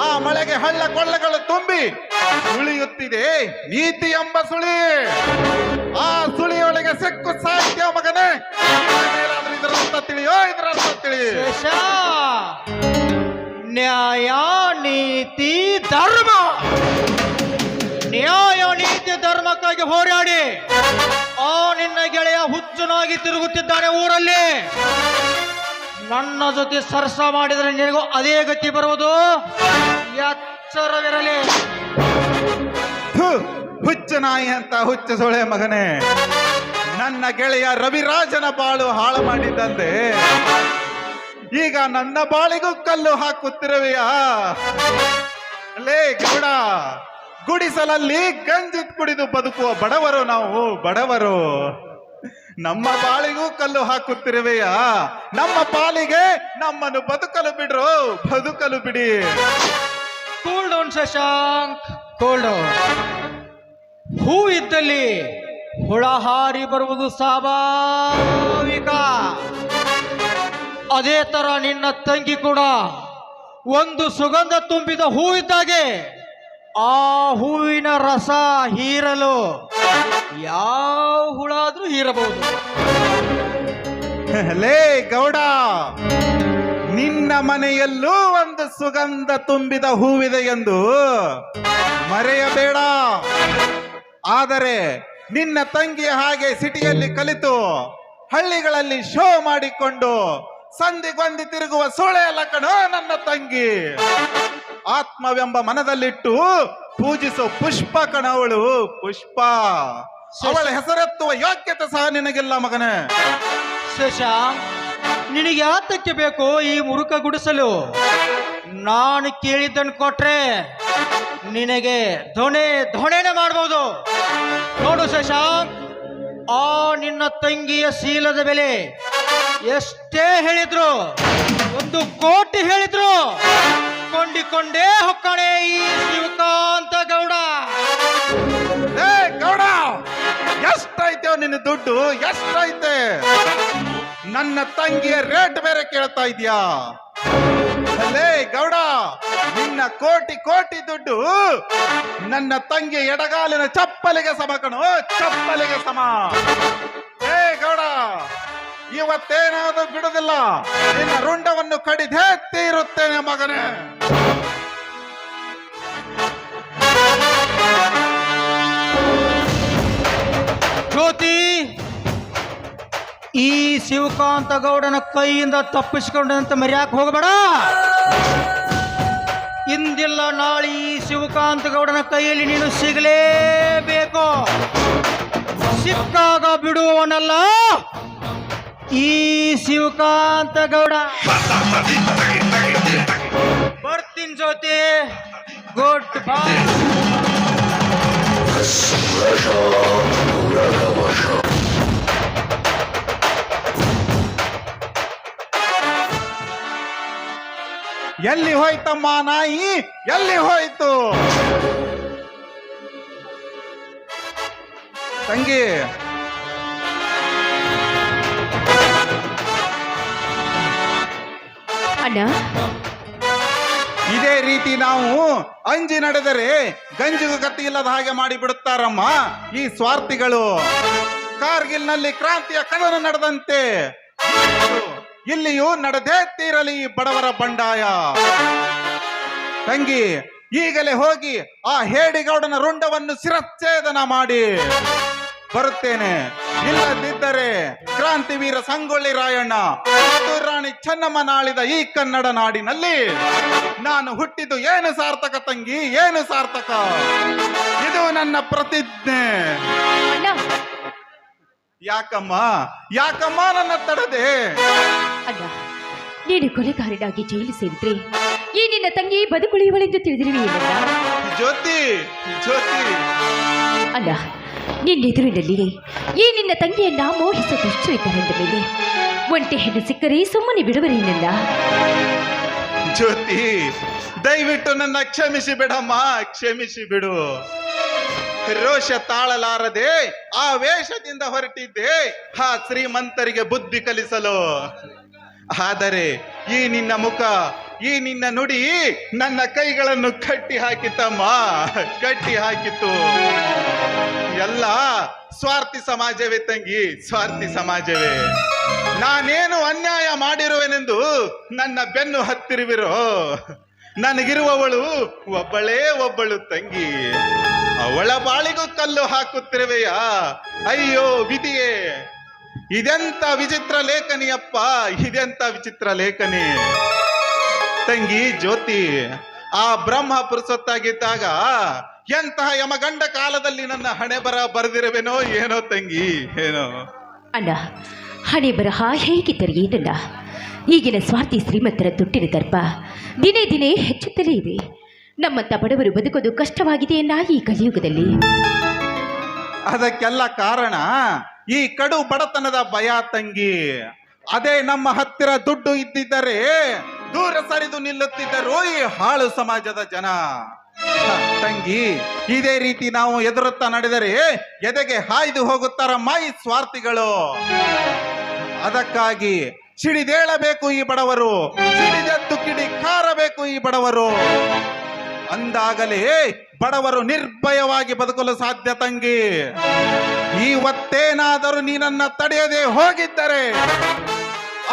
ಆ ಮಳೆಗೆ ಹಳ್ಳ ಕೊಳ್ಳಗಳು ತುಂಬಿ ಸುಳಿಯುತ್ತಿದೆ ನೀತಿ ಎಂಬ ಸುಳಿ. ಆ ಸುಳಿಯೊಳಗೆ ಸಿಕ್ಕು ಸಾಹಿತ್ಯ ಮಗನೇ. ಮೇಲಾದ್ರೂ ಇದರ ಅರ್ಥ ತಿಳಿಯೋ, ಇದರ ಅರ್ಥ ತಿಳಿ. ಶೇಷ, ನ್ಯಾಯ ನೀತಿ ಧರ್ಮ. ನ್ಯಾಯ ನೀತಿ ಧರ್ಮಕ್ಕಾಗಿ ಹೋರಾಡಿ ಆ ನಿನ್ನ ಗೆಳೆಯ ಹುಚ್ಚನಾಗಿ ತಿರುಗುತ್ತಿದ್ದಾನೆ ಊರಲ್ಲಿ. ನನ್ನ ಜೊತೆ ಸರ್ಸ ಮಾಡಿದರೆ ನಿನಗೂ ಅದೇ ಗತಿ ಬರುವುದು, ಎಚ್ಚರವಿರಲಿ. ಹುಚ್ಚ ನಾಯಿ ಅಂತ ಹುಚ್ಚ ಸೊಳೆ ಮಗನೇ. ನನ್ನ ಗೆಳೆಯ ರವಿರಾಜನ ಬಾಳು ಹಾಳು ಮಾಡಿದ್ದಂತೆ ಈಗ ನನ್ನ ಬಾಳಿಗೂ ಕಲ್ಲು ಹಾಕುತ್ತಿರುವೆಯಾ? ಲೇ ಗೌಡ, ಗುಡಿಸಲಲ್ಲಿ ಗಂಜಿ ಕುಡಿದು ಬದುಕುವ ಬಡವರು ನಾವು, ಬಡವರು. ನಮ್ಮ ಬಾಳಿಗೂ ಕಲ್ಲು ಹಾಕುತ್ತಿರುವೆಯ? ನಮ್ಮ ಪಾಲಿಗೆ ನಮ್ಮನ್ನು ಬದುಕಲು ಬಿಡ್ರು, ಬದುಕಲು ಬಿಡಿ. Cool down Shashank, cool down. ಹೂ ಇದ್ದಲ್ಲಿ ಹುಳ ಹಾರಿ ಬರುವುದು ಸ್ವಾಭಾವಿಕ. ಅದೇ ತರ ನಿನ್ನ ತಂಗಿ ಕೂಡ ಒಂದು ಸುಗಂಧ ತುಂಬಿದ ಹೂ ಇದ್ದಾಗೆ ಆ ಹೂವಿನ ರಸ ಹೀರಲು ಯಾವ ಹುಳ ಆದ್ರೂ ಹೀರಬಹುದು. ಲೇ ಗೌಡ, ನಿನ್ನ ಮನೆಯಲ್ಲೂ ಒಂದು ಸುಗಂಧ ತುಂಬಿದ ಹೂವಿದೆ ಎಂದು ಮರೆಯಬೇಡ. ಆದರೆ ನಿನ್ನ ತಂಗಿಯ ಹಾಗೆ ಸಿಟಿಯಲ್ಲಿ ಕಲಿತು ಹಳ್ಳಿಗಳಲ್ಲಿ ಶೋ ಮಾಡಿಕೊಂಡು ಸಂಧಿಗೊಂದಿ ತಿರುಗುವ ಸೋಳೆಯಲ್ಲ ಕಣೋ ನನ್ನ ತಂಗಿ. ಆತ್ಮವೆಂಬ ಮನದಲ್ಲಿಟ್ಟು ಪೂಜಿಸೋ ಪುಷ್ಪ ಕಣವಳು, ಪುಷ್ಪ. ಅವಳ ಹೆಸರೆತ್ತುವ ಯೋಗ್ಯತೆ ಸಹ ನಿನಗಿಲ್ಲ ಮಗನೇ. ಶಶಾಂಕ್, ನಿನಗೆ ಯಾತಕ್ಕೆ ಬೇಕು ಈ ಮುರುಕ ಗುಡಿಸಲು? ನಾನು ಕೇಳಿದ್ದನ್ನು ಕೊಟ್ರೆ ನಿನಗೆ ಧೊಣೆನೆ ಮಾಡಬಹುದು. ನೋಡು ಶಶಾಂಕ್, ಆ ನಿನ್ನ ತಂಗಿಯ ಶೀಲದ ಬೆಲೆ ಎಷ್ಟೇ ಹೇಳಿದ್ರು, 1 ಕೋಟಿ ಹೇಳಿದ್ರು ಕೊಂಡಿಕೊಂಡೇ ಹೊಕ್ಕಣೆ ಈ ಶಿವಕಾಂತ ಗೌಡ. ಏ ಗೌಡ, ಎಷ್ಟೈತೆ ನಿನ್ನ ದುಡ್ಡು? ಎಷ್ಟೈತೆ? ನನ್ನ ತಂಗಿಯ ರೇಟ್ ಬೇರೆ ಕೇಳ್ತಾ ಇದೀಯಾ? ಅಲ್ಲೇ ಗೌಡ, ನಿನ್ನ ಕೋಟಿ ದುಡ್ಡು ನನ್ನ ತಂಗಿ ಎಡಗಾಲಿನ ಚಪ್ಪಲಿಗೆ ಸಮ ಕಣೋ, ಚಪ್ಪಲಿಗೆ ಸಮ. ಏ ಗೌಡ, ಇವತ್ತೇನಾದ್ರೂ ಬಿಡುದಿಲ್ಲ, ನಿನ್ನ ರುಂಡವನ್ನು ಕಡಿದೇ ತೀರುತ್ತೇನೆ ಮಗನೇ. ಜ್ಯೋತಿ, ಈ ಶಿವಕಾಂತ ಗೌಡನ ಕೈಯಿಂದ ತಪ್ಪಿಸಿಕೊಂಡಂತ ಮರ್ಯಾಕೆ ಹೋಗಬೇಡ. ಇಂದಿಲ್ಲ ನಾಳೆ ಈ ಶಿವಕಾಂತ ಗೌಡನ ಕೈಯಲ್ಲಿ ನೀನು ಸಿಗಲೇಬೇಕು. ಸಿಕ್ಕಾಗ ಬಿಡುವವನಲ್ಲ ಈ ಶಿವಕಾಂತ ಗೌಡ. ಬರ್ತೀನಿ ಜ್ಯೋತಿ, ಗುಡ್ ಬಾಯ್. ಎಲ್ಲಿ ಹೋಯ್ತಮ್ಮ ನಾಯಿ, ಎಲ್ಲಿ ಹೋಯ್ತು ತಂಗಿ? ಅಣ್ಣ, ಇದೇ ರೀತಿ ನಾವು ಅಂಜಿ ನಡೆದರೆ ಗಂಜಿಗೂ ಗತಿ ಇಲ್ಲದ ಹಾಗೆ ಮಾಡಿ ಬಿಡುತ್ತಾರಮ್ಮ ಈ ಸ್ವಾರ್ಥಿಗಳು. ಕಾರ್ಗಿಲ್ನಲ್ಲಿ ಕ್ರಾಂತಿಯ ಕದನ ನಡೆದಂತೆ ಇಲ್ಲಿಯೂ ನಡೆದೇ ತೀರಲಿ ಬಡವರ ಬಂಡಾಯ. ತಂಗಿ, ಈಗಲೇ ಹೋಗಿ ಆ ಹೇಡಿಗೌಡನ ರುಂಡವನ್ನು ಶಿರಚ್ಛೇದನ ಮಾಡಿ ಬರುತ್ತೇನೆ. ಇಲ್ಲದಿದ್ದರೆ ಕ್ರಾಂತಿವೀರ ಸಂಗೊಳ್ಳಿ ರಾಯಣ್ಣ, ಕಿತ್ತೂರು ರಾಣಿ ಚೆನ್ನಮ್ಮನಾಳಿದ ಈ ಕನ್ನಡ ನಾಡಿನಲ್ಲಿ ನಾನು ಹುಟ್ಟಿದ್ದು ಏನು ಸಾರ್ಥಕ ತಂಗಿ, ಏನು ಸಾರ್ಥಕ? ಇದು ನನ್ನ ಪ್ರತಿಜ್ಞೆ. ಯಾಕಮ್ಮ ನನ್ನ ತಡದೆ? ಅಣ್ಣ, ನೀನು ಕೊಲೆಗಾರನಾಗಿ ಜೈಲು ಸೇರಿದ್ರೆ ಈ ನಿನ್ನ ತಂಗಿ ಬದುಕುಳಿಯುವಳೆಂದು ತಿಳಿದಿರುವೆಯಲ್ಲ ಜ್ಯೋತಿ. ಅಲ್ಲ, ನಿನ್ನೆದುರಿನಲ್ಲಿ ಈ ನಿನ್ನ ತಂಗಿಯನ್ನ ಮೋಹಿಸ ದುಷ್ಟರಿದ್ದಾರೆಂದ ಮೇಲೆ ಒಂಟೆ ಹೆಣ್ಣು ಸಿಕ್ಕರೆ ಸುಮ್ಮನೆ ಬಿಡುವರೇನಲ್ಲ. ಜ್ಯೋತಿ, ದಯವಿಟ್ಟು ನನ್ನ ಕ್ಷಮಿಸಿ ಬಿಡಮ್ಮ, ಕ್ಷಮಿಸಿ ಬಿಡು. ರೋಷ ತಾಳಲಾರದೆ ಆ ವೇಷದಿಂದ ಹೊರಟಿದ್ದೆ ಆ ಶ್ರೀಮಂತರಿಗೆ ಬುದ್ಧಿ ಕಲಿಸಲು. ಆದರೆ ಈ ನಿನ್ನ ಮುಖ, ಈ ನಿನ್ನ ನುಡಿ ನನ್ನ ಕೈಗಳನ್ನು ಕಟ್ಟಿ ಹಾಕಿತಮ್ಮ, ಕಟ್ಟಿ ಹಾಕಿತು. ಎಲ್ಲ ಸ್ವಾರ್ಥಿ ಸಮಾಜವೇ ತಂಗಿ, ಸ್ವಾರ್ಥಿ ಸಮಾಜವೇ. ನಾನೇನು ಅನ್ಯಾಯ ಮಾಡಿರುವೆನೆಂದು ನನ್ನ ಬೆನ್ನು ಹತ್ತಿರುವಿರೋ? ನನಗಿರುವವಳು ಒಬ್ಬಳು ತಂಗಿ, ಅವಳ ಬಾಳಿಗೂ ಕಲ್ಲು ಹಾಕುತ್ತಿರುವೆಯಾ? ಅಯ್ಯೋ ವಿಧಿಯೇ, ಇದೆಂತ ವಿಚಿತ್ರ ಲೇಖನಿಯಪ್ಪ, ಇದೆಂತ ವಿಚಿತ್ರ ಲೇಖನಿ. ತಂಗಿ ಜ್ಯೋತಿ, ಆ ಬ್ರಹ್ಮ ಪುರುಸೊತ್ತಾಗಿದ್ದಾಗ ಎಂತಹ ಯಮಗಂಡ ಕಾಲದಲ್ಲಿ ನನ್ನ ಹಣೆ ಬರೆದಿರುವೆನೋ ಏನೋ ತಂಗಿ, ಏನೋ. ಅಣ್ಣ, ಹಣೆ ಬರಹ ಹೇಗಿದ್ದರೆ ಏನಲ್ಲ, ಈಗಿನ ಸ್ವಾರ್ಥಿ ಶ್ರೀಮಂತರ ದುಡ್ಡಿನ ದರ್ಪ ದಿನೇ ದಿನೇ ಹೆಚ್ಚುತ್ತಲೇ ಇದೆ. ನಮ್ಮಂತ ಬಡವರು ಬದುಕೋದು ಕಷ್ಟವಾಗಿದೆ ಎನ್ನ ಈ ಕಲಿಯುಗದಲ್ಲಿ. ಅದಕ್ಕೆಲ್ಲ ಕಾರಣ ಈ ಕಡು ಬಡತನದ ಭಯ ತಂಗಿ. ಅದೇ ನಮ್ಮ ಹತ್ತಿರ ದುಡ್ಡು ಇದ್ದಿದ್ದರೆ ದೂರ ಸರಿದು ನಿಲ್ಲುತ್ತಿದ್ದರು ಈ ಹಾಳು ಸಮಾಜದ ಜನ. ತಂಗಿ, ಇದೇ ರೀತಿ ನಾವು ಎದುರುತ್ತಾ ನಡೆದರೆ ಎದೆಗೆ ಹಾಯ್ದು ಹೋಗುತ್ತಾರಮ್ಮ ಈ ಸ್ವಾರ್ಥಿಗಳು. ಅದಕ್ಕಾಗಿ ಸಿಡಿದೇಳಬೇಕು ಈ ಬಡವರು, ಸಿಡಿದೆದ್ದು ಕಿಡಿ ಕಾರಬೇಕು ಈ ಬಡವರು. ಅಂದಾಗಲೇ ಬಡವರು ನಿರ್ಭಯವಾಗಿ ಬದುಕಲು ಸಾಧ್ಯ ತಂಗಿ. ಇವತ್ತೇನಾದರೂ ನೀನನ್ನ ತಡೆಯದೆ ಹೋಗಿದ್ದರೆ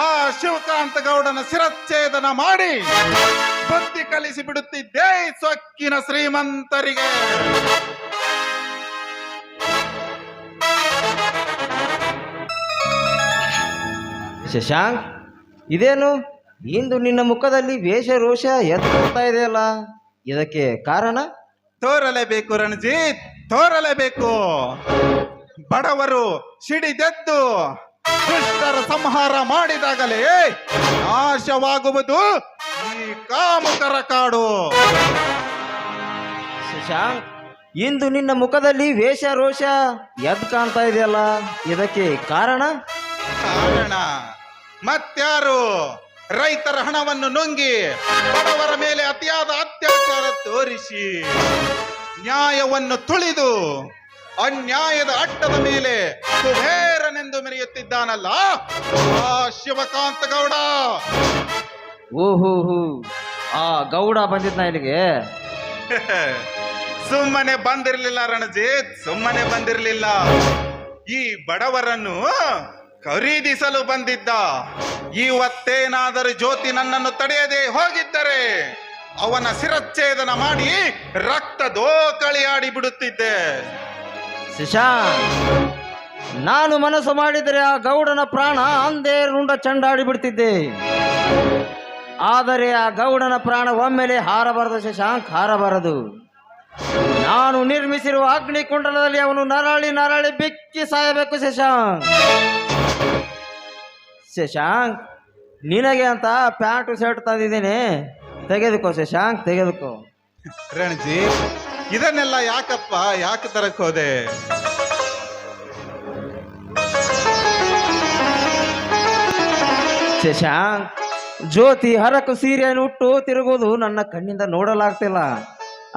ಆ ಶಿವಕಾಂತ ಗೌಡನ ಶಿರಚ್ಛೇದನ ಮಾಡಿ ಬುದ್ಧಿ ಕಲಿಸಿ ಬಿಡುತ್ತಿದ್ದೇ ಸೊಕ್ಕಿನ ಶ್ರೀಮಂತರಿಗೆ. ಶಶಾಂಕ್, ಇದೇನು ಇಂದು ನಿನ್ನ ಮುಖದಲ್ಲಿ ವೇಷ ರೋಷ ಎತ್ತಾ ಇದೆಯಲ್ಲ, ಇದಕ್ಕೆ ಕಾರಣ? ತೋರಲೇಬೇಕು ರಣಜಿತ್, ತೋರಲೇಬೇಕು. ಬಡವರು ಸಿಡಿದೆದ್ದು ದುಷ್ಟರ ಸಂಹಾರ ಮಾಡಿದಾಗಲೇ ನಾಶವಾಗುವುದು ಈ ಕಾಮುಕರ ಕಾಡು. ಶಶಾಂಕ್, ಇಂದು ನಿನ್ನ ಮುಖದಲ್ಲಿ ವೇಷ ರೋಷ ಎದ್ದು ಕಾಣ್ತಾ ಇದೆಯಲ್ಲ, ಇದಕ್ಕೆ ಕಾರಣ? ಕಾರಣ ಮತ್ಯಾರು? ರೈತರ ಹಣವನ್ನು ನುಂಗಿ ಬಡವರ ಮೇಲೆ ಅತಿಯಾದ ಅತ್ಯಾಚಾರ ತೋರಿಸಿ ನ್ಯಾಯವನ್ನು ತುಳಿದು ಅನ್ಯಾಯದ ಅಟ್ಟದ ಮೇಲೆ ಕುಬೇರನೆಂದು ಮೆರೆಯುತ್ತಿದ್ದಾನಲ್ಲ ಆ ಶಿವಕಾಂತ ಗೌಡ. ಓಹೋ, ಆ ಗೌಡ ಬಂದಿದ್ನ ಇಲ್ಲಿಗೆ? ಸುಮ್ಮನೆ ಬಂದಿರ್ಲಿಲ್ಲ ರಣಜಿತ್, ಸುಮ್ಮನೆ ಬಂದಿರ್ಲಿಲ್ಲ. ಈ ಬಡವರನ್ನು ಖರೀದಿಸಲು ಬಂದಿದ್ದ. ಇವತ್ತೇನಾದರೂ ಜ್ಯೋತಿ ನನ್ನನ್ನು ತಡೆಯದೆ ಹೋಗಿದ್ದರೆ ಅವನ ಶಿರಚ್ಛೇದನ ಮಾಡಿ ರಕ್ತ ದೋಕಳಿಯಾಡಿ ಬಿಡುತ್ತಿದ್ದೆ. ಶಶಾಂಕ್, ನಾನು ಮನಸ್ಸು ಮಾಡಿದರೆ ಆ ಗೌಡನ ಪ್ರಾಣ ಅಂದೇ ರುಂಡ ಚಂಡಾಡಿ ಬಿಡ್ತಿದ್ದೆ. ಆದರೆ ಆ ಗೌಡನ ಪ್ರಾಣ ಒಮ್ಮೆಲೆ ಹಾರಬಾರದು ಶಶಾಂಕ್, ಹಾರಬಾರದು. ನಾನು ನಿರ್ಮಿಸಿರುವ ಅಗ್ನಿಕುಂಡಲದಲ್ಲಿ ಅವನು ನರಳಿ ನರಳಿ ಬಿಕ್ಕಿ ಸಾಯಬೇಕು ಶಶಾಂಕ್. ಶಶಾಂಕ್, ನಿನಗೆ ಅಂತ ಪ್ಯಾಂಟು ಶರ್ಟ್ ತಂದಿದ್ದೀನಿ, ತೆಗೆದುಕೋ ಶಶಾಂಕ್, ತೆಗೆದುಕೋ. ರಣಜಿತ್, ಇದನ್ನೆಲ್ಲ ಯಾಕಪ್ಪ, ಯಾಕೆ ತರಕ್ ಹೋದೆ? ಶಶಾಂಕ್, ಜ್ಯೋತಿ ಹರಕು ಸೀರೆಯನ್ನು ಉಟ್ಟು ತಿರುಗುವುದು ನನ್ನ ಕಣ್ಣಿಂದ ನೋಡಲಾಗ್ತಿಲ್ಲ.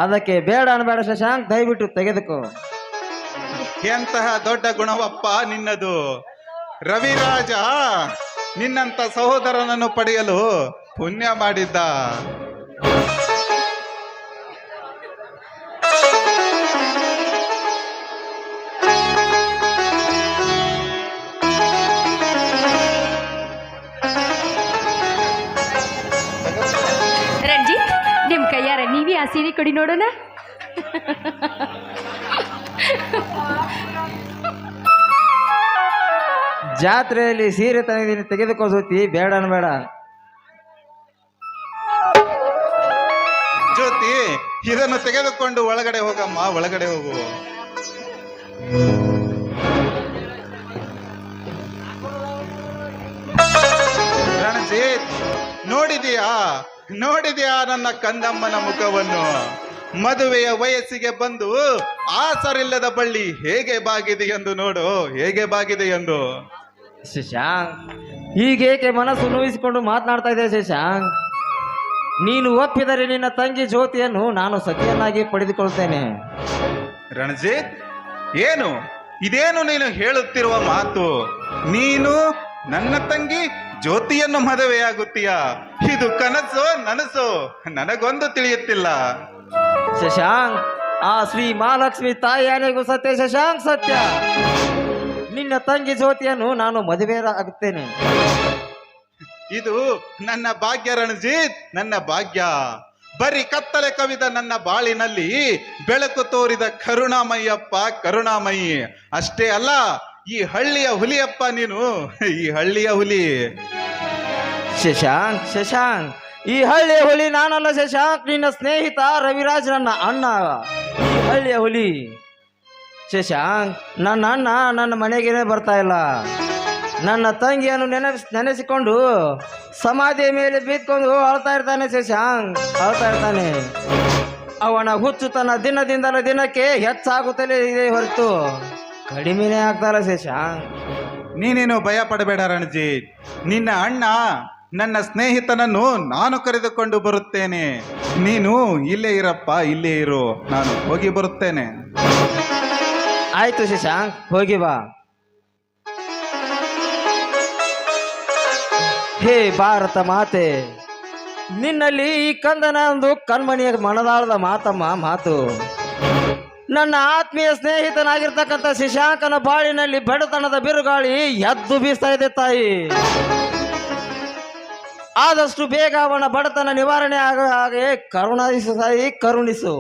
ಅದಕ್ಕೆ ಬೇಡ ಅನ್ಬೇಡ ಶಶಾಂಕ್, ದಯವಿಟ್ಟು ತೆಗೆದುಕೋ. ಎಂತಹ ದೊಡ್ಡ ಗುಣವಪ್ಪ ನಿನ್ನದು. ರವಿರಾಜ ನಿನ್ನಂತ ಸಹೋದರನನ್ನು ಪಡೆಯಲು ಪುಣ್ಯ ಮಾಡಿದ್ದ. ರಂಜಿತ್, ನಿಮ್ ಕೈಯಾರ ನೀವೇ ಆ ಸೀರೆ ಕೊಡಿ ನೋಡೋಣ. ಜಾತ್ರೆಯಲ್ಲಿ ಸೀರೆ ತಂದಿದ್ದೀನಿ, ತೆಗೆದುಕೋ ಜ್ಯೋತಿ, ಬೇಡ ಅನ್ಬೇಡ. ಜ್ಯೋತಿ, ಇದನ್ನು ತೆಗೆದುಕೊಂಡು ಒಳಗಡೆ ಹೋಗಮ್ಮ, ಒಳಗಡೆ ಹೋಗು. ರಣಜಿತ್, ನೋಡಿದ್ಯಾ ನನ್ನ ಕಂದಮ್ಮನ ಮುಖವನ್ನು? ಮದುವೆಯ ವಯಸ್ಸಿಗೆ ಬಂದು ಆಸರಿಲ್ಲದ ಬಳ್ಳಿ ಹೇಗೆ ಬಾಗಿದೆ ಎಂದು ನೋಡು, ಹೇಗೆ ಬಾಗಿದೆ ಎಂದು. ಶಶಾಂಕ್, ಹೀಗೇಕೆ ಮನಸ್ಸು ನೋಯಿಸಿಕೊಂಡು ಮಾತನಾಡ್ತಾ ಇದೆ ಶಶಾಂಕ್? ನೀನು ಒಪ್ಪಿದರೆ ನಿನ್ನ ತಂಗಿ ಜ್ಯೋತಿಯನ್ನು ನಾನು ಸತಿಯನ್ನಾಗಿ ಪಡೆದುಕೊಳ್ತೇನೆ. ರಣಜಿತ್, ಇದೇನು ನೀನು ಹೇಳುತ್ತಿರುವ ಮಾತು? ನೀನು ನನ್ನ ತಂಗಿ ಜ್ಯೋತಿಯನ್ನು ಮದುವೆಯಾಗುತ್ತೀಯಾ? ಇದು ಕನಸು ನನಸು ನನಗೊಂದು ತಿಳಿಯುತ್ತಿಲ್ಲ. ಶಶಾಂಕ್, ಆ ಶ್ರೀ ಮಹಾಲಕ್ಷ್ಮಿ ತಾಯಿಯಾನೆಗೂ ಸತ್ಯ ಶಶಾಂಕ್, ಸತ್ಯ. ನಿನ್ನ ತಂಗಿ ಜ್ಯೋತಿಯನ್ನು ನಾನು ಮದುವೆ ಆಗುತ್ತೇನೆ. ಇದು ನನ್ನ ಭಾಗ್ಯ ರಣಜಿತ್, ನನ್ನ ಭಾಗ್ಯ. ಬರೀ ಕತ್ತಲೆ ಕವಿದ ನನ್ನ ಬಾಳಿನಲ್ಲಿ ಬೆಳಕು ತೋರಿದ ಕರುಣಾಮಯ್ಯಪ್ಪ, ಕರುಣಾಮಯಿ. ಅಷ್ಟೇ ಅಲ್ಲ, ಈ ಹಳ್ಳಿಯ ಹುಲಿಯಪ್ಪ ನೀನು, ಈ ಹಳ್ಳಿಯ ಹುಲಿ. ಶಶಾಂಕ್, ಈ ಹಳ್ಳಿಯ ಹುಲಿ ನಾನಲ್ಲ ಶಶಾಂಕ್, ನಿನ್ನ ಸ್ನೇಹಿತ ರವಿರಾಜ್, ನನ್ನ ಅಣ್ಣ, ಈ ಹಳ್ಳಿಯ ಹುಲಿ. ಶಶಾಂಕ್, ನನ್ನ ಅಣ್ಣ ನನ್ನ ಮನೆಗೇನೆ ಬರ್ತಾ ಇಲ್ಲ. ನನ್ನ ತಂಗಿಯನ್ನು ನೆನೆಸಿಕೊಂಡು ಸಮಾಧಿಯ ಮೇಲೆ ಬೀದ್ಕೊಂಡು ಅಳ್ತಾ ಇರ್ತಾನೆ ಶಶಾಂಕ್, ಅಳ್ತಾ ಇರ್ತಾನೆ. ಅವನ ಹುಚ್ಚುತನ ದಿನದಿಂದಲೇ ದಿನಕ್ಕೆ ಹೆಚ್ಚಾಗುತ್ತಲೇ ಇದೆ ಹೊರತು ಕಡಿಮೆನೇ ಆಗ್ತಾರ ಶೇಷ. ನೀನೇನು ಭಯ ಪಡಬೇಡ ರಣಜಿತ್. ನಿನ್ನ ಅಣ್ಣ ನನ್ನ ಸ್ನೇಹಿತನನ್ನು ನಾನು ಕರೆದುಕೊಂಡು ಬರುತ್ತೇನೆ. ನೀನು ಇಲ್ಲೇ ಇರಪ್ಪ, ಇಲ್ಲೇ ಇರು, ನಾನು ಹೋಗಿ ಬರುತ್ತೇನೆ. ಆಯ್ತು ಶಶಾಂಕ್, ಹೋಗಿ ಬಾ. ಹೇ ಭಾರತ ಮಾತೆ, ನಿನ್ನಲ್ಲಿ ಈ ಕಂದನ ಒಂದು ಕಣ್ಮಣಿಯ ಮನದಾಳದ ಮಾತಮ್ಮ ಮಾತು. ನನ್ನ ಆತ್ಮೀಯ ಸ್ನೇಹಿತನಾಗಿರ್ತಕ್ಕಂಥ ಶಶಾಂಕನ ಬಾಳಿನಲ್ಲಿ ಬಡತನದ ಬಿರುಗಾಳಿ ಎದ್ದು ಬೀಸ್ತಾ ಇದೆ ತಾಯಿ. ಆದಷ್ಟು ಬೇಗ ಅವನ ಬಡತನ ನಿವಾರಣೆ ಆಗೋ ಹಾಗೆ ಕರುಣಿಸು ತಾಯಿ, ಕರುಣಿಸು.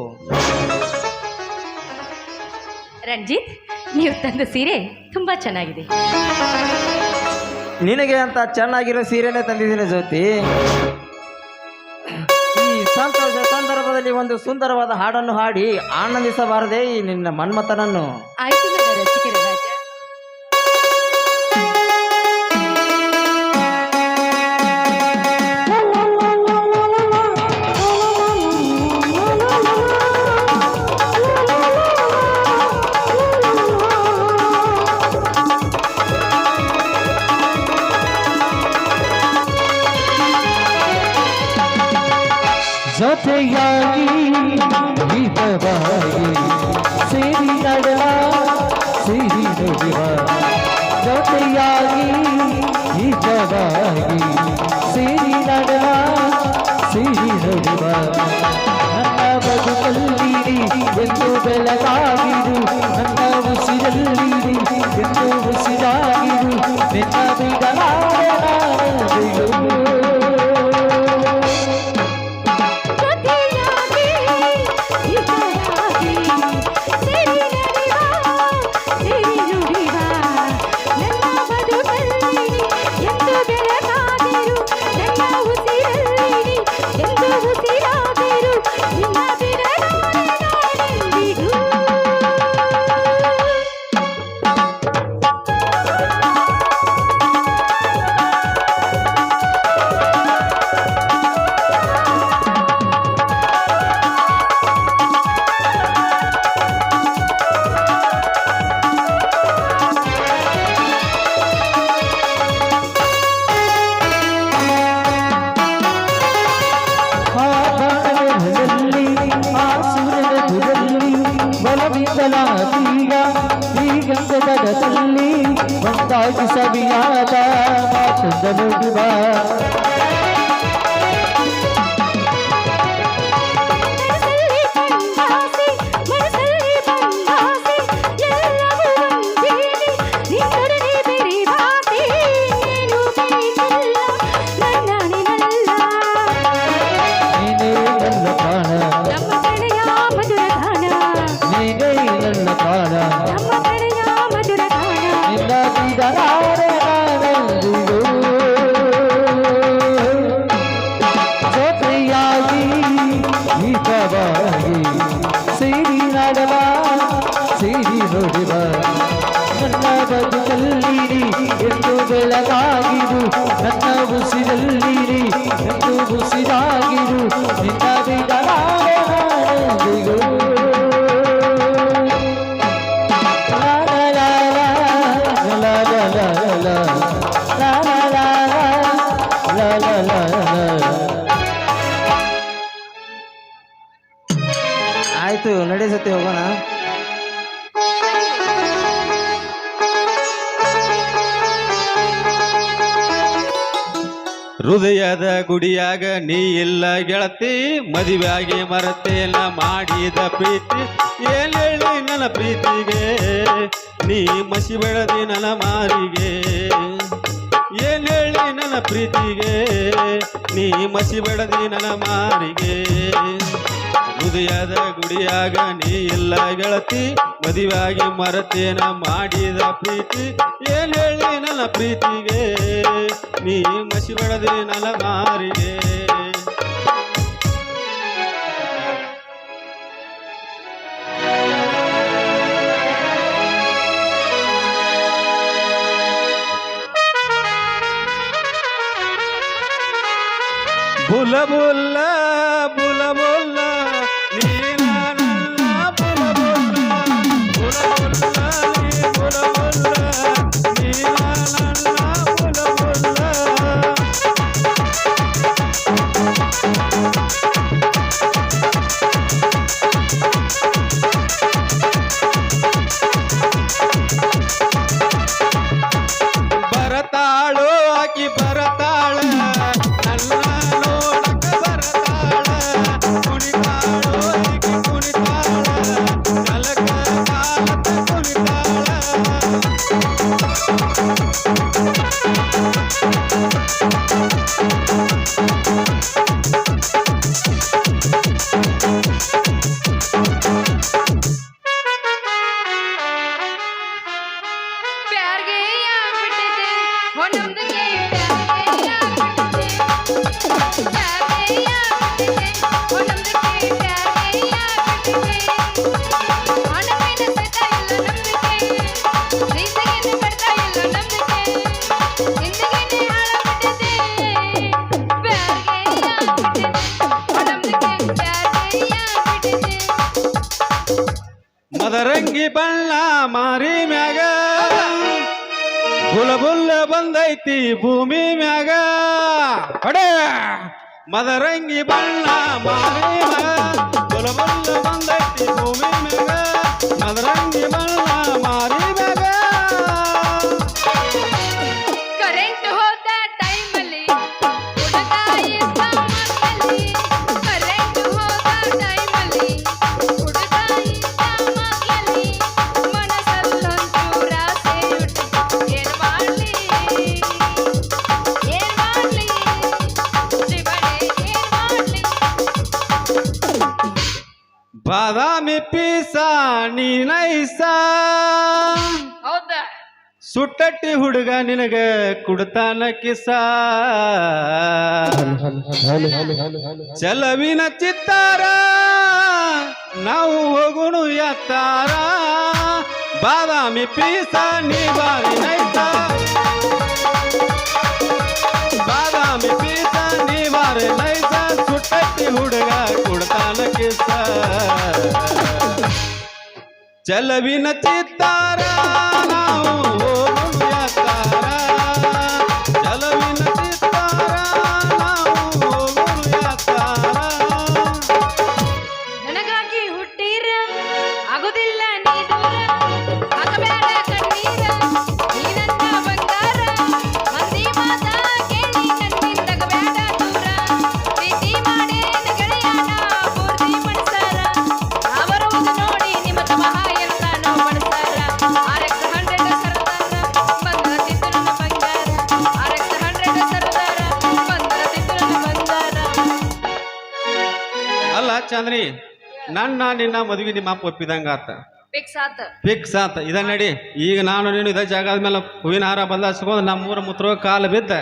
ರಂಜಿತ್, ನೀವು ತಂದ ಸೀರೆ ತುಂಬಾ ಚೆನ್ನಾಗಿದೆ. ನಿನಗೆ ಅಂತ ಚೆನ್ನಾಗಿರೋ ಸೀರೆನೇ ತಂದಿದ್ದೀನಿ ಜ್ಯೋತಿ. ಈ ಸಂತೋಷ ಸಂದರ್ಭದಲ್ಲಿ ಒಂದು ಸುಂದರವಾದ ಹಾಡನ್ನು ಹಾಡಿ ಆನಂದಿಸಬಾರದೆ ಈ ನಿನ್ನ ಮನ್ಮಥನನ್ನು? ಆಯ್ತು ನನ್ನ ರಸಿಕರ ರಾಜ. ಜೊತೆಯಾಗಿ ಹಿತವಾಗಿ ಸೇರಿ ನಡೆವ ಸಿಹಿ ನುಡಿವ, ಜೊತೆಯಾಗಿ ಹಿತವಾಗಿ ಸೇರಿ ನಡೆವ ಸಿಹಿ ನುಡಿವ. ನನ್ನ ಬದುಕಲ್ಲಿರಿ ಎಂದು ಬೆಳಗಾಗಿರು, ನನ್ನ ಉಸಿರಲ್ಲಿರಿ ಎಂದು ಉಸಿರಾಗಿರು, ನಿನ್ನ ಬಿಡಲಾರೆ ಗಗದಲ್ಲಿ ಒಂದಾಗಿ ಸವಿಯಾದ ಮಾತುಂದನುಡಿವ. ಸೇರಿ ನಾಡವ ಸೇರಿ ನೋಡುವ, ನನ್ನ ಬದುಕಲ್ಲಿರಿ ಎಂದು ಬೆಳಗಾಗಿರು, ನನ್ನ ಉಸಿರಲ್ಲಿರಿ ಎಂದು ಉಸಿರಾಗಿರು, ನಿನ್ನ ಬಿಡಲಾರೆ ನಾಡಿಗೂ. ಆಯ್ತು, ನಡೆಸುತ್ತೆ, ಹೋಗೋಣ. ಹೃದಯದ ಗುಡಿಯಾಗ ನೀ ಇಲ್ಲ ಗೆಳತಿ, ಮದುವೆಯಾಗಿ ಮರತೇನ ಮಾಡಿದ ಪ್ರೀತಿ. ಏನ್ ಹೇಳಿ ನನ್ನ ಪ್ರೀತಿಗೆ ನೀ ಮಸಿ ಬೆಳೆದಿ ನನ್ನ ಮಾರಿಗೆ, ಏನ್ ಹೇಳಿ ನನ್ನ ಪ್ರೀತಿಗೆ ನೀ ಮಸಿ ಬೆಳೆದಿ ನನ್ನ ಮಾರಿಗೆ. ಹೃದಯದ ಗುಡಿಯಾಗ ನೀ ಇಲ್ಲ ಗೆಳತಿ, ಮದುವೆಯಾಗಿ ಮರತೇನ ಮಾಡಿದ ಪ್ರೀತಿ. ಏನ್ ಹೇಳಿ ನನ್ನ ಪ್ರೀತಿಗೆ ನೀ ಮಸಿ ಬೆಳೆದಿ ನನ್ನ ಮಾರಿಗೆ. ಬುಲ ಬುಲ್ಲ ಬುಲ ಬುಲ್ಲ ನೀನ ನನ್ನ ಬುಲ ಬುಲ್ಲ ಬುಲ ಬುಲ್ಲ ಮದರಂಗಿ ಬಣ್ಣ ಮಾರಿ ಮ್ಯಾಗ ಬುಲ ಬುಲ್ಲ ಬಂದೈತಿ ಭೂಮಿ ಮ್ಯಾಗ ಅಡೆ ಮದರಂಗಿ ಬಣ್ಣ ಮಾರಿ ಮ್ಯಾಗ ಬುಲ ಬುಲ್ಲ ಬಂದೈತಿ ಭೂಮಿ ಮ್ಯಾಗ ಮದರಂಗಿ ಬಣ್ಣ ಮಾರಿ ಮ್ಯಾಗ ಕರೆಂಟ್ ಹೋದ ಟೈಮಲ್ಲಿ ಹುಡುಗ ಇದ್ದ ಮಕ್ಕಳಲ್ಲಿ ಕರೆಂಟ್ ಹೋದ ಟೈಮಲ್ಲಿ ಹುಡುಗ ಇದ್ದ ಮಕ್ಕಳಲ್ಲಿ ಮನಸ್ಸಲ್ಲೊಂಚೂರ ಸೇರಿಟ್ಟು ಏನ್ ಮಾಡ್ಲಿ ಶಿವನೇ ಏನ್ ಮಾಡ್ಲಿ ಬಾದಾಮಿ ಪೀಸ ನೀನೈಸ ಹೌದಾ ಸುಟ್ಟಟ್ಟಿ ಹುಡುಗ ನಿನಗ ಕುಡ್ತಾನ ಕಿಸ ಚಲವಿನ ಚಿತ್ತಾರ ನಾವು ಹೋಗುಣು ಎತ್ತಾರ ಬಾದಾಮಿ ಪೀಸ ನೀ ಬಾರಿ ನೈಸ ಬಾದಾಮಿ ಪೀಸ ನೀ ಬಾರಿ ನೈಸ ಸುಟ್ಟಟ್ಟಿ ಹುಡುಗ ಕುಡ್ತಾನ ಕಿಸ ಚಲವಿನ ಚಿತ್ತಾರ ನಾವು ಹೋಗುಣು ಎತ್ತಾರ ಚಲವಿನ ಚಿತ್ತಾರ ನಾವು ಹೋಗುಣು ಎತ್ತಾರ ನನಗಾಗಿ ಹುಟ್ಟೀರ ಆಗುದಿಲ್ಲ ನೀ ದೂರ ಆಗಬೇಡ ಕಣ್ಣೀರ ನೀ ನನ್ನ ಬಂಗಾರ ಮಂದಿ ಮಾತ ಕೇಳಿ ನನ್ನಿಂದಗಬೇಡ ದೂರ ಪ್ರೀತಿ ಮಾಡೇ ಗೆಳೆಯನ ಪೂರ್ತಿ ಮನಸಾರ ಅವರುವುದು ನೋಡಿ ನಿಮ್ಮ ತಮಹ ಎಲ್ಲ ನಾವು ಮನಸಾರ RX 100 ಸರದಾರ ಬಂದರ ತಿದ್ದು ನನ್ನ ಬಂಗಾರ RX 100 ಸರದಾರ ಬಂದರ ತಿದ್ದು ನನ್ನ ಬಂಗಾರ ಅಲ್ಲ ಚಂದ್ರಿ ನನ್ನ ನಿನ್ನ ಮದುವೆ ನಿಮ್ಮ ಅಪ್ಪ ಒಪ್ಪಿದಂಗ ಆತ ಫಿಕ್ಸ್ ಆತ ಫಿಕ್ಸ್ ಆತ ಇದ ನಡಿ ಈಗ ನಾನು ನೀನು ಇದ ಜಾಗ ಆದ್ಮೇಲೆ ಹೂವಿನ ಹಾರ ಬದಲಾಯಿಸ್ಕೊಂಡು ನಮ್ಮೂರ ಮುತ್ರ ಕಾಲ ಬಿದ್ದ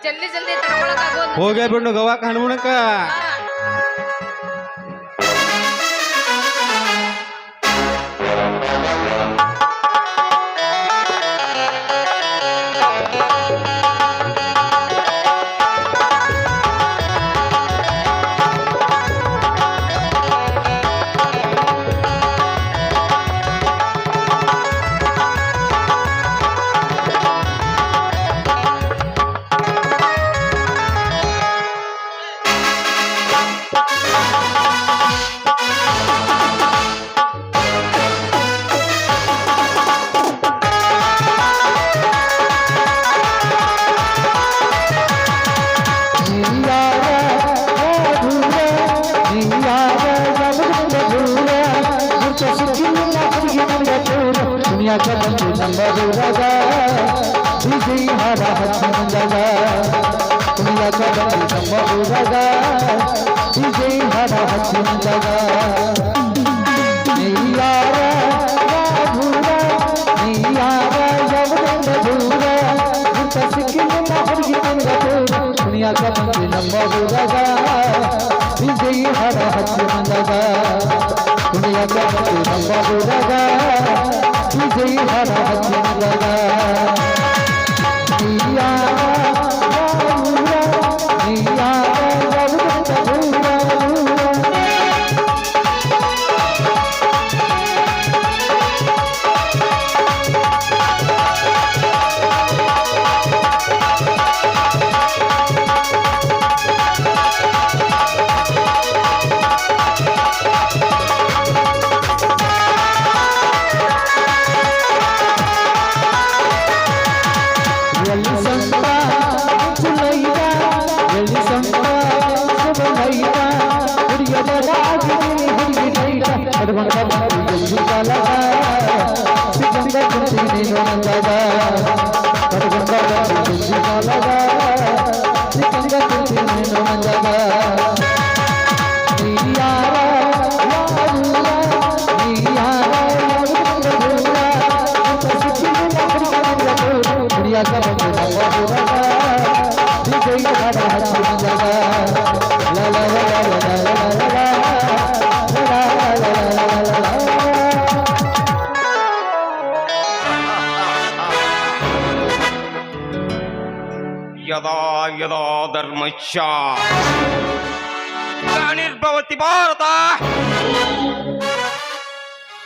ಜಲ್ದಿ ಜಲ್ದಿ ತಗೊಳಕಾಗೋದು ಹೋಗೇ ಬಿಡು ಗೋವಾಕ ಹನುಮಣಕ್ಕ ಯದಾ ಯದಾ ಧರ್ಮಶ್ಚ ಗ್ಲಾನಿರ್ಭವತಿ ಭಾರತ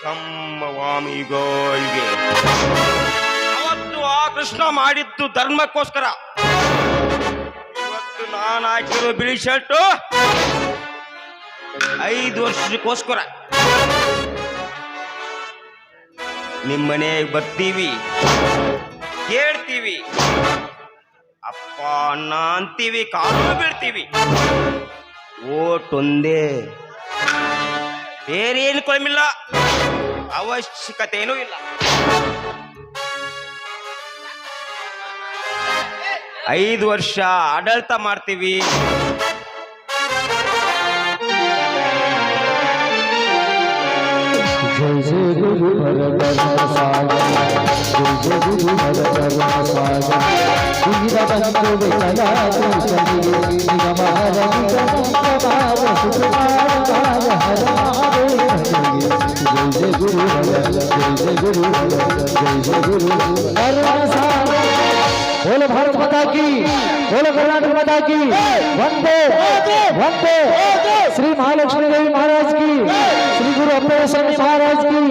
ಸಂಭವಾಮಿಗೋ ಯುಗೆ. ಅವತ್ತು ಆ ಕೃಷ್ಣ ಮಾಡಿದ್ದು ಧರ್ಮಕ್ಕೋಸ್ಕರ, ಇವತ್ತು ನಾನು ಹಾಕಿರೋ ಬಿಳಿ ಶರ್ಟು 5 ವರ್ಷಕ್ಕೋಸ್ಕರ. ನಿಮ್ಮನೆಗೆ ಬರ್ತೀವಿ, ಕೇಳ್ತೀವಿ, ಅಪ್ಪ ಅಣ್ಣ ಅಂತೀವಿ, ಕಾಲು ಬೀಳ್ತೀವಿ. ಓಟ್ ಒಂದೇ, ಬೇರೆ ಏನು ಕೊಳಮಿಲ್ಲ, ಅವಶ್ಯಕತೆನೂ ಇಲ್ಲ. 5 ವರ್ಷ ಆಡಳಿತ ಮಾಡ್ತೀವಿ. जय जय गुरु भरतर्म सागर जय जय गुरु भरतर्म सागर वीरबंधु विठला कृष्ण निगमार निगमार सुकुमार काल हर जय जय गुरु जय जय गुरु जय जय गुरु भरतर्म सागर। बोलो भारत माता की, बोलो कर्नाटक माता की, वंदे वंदे। श्री महालक्ष्मी देवी महाराज की, श्री गुरु अप्पे स्वामी महाराज की।